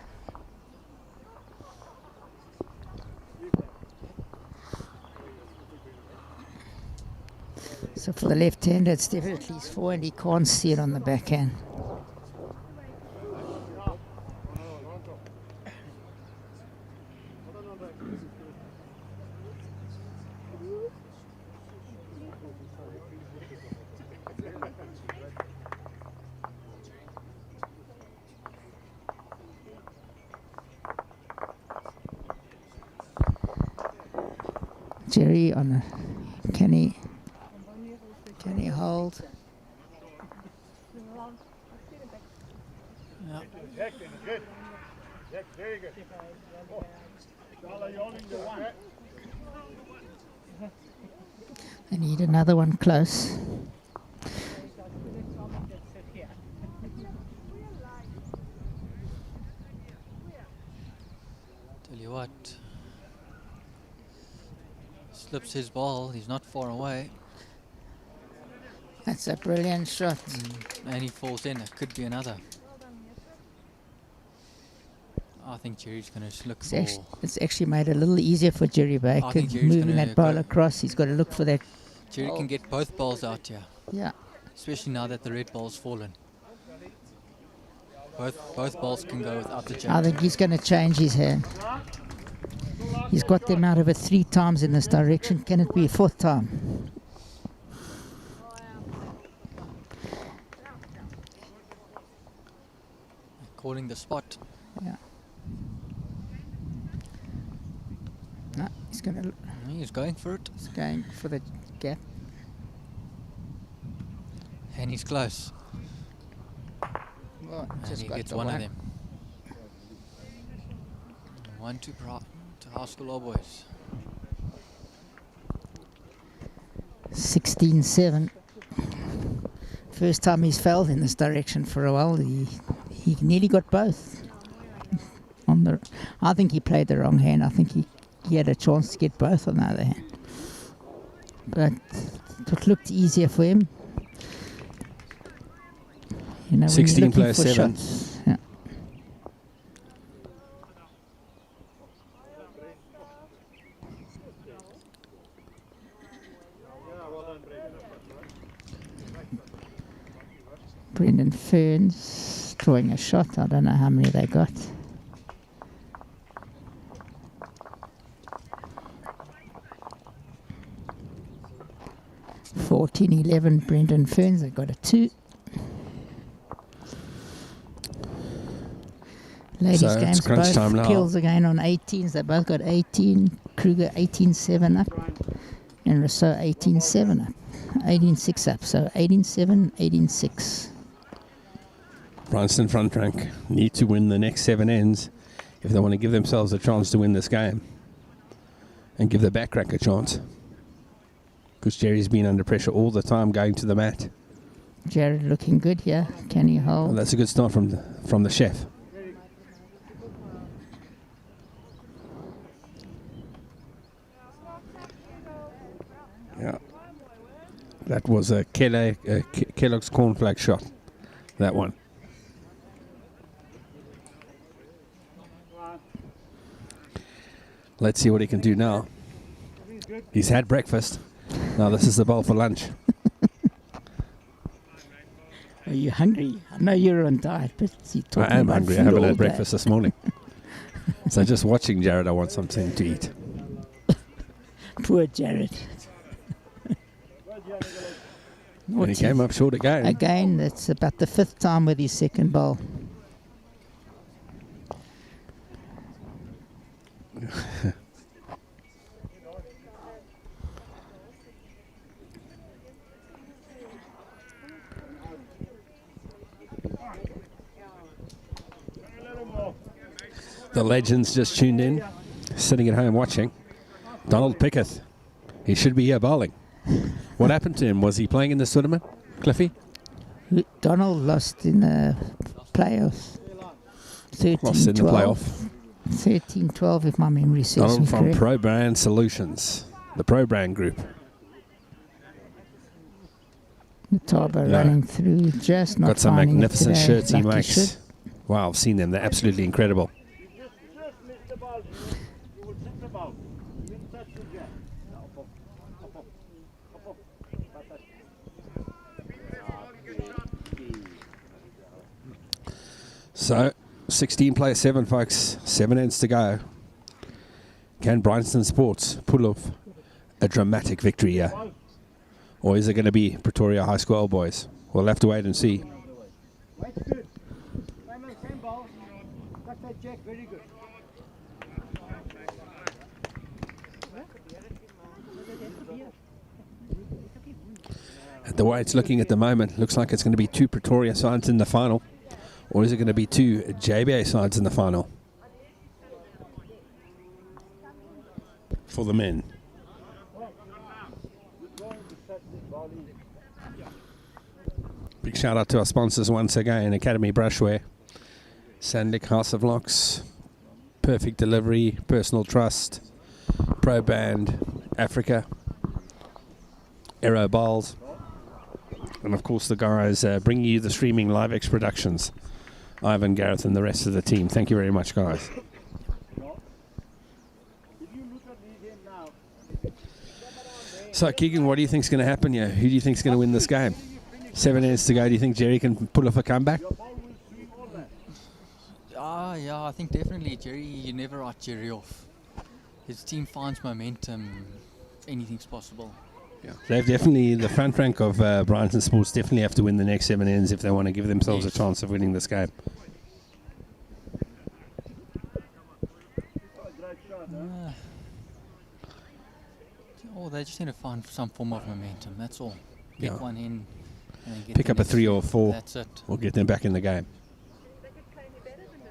So for the left-hander, it's definitely his forehand. He can't see it on the backhand. Jerry on a... Can he hold? Yeah. Jack, good. Jack, very good. Oh. Dollar, you're holding the one. I need another one close. Tell you what, slips his ball, he's not far away. That's a brilliant shot. And he falls in, it could be another. I think Jerry's going to look for... It's actually made it a little easier for Jerry Baker. think Jerry's Moving that ball across, he's got to look for that. Jerry can get both balls out here. Yeah. Especially now that the red ball's fallen. Both balls can go without the jump. I think he's going to change his hand. He's got them out of it 3 times in this direction. Can it be a 4th time? Calling the spot. Yeah. No, he's going to... He's going for it. He's going for the gap. And he's close. Well, and he gets one of them. 1 to high school all boys. 16-7. First time he's failed in this direction for a while. He nearly got both. I think he played the wrong hand. I think he had a chance to get both on the other hand. But it looked easier for him. You know, 16 plays 7. Shots, yeah. Brendan Ferns drawing a shot. I don't know how many they got. (14-11) Brendan Ferns. They got a 2. Ladies So games, it's crunch both time now. kills again on 18s. They both got 18. Kruger 18-7 up. And Rousseau 18-7 up. 18-6 up. So 18-7, 18-6. Branson front rank need to win the next 7 ends if they want to give themselves a chance to win this game. And give the back rank a chance. Because Jerry's been under pressure all the time going to the mat. Jared looking good here. Can he hold? Well, that's a good start from the chef. Yeah. That was a Kellogg's cornflake shot. That one. Let's see what he can do now. He's had breakfast. Now this is the bowl for lunch. Are you hungry? I know you're on diet, but you're talking I am about hungry. I food haven't all had day. breakfast this morning. So just watching Jared, I want something to eat. Poor Jared. And he came up short again. Again, that's about the 5th time with his second bowl. The legends just tuned in, sitting at home watching. Donald Pickett. He should be here bowling. What happened to him? Was he playing in this tournament, Cliffy? Donald lost in the playoffs. 13-12. Lost in the playoff. 13-12, if my memory serves me Donald from correct. Pro Brand Solutions, the Pro Brand Group. The Taba Yeah. running through, just not Got some finding it magnificent today. shirts he Lucky makes. shirt. Wow, I've seen them. They're absolutely incredible. Just miss the ball. You will sit the ball. You didn't touch the jack. Now, up, up, up, up. So, 16 plays 7, folks. 7 ends to go. Can Branson Sports pull off a dramatic victory here? Or is it going to be Pretoria High School Old Boys? We'll have to wait and see. That's good. Same ball. Got that jack, very good. the way it's looking at the moment, looks like it's going to be 2 Pretoria sides in the final. Or is it going to be 2 JBA sides in the final? For the men. Big shout out to our sponsors once again, Academy Brushwear, Sandic House of Locks, Perfect Delivery, Personal Trust, Pro Band, Africa, Aero Bowls, and of course the guys bringing you the streaming Live X Productions, Ivan, Gareth and the rest of the team. Thank you very much, guys. So Keegan, what do you think is going to happen here? Who do you think is going to win this game? 7 minutes to go. Do you think Jerry can pull off a comeback? Yeah, I think definitely Jerry. You never write Jerry off. His team finds momentum. Anything's possible. Yeah, they've definitely, the front rank of Branson Sports definitely have to win the next 7 ends if they want to give themselves a chance of winning this game. They just need to find some form of momentum. That's all. Get one in. And get pick up a 3 or 4. That's it. Or get them back in the game. They could play me better than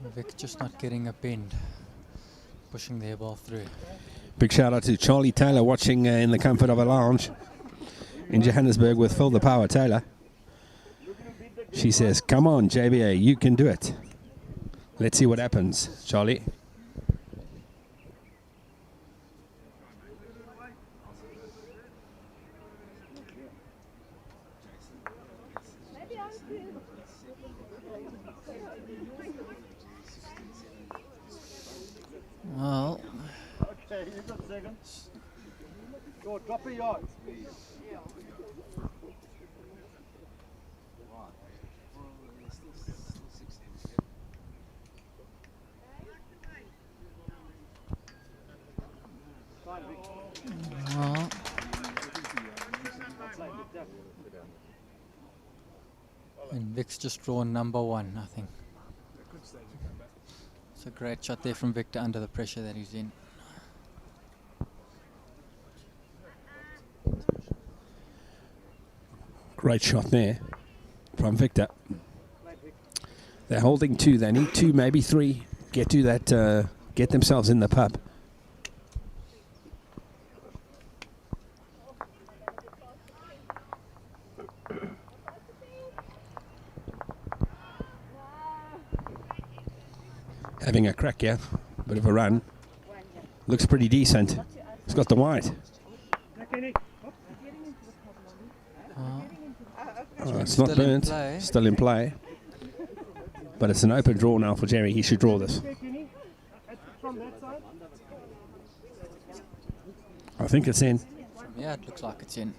this. Vic just not getting a bend. Pushing their ball through. Big shout out to Charlie Taylor watching in the comfort of a lounge in Johannesburg with Phil the Power Taylor. She says, come on, JBA, you can do it. Let's see what happens, Charlie. Well. Okay, you got seconds. Go, drop a yard. And Vic's just drawn number 1, I think. It's a great shot there from Victor under the pressure that he's in. Great shot there from Victor. They're holding 2. They need 2, maybe 3. Get to that. Get themselves in the pub. Having a crack, yeah. Bit of a run. Looks pretty decent. He's got the white. Oh, it's not burnt. Still in play. But it's an open draw now for Jerry. He should draw this. I think it's in. Yeah, it looks like it's in.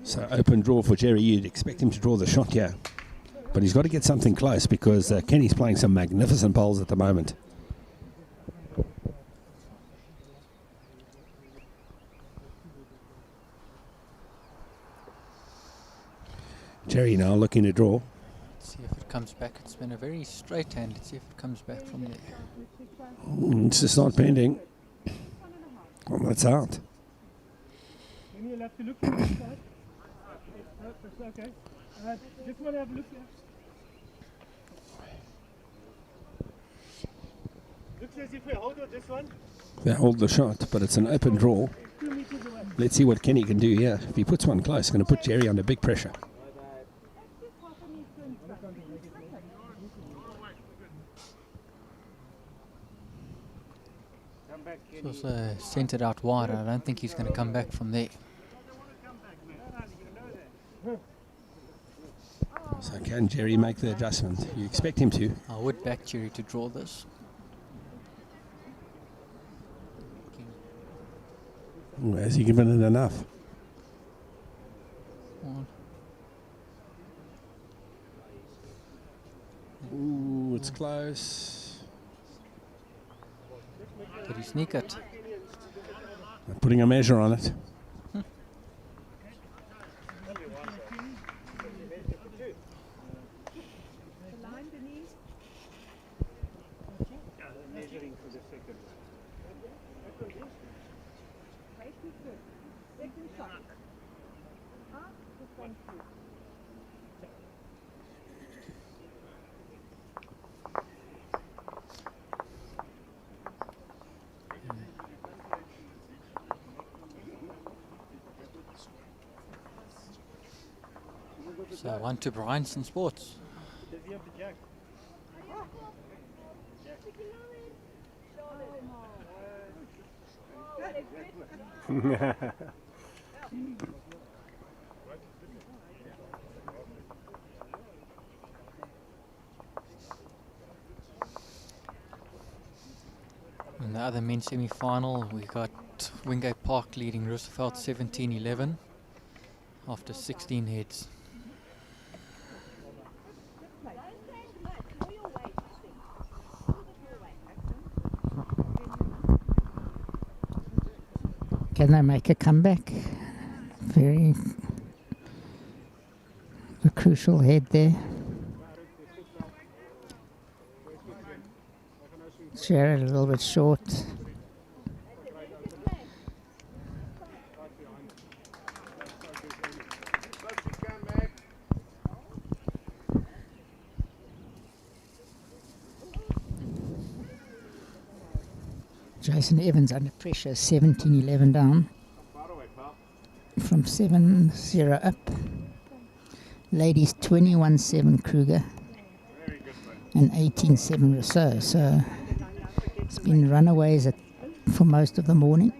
So open draw for Jerry. You'd expect him to draw the shot here. But he's got to get something close because Kenny's playing some magnificent bowls at the moment. Jerry now looking to draw. Let's see if it comes back. It's been a very straight hand. Let's see if it comes back from there. It's just not bending. Well, that's out. You'll have to look for this side. Okay. Just want to have a look here. Looks as if we hold on this one. They hold the shot, but it's an open draw. Let's see what Kenny can do here. If he puts one close, it's going to put Jerry under big pressure. It's also centered out wide. I don't think he's going to come back from there. So can Jerry make the adjustment? You expect him to. I would back Jerry to draw this. Ooh, has he given it enough? One. Ooh, it's close. Could he sneak it? Putting a measure on it. Measuring for the second. Second shot. Just 1, 2. So 1 to Branson Sports. Does he have the jack? In the other men's semi-final, we got Wingate Park leading Roosevelt 17-11 after 16 heads. Can they make a comeback? Very a crucial head there. Jared a little bit short. Jason Evans under pressure, 17-11 down from 7-0 up. Ladies 21-7 Kruger and 18-7 Rousseau. So it's been runaways for most of the morning.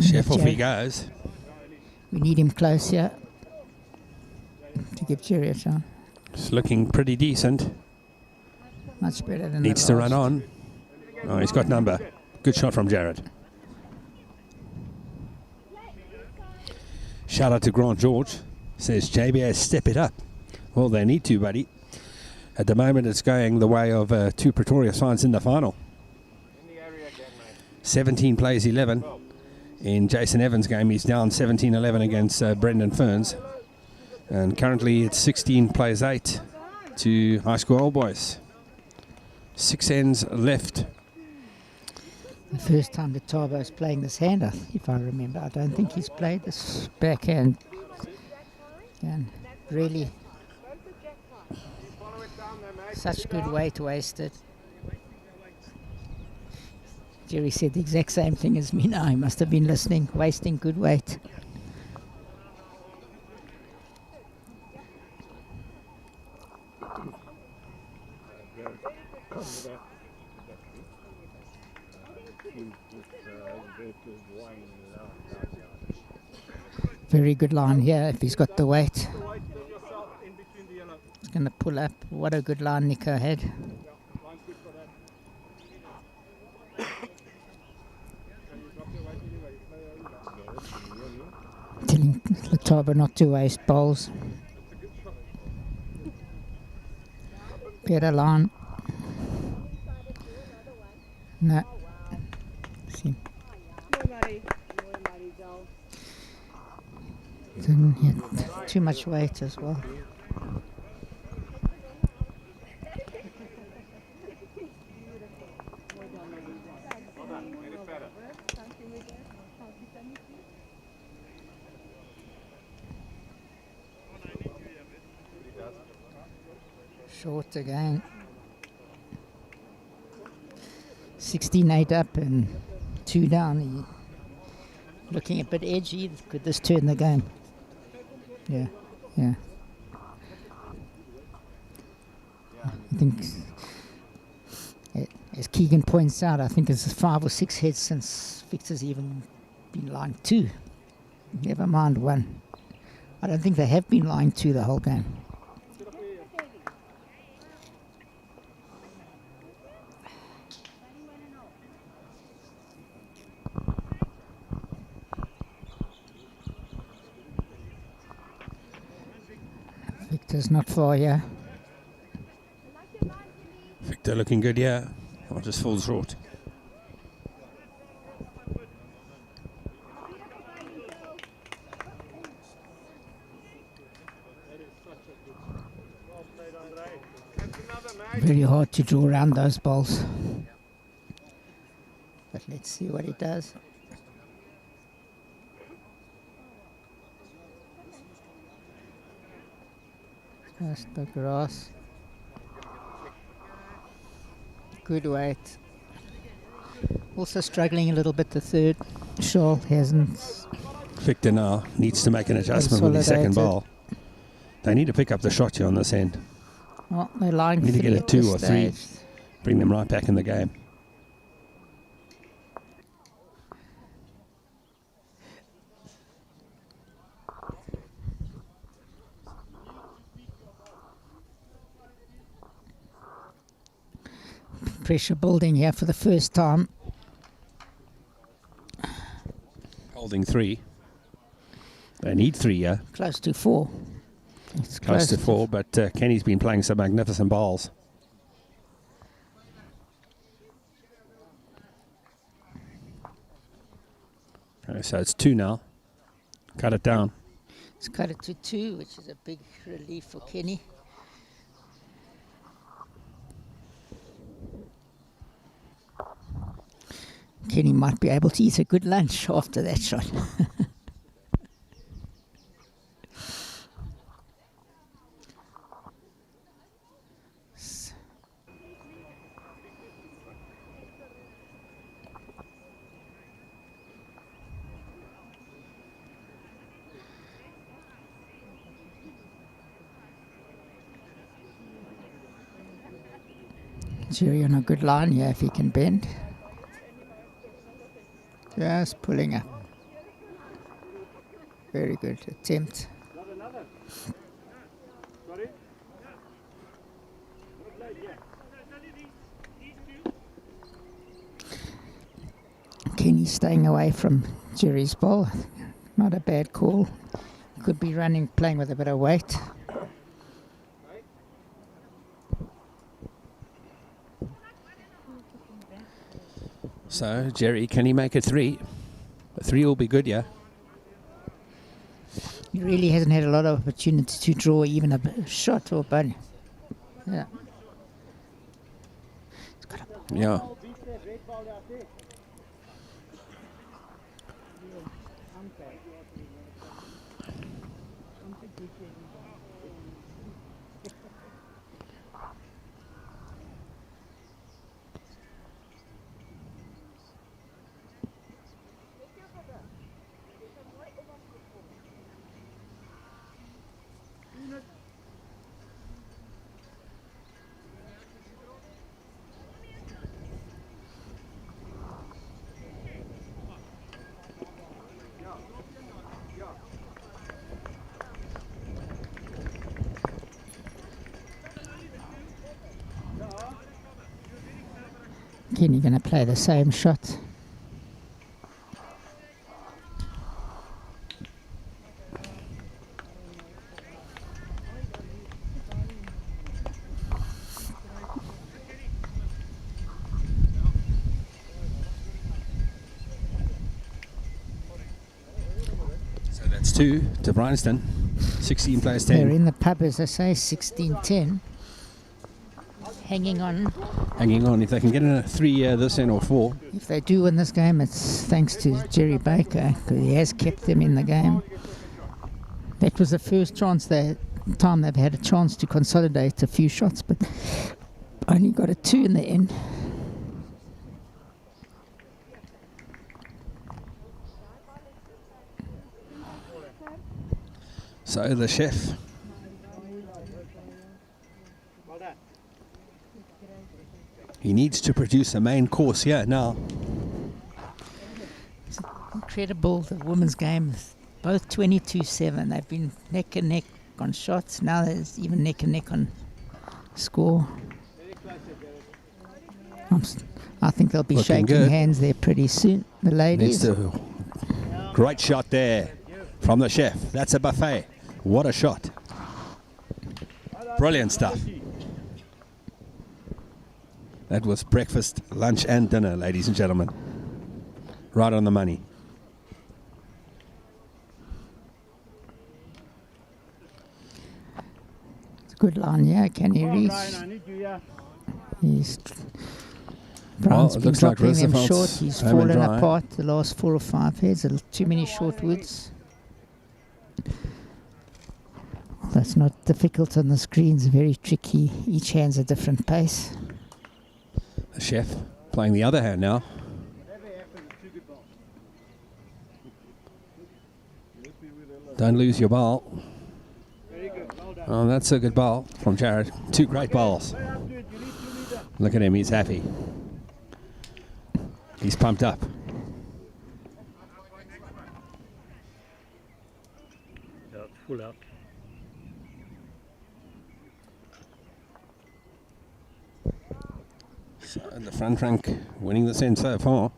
Chef, off he goes. We need him close here to give Jerry a chance. It's looking pretty decent. Much better than Needs to run on. Oh, he's got number. Good shot from Jared. Shout out to Grant George. Says JBS, step it up. Well, they need to, buddy. At the moment, it's going the way of 2 Pretoria Swans in the final. 17 plays 11. In Jason Evans' game, he's down 17-11 against Brendan Ferns. And currently, it's 16 plays 8 to High School Old Boys. 6 ends left. The first time that Tarbo's playing this hand, if I remember. I don't think he's played this backhand. And really, such good weight wasted. Jerry said the exact same thing as me now. He must have been listening, wasting good weight. Very good line here if he's got the weight. He's going to pull up. What a good line Nico had. Telling Lataba not to waste bowls. Better line. No. See. Didn't hit too much weight as well. Short again. 16-8 up and 2 down. He looking a bit edgy. Could this turn the game? Yeah, yeah. I think, as Keegan points out, I think it's 5 or 6 hits since Victor's even been line 2. Never mind 1. I don't think they have been line 2 the whole game. Victor's not far here. They're looking good, yeah. Or just falls short. Very hard to draw around those balls. But let's see what he does. Just the grass. Good weight. Also struggling a little bit, the third. Shaw hasn't. Victor now needs to make an adjustment with his second Consolidated. ball. They need to pick up the shot here on this end. Well, they're lying Need to get three a at 2 this or 3. stage. Bring them right back in the game. Pressure building here for the first time. Holding 3. They need 3, yeah. Close to 4. It's Close to 4, but Kenny's been playing some magnificent balls. Okay, so it's 2 now. Cut it down. It's cut it to 2, which is a big relief for Kenny. Kenny might be able to eat a good lunch after that shot. Jerry on a good line here if he can bend. Just pulling up. Very good attempt. Kenny staying away from Jerry's ball. Not a bad call. Could be playing with a bit of weight. So, Jerry, can he make a 3? A 3 will be good, yeah. He really hasn't had a lot of opportunity to draw even a shot or bunny. Yeah. Yeah. Kenny going to play the same shot. So that's 2 to Branson. 16 plays 10. They're in the pub, as I say, 16-10. Hanging on. Hanging on. If they can get in a 3 this end or 4. If they do win this game, it's thanks to Jerry Baker, because he has kept them in the game. That was the first time they've had a chance to consolidate a few shots, but only got a 2 in the end. So the chef. He needs to produce a main course here now. It's incredible, the women's game. Both 22-7. They've been neck and neck on shots. Now there's even neck and neck on score. I think they'll be Looking shaking good. hands there pretty soon, the ladies. Great shot there from the chef. That's a buffet. What a shot. Brilliant stuff. That was breakfast, lunch and dinner, ladies and gentlemen. Right on the money. It's a good line, yeah. Can he reach? Brian, I need you here. He's Well, Brown's it been looks like dropping them Roosevelt's short. He's home and fallen dry. apart the last 4 or 5 heads. Too many short woods. That's not difficult on the screens. Very tricky. Each hand's a different pace. The chef playing the other hand now. Whatever happens, it's 2 good balls. Don't lose your ball. Very good. Well done. Oh, that's a good ball from Jared. 2 great balls. Play up to it. You need 2 meters. Look at him, he's happy. He's pumped up. Yeah, it's full out. So the front rank winning the set so far.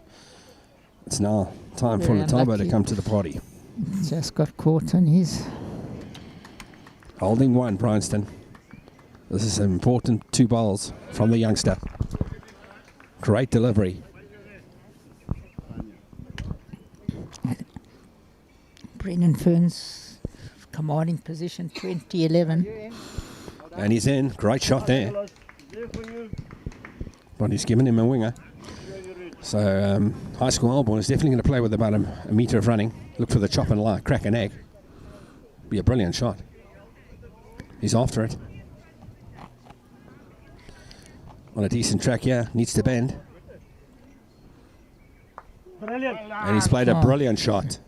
It's now time for Very Latabo to unlucky. come to the party. Just got caught on his. Holding 1, Branson. This is an important 2 balls from the youngster. Great delivery. Brendan Ferns commanding position 2011. And he's in. Great shot there. Fellas, there for you. But he's given him a winger. So high school Alborn is definitely going to play with about a metre of running. Look for the chop and crack an egg. Be a brilliant shot. He's after it. On a decent track here. Needs to bend. Brilliant. And he's played a brilliant shot.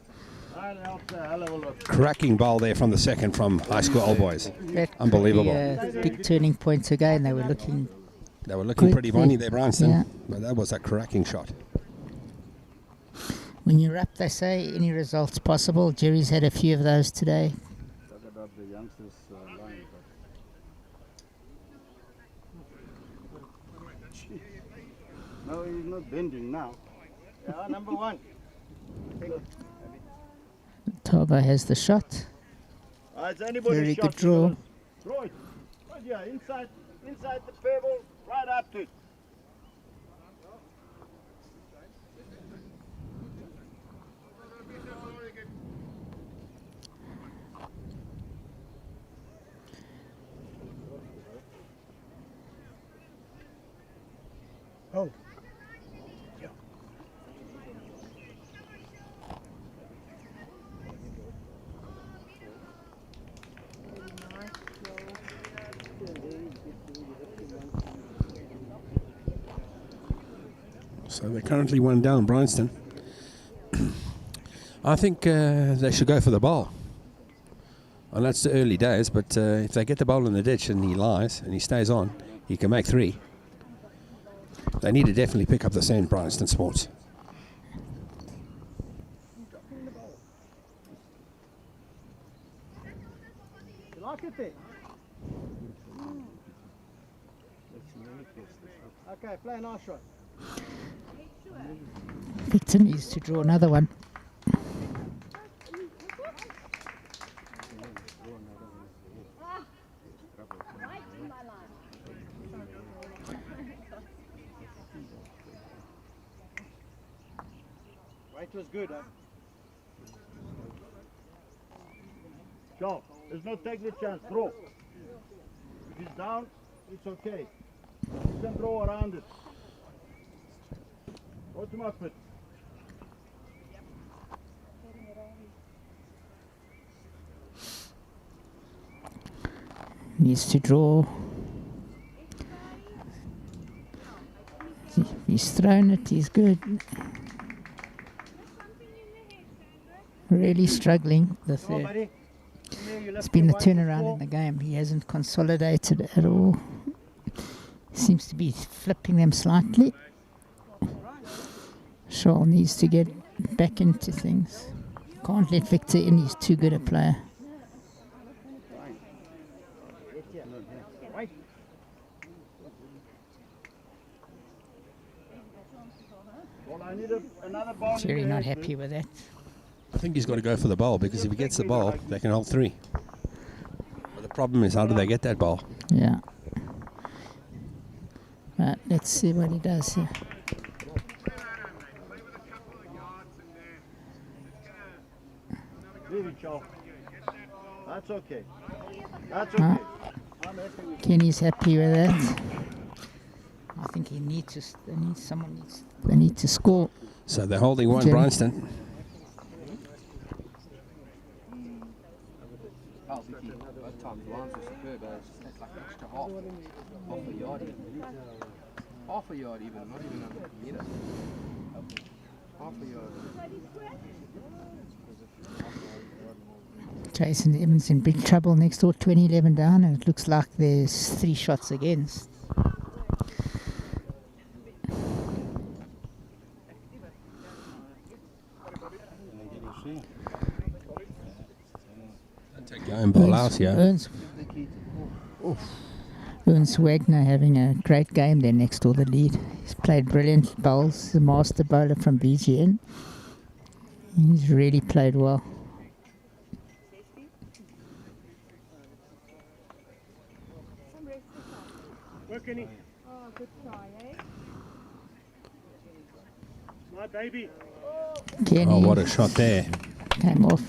That helps a hell of a lot. Cracking ball there from the second from high school All Boys. That could Unbelievable. be a big turning point again. They were looking. They were looking Good pretty there. bonny there, Branson. Yeah. But that was a cracking shot. When you're up, they say any results possible. Jerry's had a few of those today. Talk about the youngsters line. No, he's not bending now. Yeah, number 1. Taba has the shot. It's anybody's Very shot. good draw. Throw it. Right here, inside the pebble, right up to it. Oh. So they're currently 1 down, Branson. I think they should go for the ball. And that's the early days, but if they get the ball in the ditch and he lies and he stays on, he can make 3. They need to definitely pick up the sand, Branson Sports. You like it there? Okay, play an nice shot. Victor needs to draw another one. Right in my line. Right was good, huh? Go. There's no taking a chance. Throw. If he's down, it's okay. You can throw around it. Go to my foot. Needs to draw. He's thrown it. He's good. Really struggling. The Come on, third. buddy. Come here, you It's left been your the one foot turnaround in forward. the game. He hasn't consolidated at all. Seems to be flipping them slightly. Shaw needs to get back into things. Can't let Victor in. He's too good a player. Right. Well, I need another ball. in Jerry the not hand, happy with that. I think he's got to go for the ball because if he gets the ball, they can hold 3. But the problem is, how do they get that ball? Yeah. Let's Let's see what he does here. Leave it, Joe. That's okay. That's okay. I'm happy with Kenny's happy with that. I think he needs to. They need to score. So they're holding one, Jerry. Branson. Oh, Vicky, both times lines are superb. That's like extra half a yard even. Half a yard even, not even a meter. Half a yard. Jason Evans in big trouble next door, 20-11 down, and it looks like there's 3 shots against. Going ball out here. Ernst Wagner having a great game there next door, the lead. He's played brilliant bowls, the master bowler from BGN. He's really played well. Work, Kenny. Oh, good try, eh? My baby. Kenny Oh, what a shot there. came off.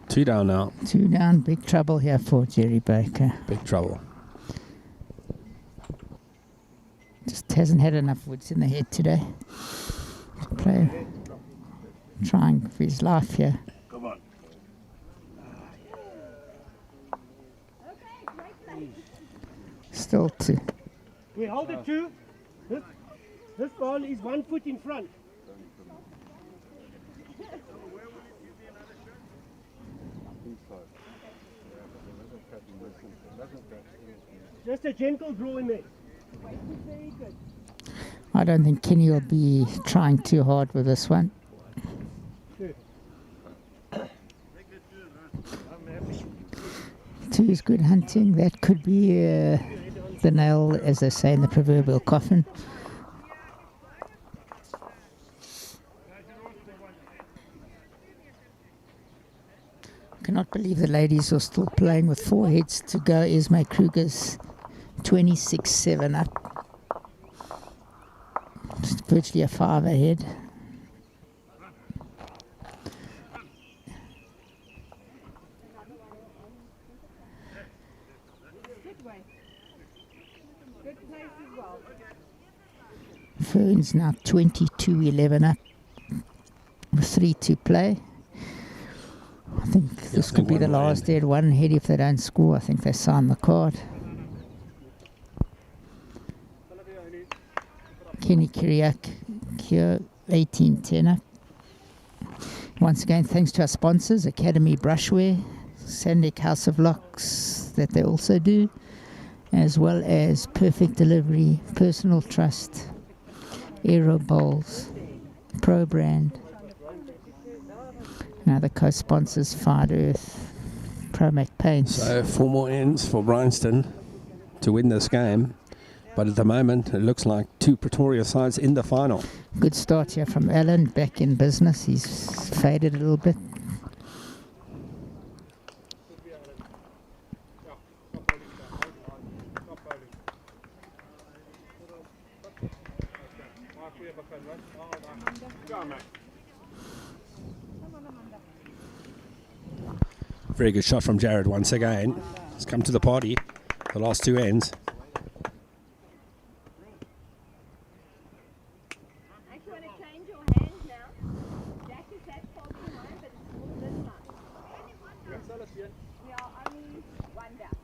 2 down now. 2 down, big trouble here for Jerry Baker. Big trouble. Just hasn't had enough woods in the head today. Play, trying for his life here. Come on. Still 2. We hold it too. This ball is 1 foot in front. Just a gentle draw in there. Very good. I don't think Kenny will be trying too hard with this one. Good. 2 is good hunting. That could be the nail, as they say, in the proverbial coffin. Cannot believe the ladies are still playing with 4 heads to go. Esme Kruger's 26-7 up. Just virtually a 5 ahead. Good way. Good place as well. Fern's now 22-11 up with 3 to play. I think this could be the last. They had 1 head. If they don't score, I think they sign the card. Kenny Kiriak here, 18-10 up. Once again, thanks to our sponsors, Academy Brushwear, Sandick House of Locks, that they also do, as well as Perfect Delivery, Personal Trust, Aero Bowls, Pro Brand. Now the co-sponsors, Fire Earth, Promac Paints. So 4 more ends for Branson to win this game. But at the moment, it looks like 2 Pretoria sides in the final. Good start here from Alan, back in business. He's faded a little bit. Very good shot from Jared once again. He's come to the party, the last 2 ends. Actually, want to change your hands now. Jack is that far behind, but it's all this line. We are only 1 down.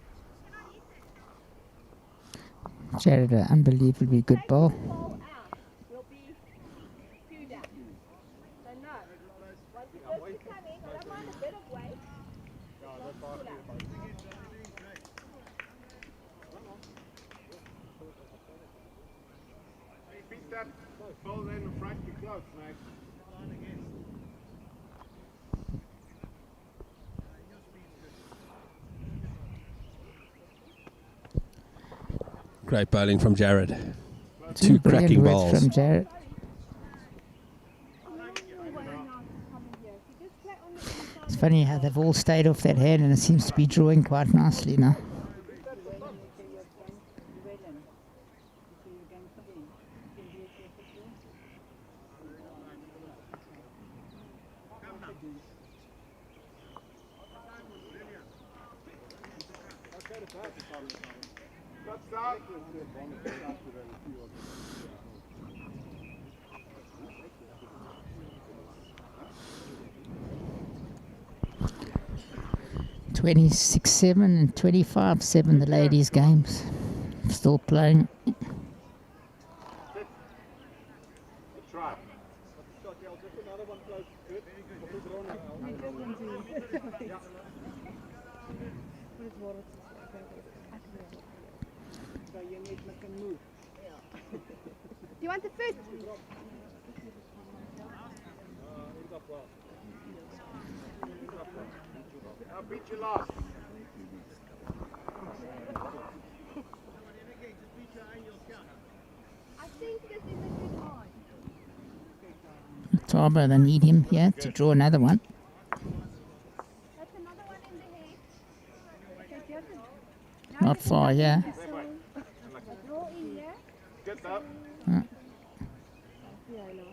Jared, an unbelievably good ball. Ball out will be 2 down. So no. Once it goes to coming, I don't mind a bit of weight. Pull out. Beat that ball then in front, you close, mate. Great bowling from Jared. 2 Brilliant cracking words balls. from Jared. It's funny how they've all stayed off that hand, and it seems to be drawing quite nicely now. Touchdown. 26-7 and 25-7 the ladies' games. Still playing. Good try. Do you want the food? I'll beat you last. I think this is a good eye. Tarbo, they need him here to draw another one. That's another one in the head. Okay, do you have to Not far, yeah. draw in here? Get up. Uh, Yeah, I know.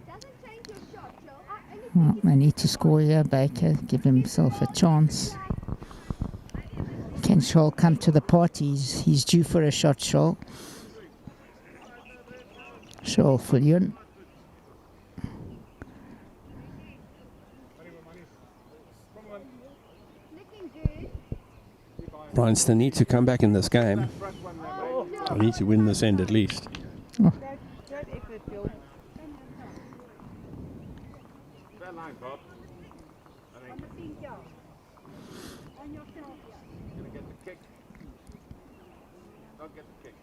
Doesn't change your shot, Joe. well, they need to score here, Baker. Give himself a chance. Can Scholl come to the party? He's due for a shot, Scholl. Scholl, Fullion. Looking good. Branson need to come back in this game. They need to win this end at least. Great effort, Bill. Fair line, Bob. I think On yourself. gonna get the kick. Don't get the kick.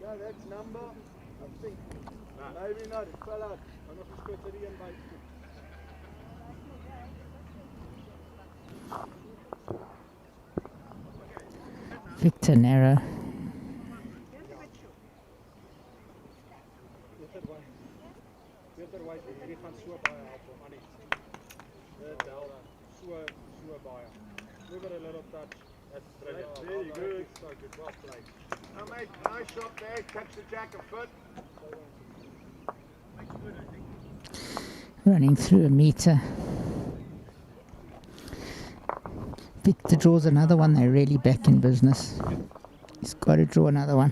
Yeah, that's number. I think. Nah. Maybe not. It fell out. I'm not sure it's a real bite. Victor Nera. Peter White, hierdie gaan so baie help hom, Annie. Dit help so baie. Over a little touch. That's brilliant. Very good. So good. Well played. Now, mate, nice shot there. Catch the jack and foot. Running through a meter. Victor draws another one. They're really back in business. He's got to draw another one.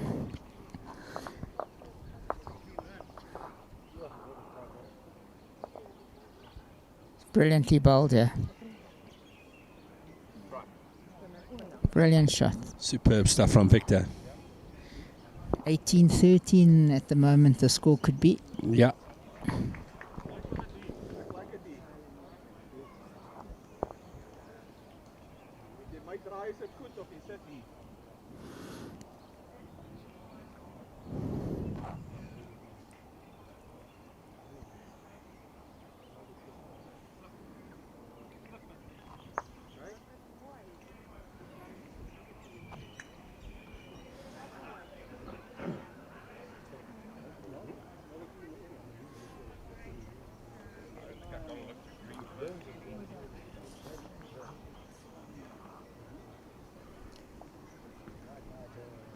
Brilliantly bowled here. Brilliant shot. Superb stuff from Victor. 18-13 at the moment the score could be. Yeah. Jy my draai is dit goed of jy sit nie.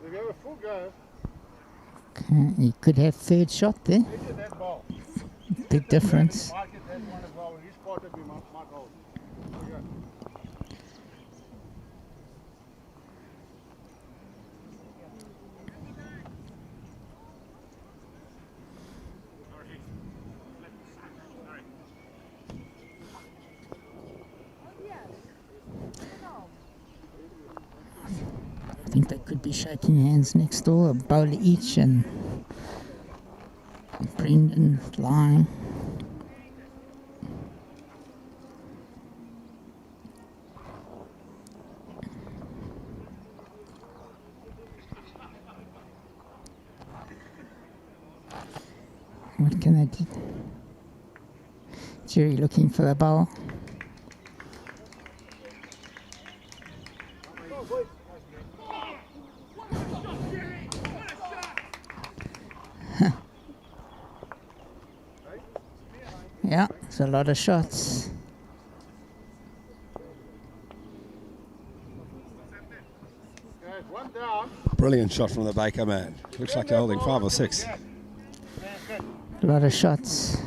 We have a full go. Okay, he could have third shot there. Measure that ball. Big difference. Mark it that one as well. His part would be mark out. There you go. I think they could be shaking hands next door, a bowler each, and Brendan flying. What can I do? Jerry looking for the ball. Yeah, it's a lot of shots. One down. Brilliant shot from the Baker man. Looks like they're holding 5 or 6. A lot of shots.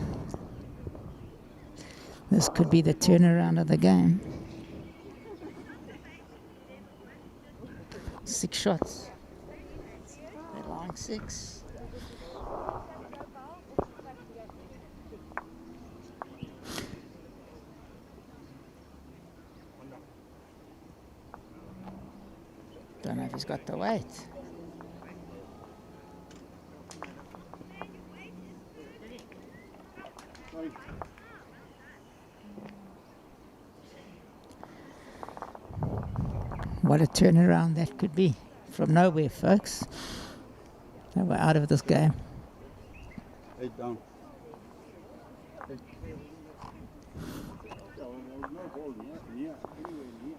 This could be the turnaround of the game. 6 shots. They're lying 6. Don't know if he's got the weight. What a turnaround that could be. From nowhere, folks. They were out of this game. 8 down. 8. Yeah, well, there was no ball near, anywhere near.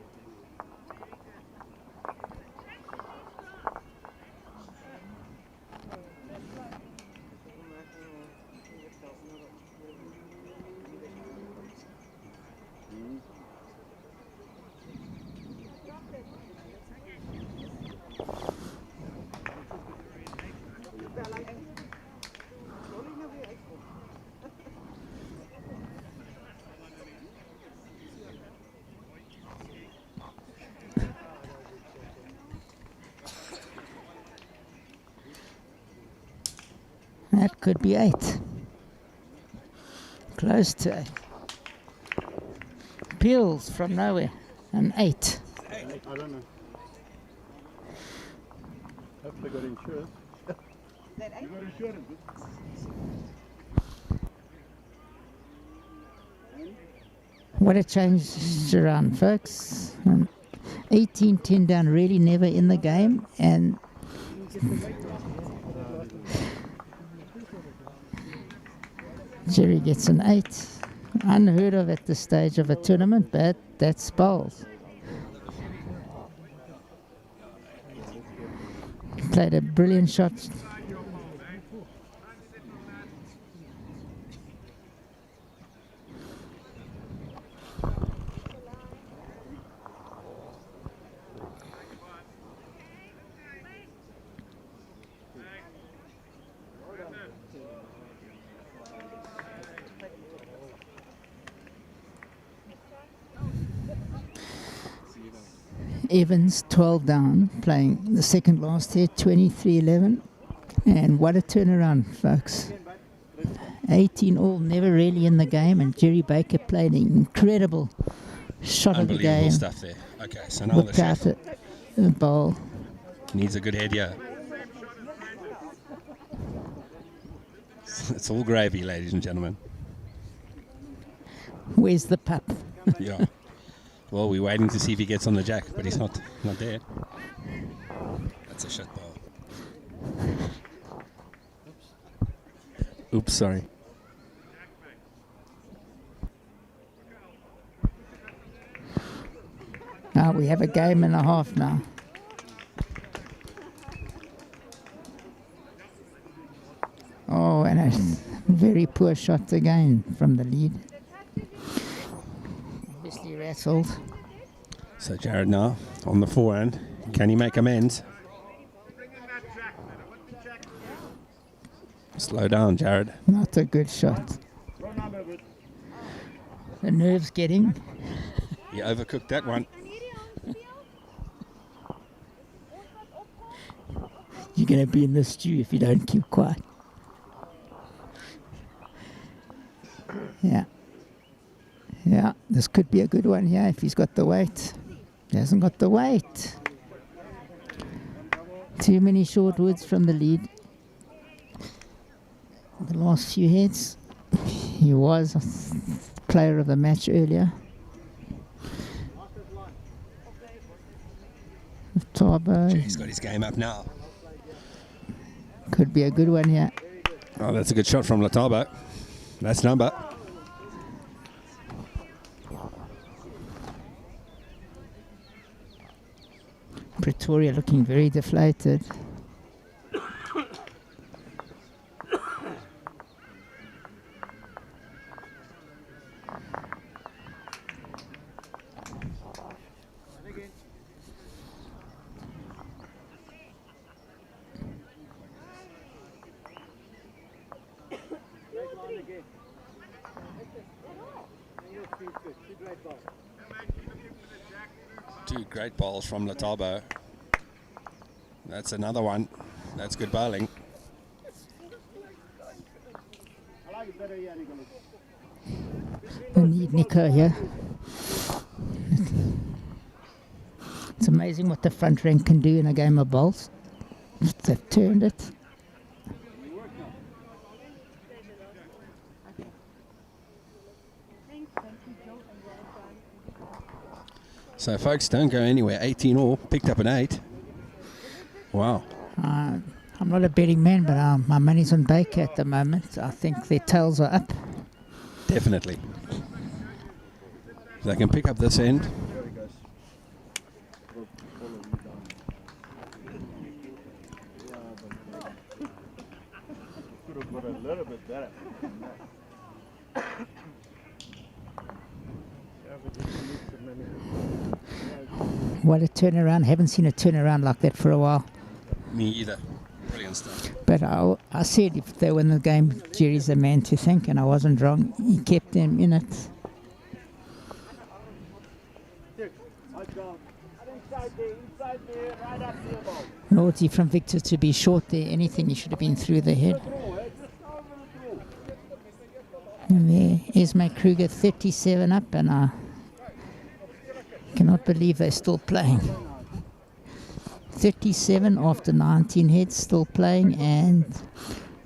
That could be 8. Close to 8. Peels from nowhere. An 8. I don't know. Hope they got insurance. You got insurance? What a change around, folks. 18-10 down, really never in the game, and Jerry gets an 8. Unheard of at this stage of a tournament, but that's bowls. Played a brilliant shot. Evans 12 down, playing the second last here, 23-11, and what a turnaround, folks. 18 all, never really in the game, and Jerry Baker played an incredible shot of the game. Unbelievable stuff there. Okay, so now Looked the out shot. at the ball. Needs a good head here. It's all gravy, ladies and gentlemen. Where's the pup? Yeah. Well, we're waiting to see if he gets on the jack, but he's not there. That's a shot ball. Oops, sorry. Now we have a game and a half now. Oh, and a very poor shot again from the lead. Obviously rattled. So Jared now on the forehand. Can he make amends? Slow down, Jared. Not a good shot. The nerves getting. He overcooked that one. You're going to be in the stew if you don't keep quiet. Yeah. Yeah, this could be a good one here if he's got the weight. He hasn't got the weight. Too many short woods from the lead. The last few heads. He was player of the match earlier. Tabo. He's got his game up now. Could be a good one here. Oh, that's a good shot from Latabo. That's number. Pretoria looking very deflated. Two great balls from Latabo. That's another one. That's good bowling. We need Nico here. It's amazing what the front rank can do in a game of bowls. They've turned it. So folks, don't go anywhere. 18 all, picked up an 8. Wow. I'm not a betting man, but my money's on Baker at the moment. I think their tails are up. Definitely. If they can pick up this end. Could have got a little bit better. What a turnaround. Haven't seen a turnaround like that for a while. Me either. Brilliant stuff. But I said if they win the game, Jerry's the man to thank, and I wasn't wrong. He kept them in it. Naughty from Victor to be short there. Anything, he should have been through the head. And there, Esme Kruger 37 up, and I cannot believe they're still playing. 37 after 19 heads, still playing, and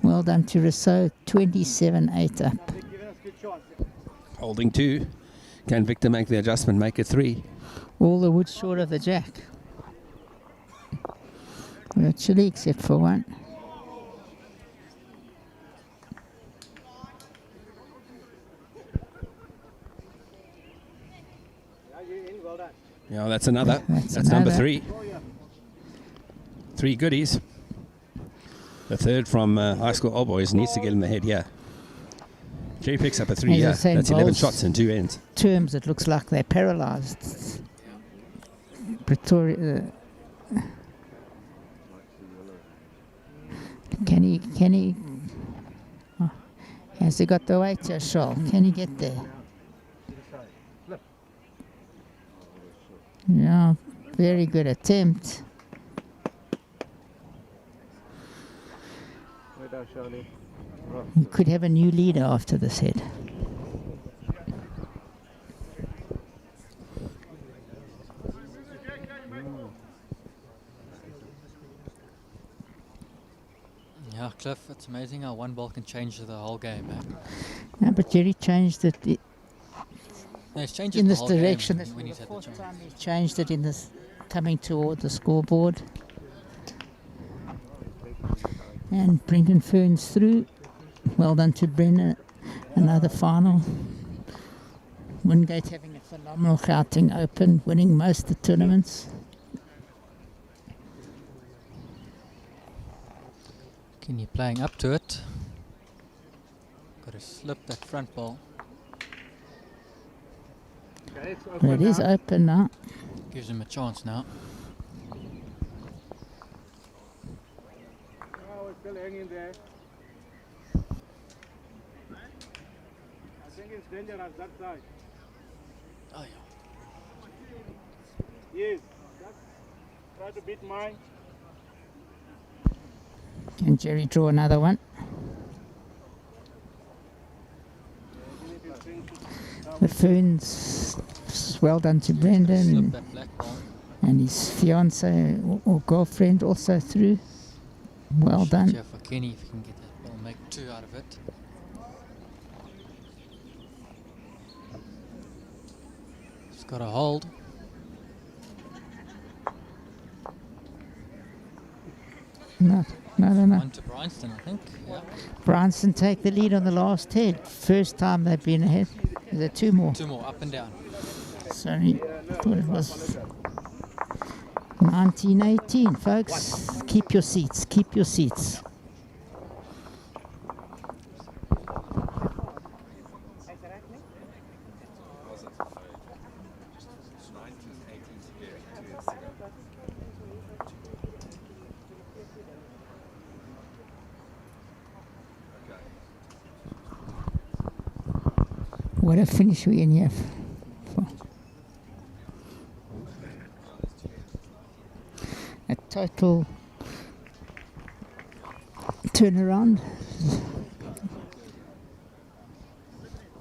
well done to Rousseau, 27-8 up. Holding 2. Can Victor make the adjustment, make it 3? All the wood short of the jack. Virtually, except for one. Yeah, that's another. That's number another. 3. 3 goodies. The third from High School Old Boys needs to get in the head here. Jerry picks up a 3 As I here. was saying, That's 11 bowls- shots in 2 ends. Terms, it looks like they're paralyzed. Pretoria. Can he? Oh, has he got the weight, Shawl? Can he get there? Yeah, very good attempt. We could have a new leader after this head. Yeah, Cliff, it's amazing how one ball can change the whole game. Eh? No, but Jerry changed it No, it's changed in the this whole game direction. when This when was he's the had the fourth chance. time he changed it in this, coming toward the scoreboard. And Brendan Fern's through. Well done to Brendan. Another final. Wingate having a phenomenal Gauteng Open, winning most of the tournaments. Kenny playing up to it. Got to slip that front ball. Okay, it's But open it is now. open now. Gives him a chance now. Oh, it's still hanging there. I think it's dangerous that side. Oh, yeah. Yes. Try to beat mine. Can Jerry draw another one? The Ferns, well done to Slip Brendan. that black ball. And his fiance or girlfriend also through. Well Shot done. here for Kenny if he can get that ball, make 2 out of it. He's got a hold. No, No. One to Branson, I think. Yeah. Branson take the lead on the last head. First time they've been ahead. Is there two more? Two more, up and down. Sorry, thought it was 1918, folks. Keep your seats, keep your seats. What a finish we in here for. A total turnaround.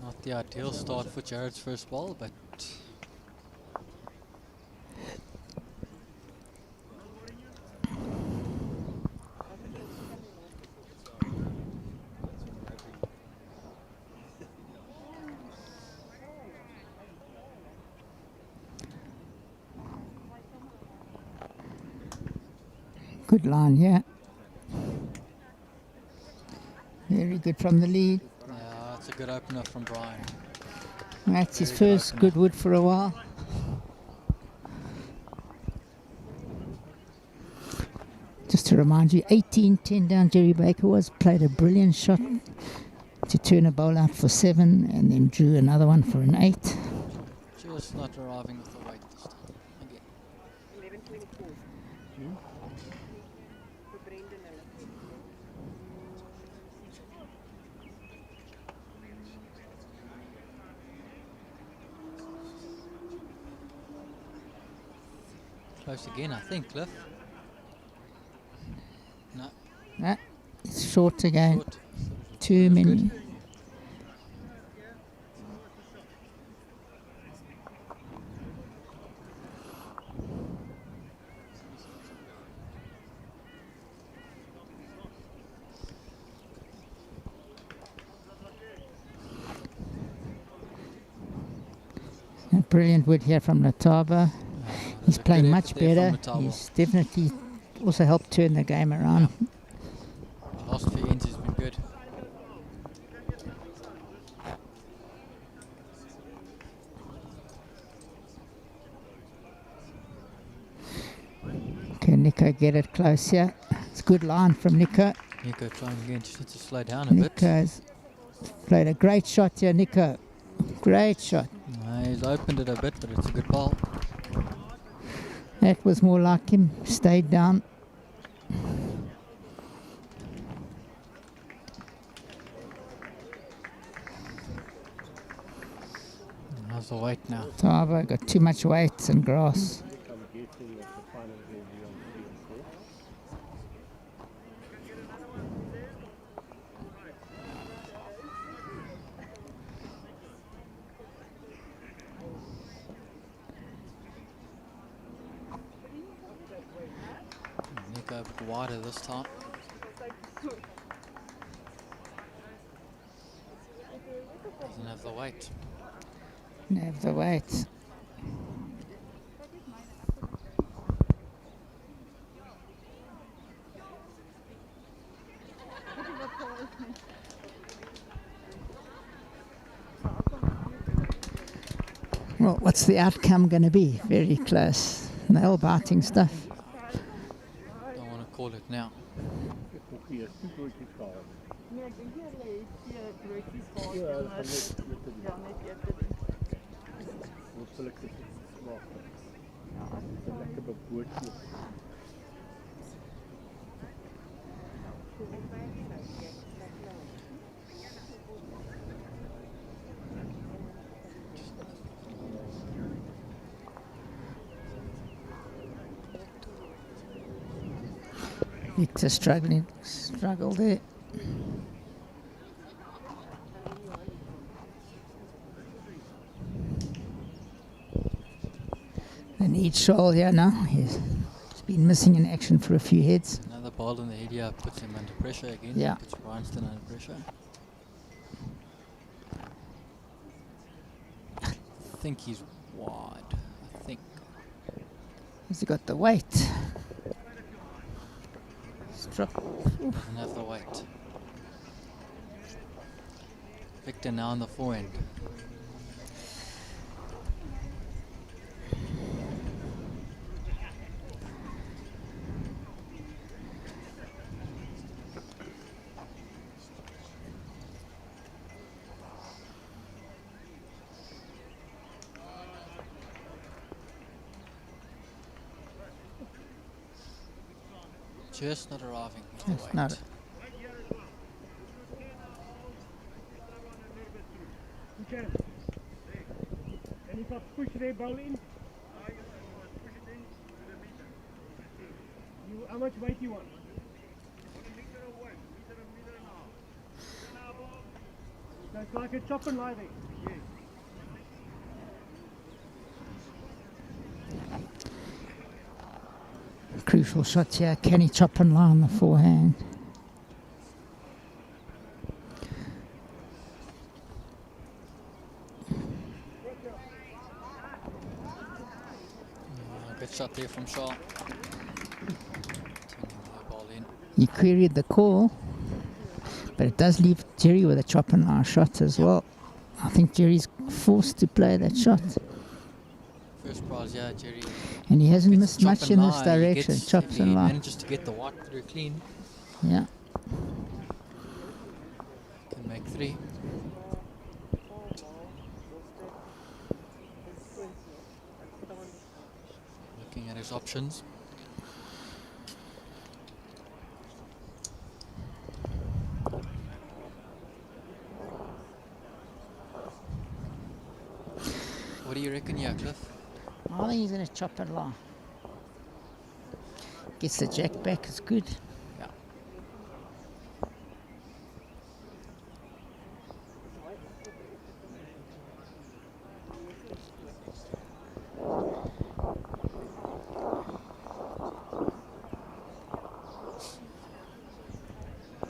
Not the ideal start for Jared's first ball, but good line here. Very good from the lead. yeah, it's a good opener from Brian. That's his Very good first opener. good wood for a while. Just to remind you, 18-10 down Jerry Baker was, played a brilliant shot to turn a bowl out for 7 and then drew another one for an 8. Just not arriving with the weight this time. Again. 11:24. For Brendan hulle. Close again, I think, Cliff. No, That is short again. short. Too That's many. good. A brilliant wood here from Lataba. He's There's a playing good much effort there better. from Matabo. He's definitely also helped turn the game around. Last few ends has been good. Can Nico get it close here? It's a good line from Nico. Nico trying again, just needs to slow down a bit. Nico's played a great shot here, Nico. Great shot. He's opened it a bit, but it's a good ball. That was more like him. Stayed down. How's the weight now? Tava got too much weight and grass. I'm guessing that the final will be on 3 and 4. Nico a bit wider this time. Doesn't have the weight. Have the weight. Well, what's the outcome going to be? Very close. Nail biting stuff. Don't want to call it now. Hoekie is toe broodjies gehad. Nee, ek dink jy het 2 broodjies gehad. Ja, en dat gaan is- net met die Ja, net ete. hopelijk is het smaak. Ja, as dit Een lekker bebootje. Victor struggled there. They need Shoal here now. He's been missing in action for a few heads. Another ball in the area puts him under pressure again. Yeah. Puts Branson under pressure. I think he's wide. I think. Has he got the weight? He's drop. Doesn't have the weight. Victor now on the forehand. Just not arriving with the Just weight. not. You can. And if I push their ball in, how much weight you want? So it's like a chop and lie there. Yes. Crucial shot here. Can he chop and lie on the forehand? Good shot there from Shaw. Turning the ball in. He queried the call, but it does leave Jerry with a chop and lie shot as well. I think Jerry's forced to play that shot. First prize, yeah, Jerry. And he hasn't Gets missed chop much and in this lie, direction. gets- Chops he and lie. manages to get the white through clean. Yeah. Can make 3. Looking at his options. What do you reckon, yeah, Cliff? I think he's going to chop and lie. Gets the jack back, it's good. Yeah.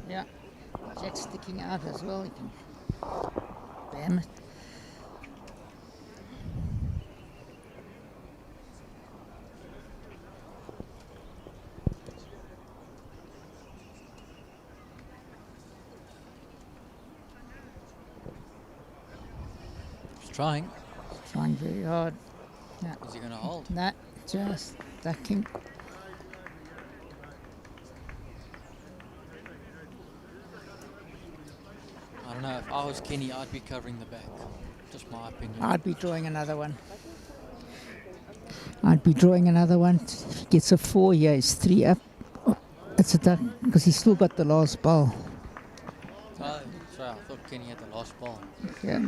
Yeah. Jack sticking out as well. You can bam it. He's trying. Trying very hard. Is he going to hold? Nah, just ducking. I don't know. If I was Kenny, I'd be covering the back. Just my opinion. I'd be drawing another one. I'd be drawing another one. If he gets a 4 here, it's 3 up. It's a duck because he's still got the last ball. Oh, sorry, I thought Kenny had the last ball. Yeah.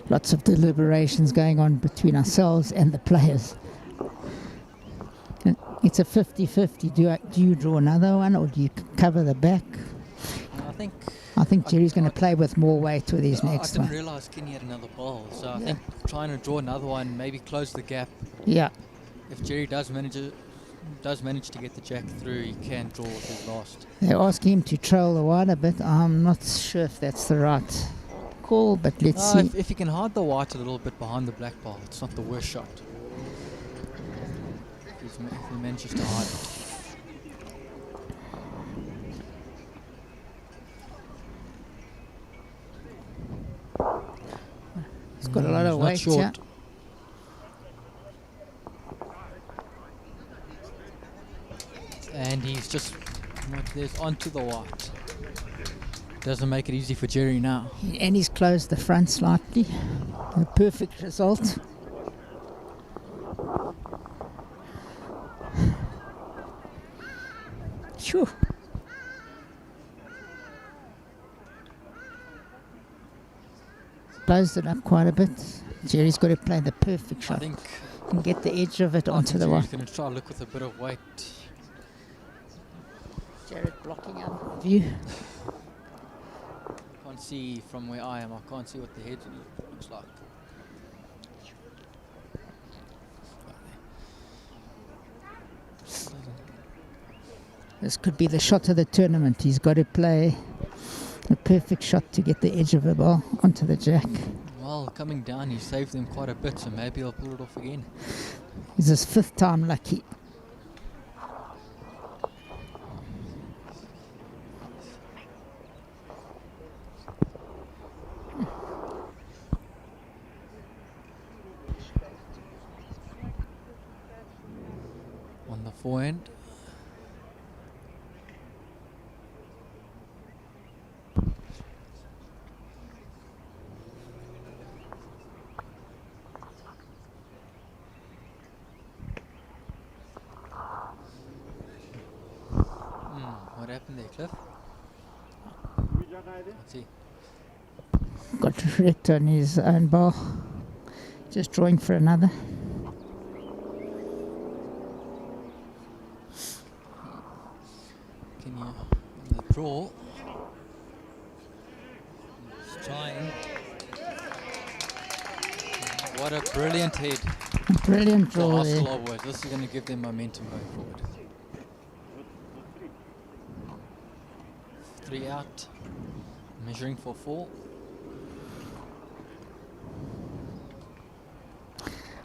Lots of deliberations going on between ourselves and the players. It's a 50-50. Do you draw another one or do you cover the back? I I think Jerry's going to play with more weight with his I next didn't one. realise Kenny had another ball, so I Yeah. think trying to draw another one, maybe close the gap. Yeah. If Jerry does manage to get the jack through, he can draw with his last. They ask him to trail the white a bit. I'm not sure if that's the right call, but let's see. If he can hide the white a little bit behind the black ball, it's not the worst shot. If he manages to hide it. He's got a lot of He's not weight short. here. And he's just there's onto the white. Doesn't make it easy for Jerry now. And he's closed the front slightly. A perfect result. Phew. Closed it up quite a bit. Jerry's got to play the perfect shot. I think and get the edge of it onto the Jerry's white. going to try to look with a bit of weight. Jared blocking out view. Can't see from where I am. I can't see what the head looks like. This could be the shot of the tournament. He's got to play a perfect shot to get the edge of the ball onto the jack. Well, Well, coming down, he saved them quite a bit, so maybe he'll pull it off again. It's his 5th time lucky. On the forehand. What happened there, Cliff? Let's see. Got wrecked on his own ball. Just drawing for another. Can you, on the draw, he's trying. What a brilliant head. Brilliant For draw there. Hostel boys. This is going to give them momentum going forward. 3 out, measuring for 4.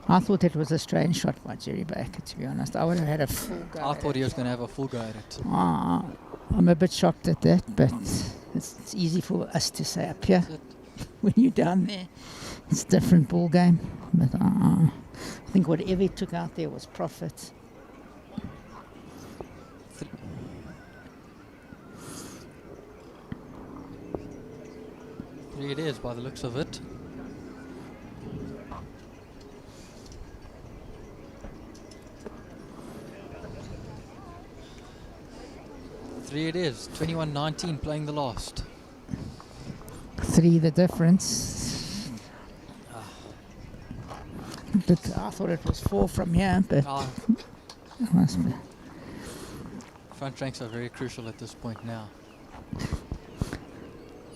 I thought it was a strange shot by Jerry Baker, to be honest. I would have had a full go. I thought he was going to have a full go at it. I'm a bit shocked at that, but it's easy for us to say up here. When you're down there, it's a different ball game. But I think whatever he took out there was profit. Three it is by the looks of it. Three it is. 21-19 playing the last. 3 the difference. But I thought it was 4 from here, but it must be. Front ranks are very crucial at this point now.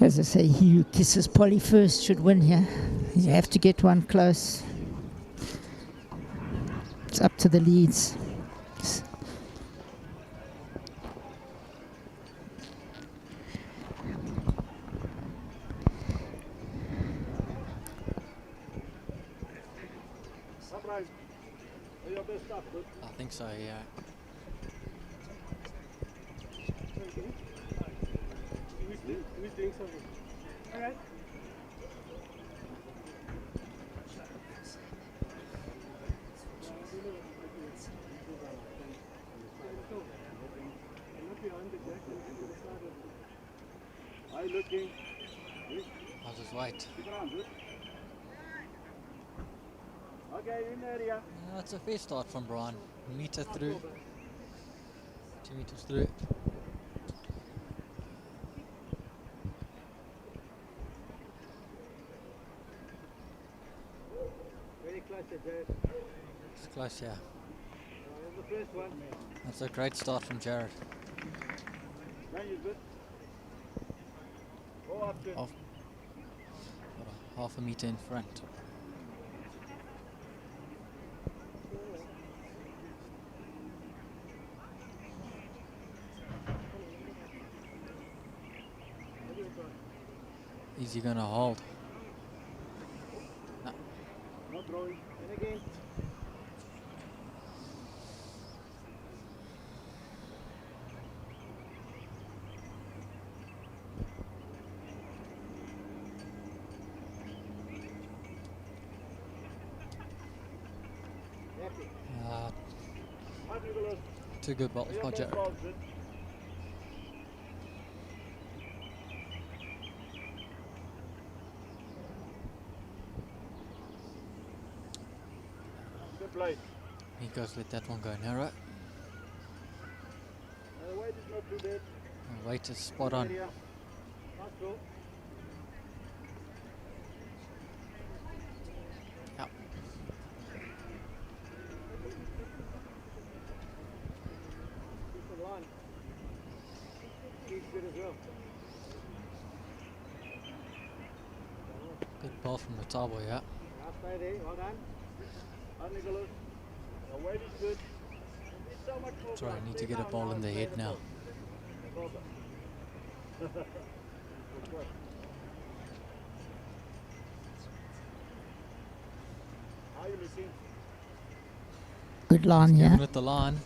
As I say, he who kisses Polly first should win here. You have to get one close. It's up to the leads. I think so, yeah. Who's doing something? All right. Are you looking? I'll just wait. Okay, in the area. That's a fair start from Brian. A meter through. 2 meters through. Very close to Jared. It's close, yeah. That's the first one. That's a great start from Jared. Now you're good. Go up to Half, half a meter in front. Is he gonna hold? No. No throwing. And again. Two good balls by Jared. Good play. He goes let that one go narrow. The weight is not too bad. The weight is spot on. Nice throw. Yep. Good line. He's good as well. Good ball from the Tabo, yeah. Now stay there. Well done. On Nicholas. The weight is good. There's so much more. Sorry, I need to get a ball in the head now. Good line, Kevin yeah. with the line.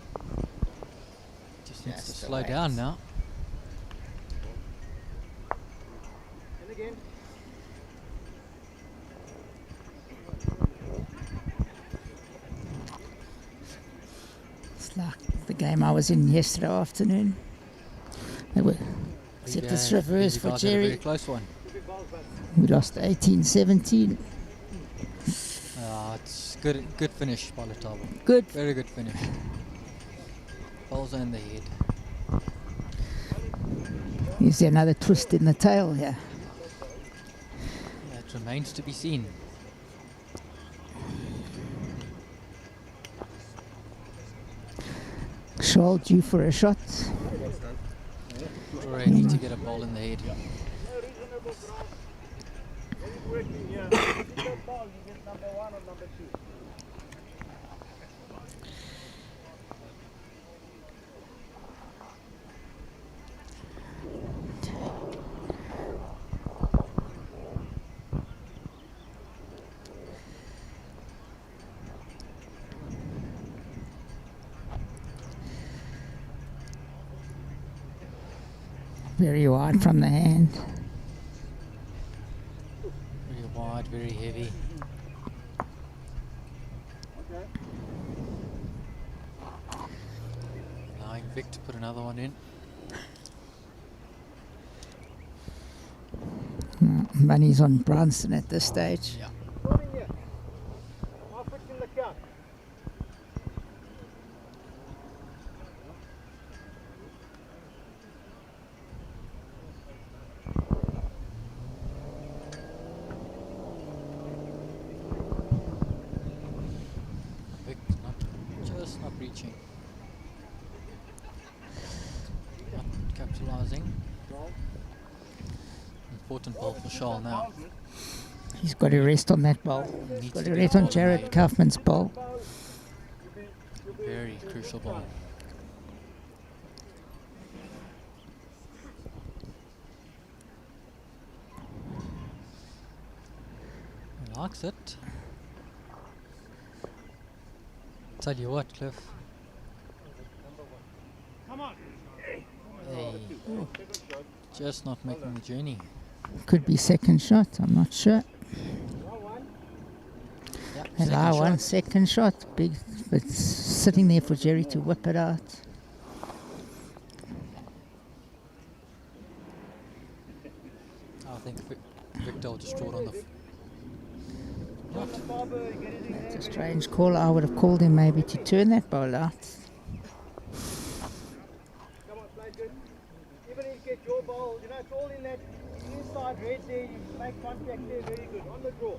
Just needs to Just slow relax. down now. And again. It's like the game I was in yesterday afternoon. They were, except this reverse for Guys had a very Jerry. close one. We lost 18-17. It's good finish by Letabo. Good. Very good finish. Balls in the head. Is there another twist in the tail here? Yeah, it remains to be seen. Shawl due for a shot. Ready to get a ball in the head. Working here. That ball, you get number 1 or number 2. Very wide from the hand. Very wide, very heavy. Okay. Allowing Vic to put another one in. Money's on Branson at this stage. Yeah. Come in here. Half foot in the count. Vic just not reaching. Not capitalizing. Important ball for Shaw now. He's got to rest on that ball. He's got to rest on Jared Kaufman's ball. Very crucial ball. He likes it. Tell you what, Cliff. Come on. Hey, just not making the journey. Could be second shot, I'm not sure. Yep, Allow one shot. second shot. Big, but sitting there for Jerry to whip it out. I think Victor will just draw it on the. It's a strange call. I would have called him maybe to turn that ball out. Come on, play good. Even if you get your ball, you know, it's all in that inside red there. You make contact there, very good. On the draw.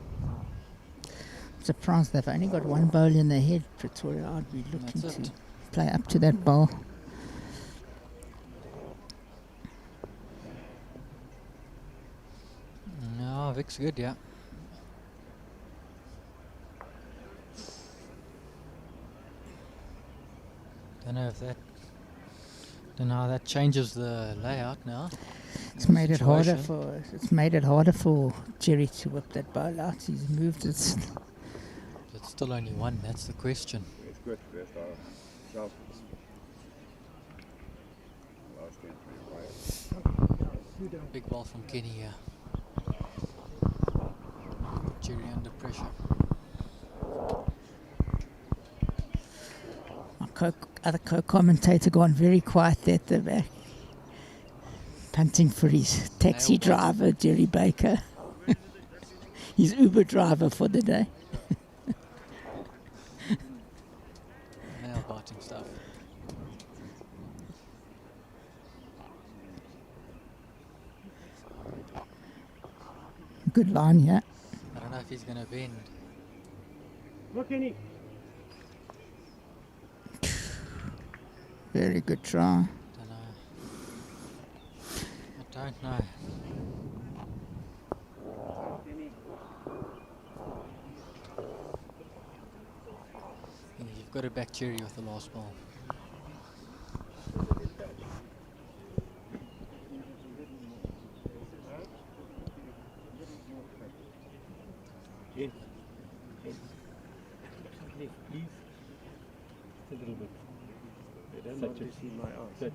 Surprised they've only got one bowl in their head, Pretoria. I'd be looking That's to it. play up to that ball. No, Vic's good, yeah. Don't know if that. Don't know how that changes the layout now. It's made it harder Situation. for. It's made it harder for Jerry to whip that ball out. He's moved it. It's still only one. That's the question. It's good. There's sharp. Last game, pretty quiet. Big ball from Kenny here. Jerry under pressure. My other co-commentator gone very quiet there at the back, punting for his taxi driver, Jerry Baker. His Uber driver for the day. Nail biting stuff. Good line, yeah. I don't know if he's going to bend. Look, Kenny. Very good try. Don't know. I don't know. Yeah, you've got to back Jerry with the last ball. a little bit. They don't Such want a- to see my eyes. At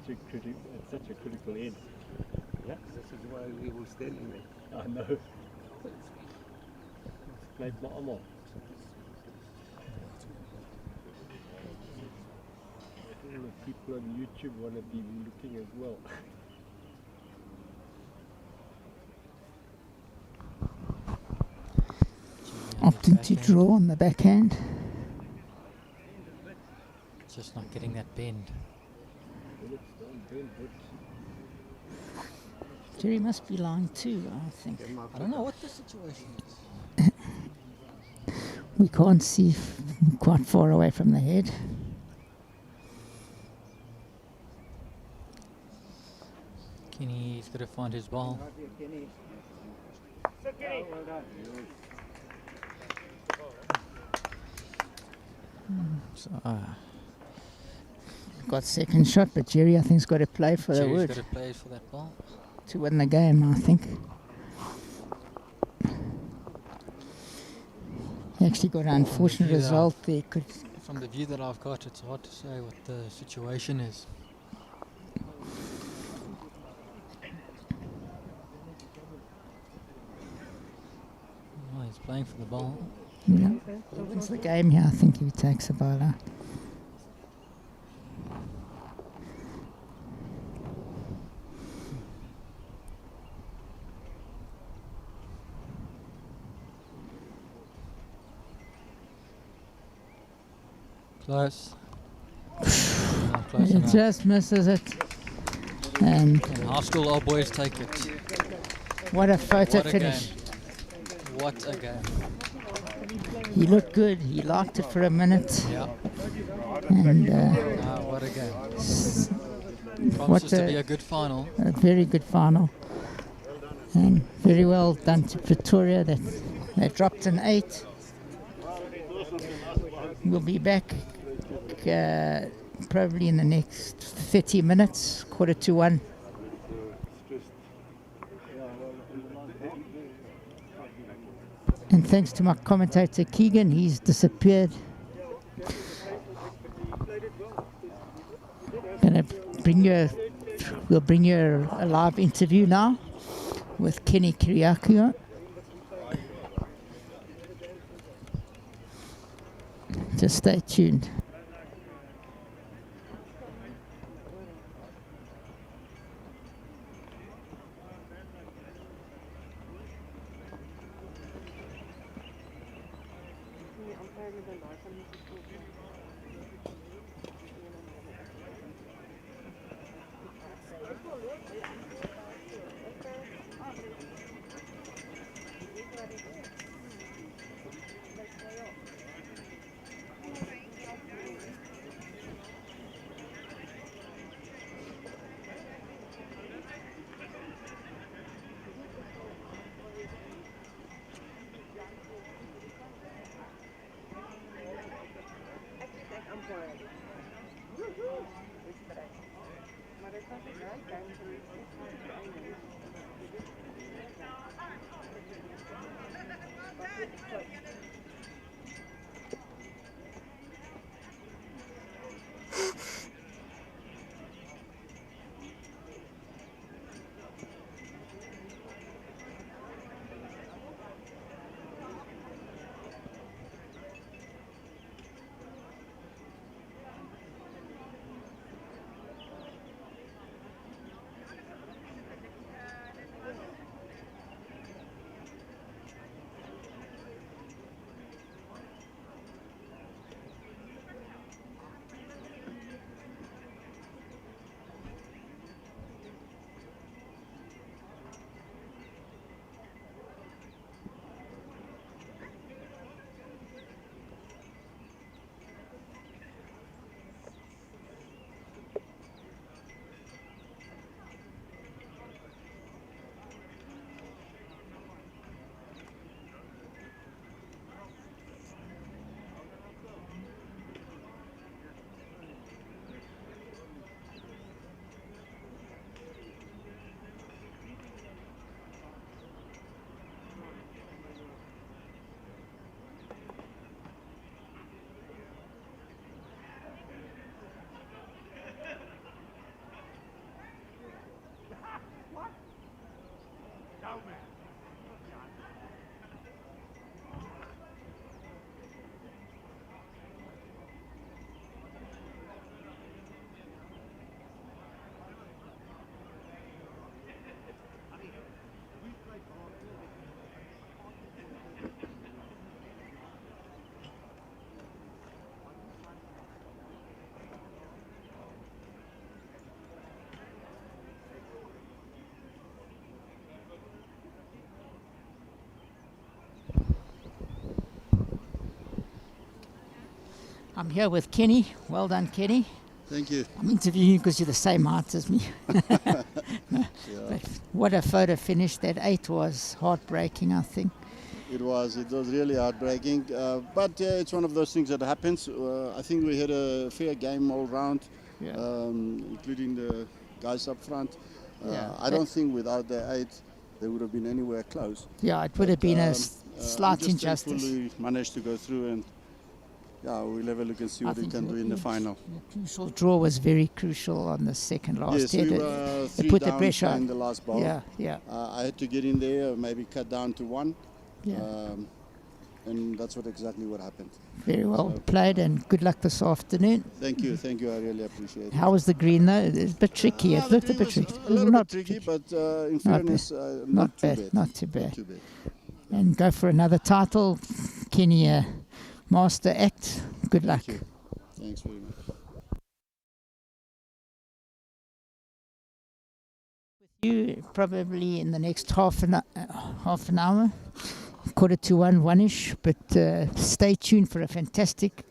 such a critical end. Yeah, This is why we were standing there. I know. Plate my arm off. All the people on YouTube want to be looking as well. Opting to draw on the backhand. Just not getting that bend. Bullets don't bend, but Jerry must be lying too, I think. I don't know what the situation is. We can't see quite far away from the head. Kenny's got to find his ball. So, got second shot, but Jerry, I think, has got to play for the Jerry's wood got to play for that ball. to win the game, I think. He actually got an unfortunate Yeah. result there. From the view that I've got, it's hard to say what the situation is. Oh, he's playing for the ball. Yeah, he wins the game here, I think, if he takes the ball out. Close. Not close It enough. just misses it. And And how still our boys take it. what a photo What a finish. game. What a game. He looked good. He liked it for a minute. Yeah. And What a game. what Promises to be a good final. a very good final. And very well done to Pretoria. They dropped an 8. We'll be back probably in the next 30 minutes, 1:45. And thanks to my commentator Keegan, he's disappeared. We'll bring you a live interview now with Kenny Kiriakou. Just stay tuned. I'm here with Kenny. Well done, Kenny. Thank you. I'm interviewing you because you're the same height as me. But what a photo finish. That 8 was heartbreaking, I think. It was really heartbreaking. But it's one of those things that happens. I think we had a fair game all round, including the guys up front. I don't think without the 8, they would have been anywhere close. Yeah, it would have been a slight injustice. We managed to go through, and we'll have a look and see what we can do in the final. The crucial draw was very crucial on the second last. Yes, we were 3 put down the pressure in the last ball. I had to get in there, maybe cut down to 1. And that's exactly what happened. Very well played, and good luck this afternoon. Thank you, I really appreciate it. How was the green though? It's a bit tricky. It looked a bit tricky. A little bit tricky, but in fairness, not too bad. Not too bad. And go for another title, Kenny. Master act. Good luck. Thank you. Thanks very much. You probably in the next half an hour, 1:45, 1-ish. But stay tuned for a fantastic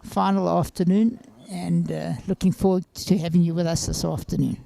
final afternoon, and looking forward to having you with us this afternoon.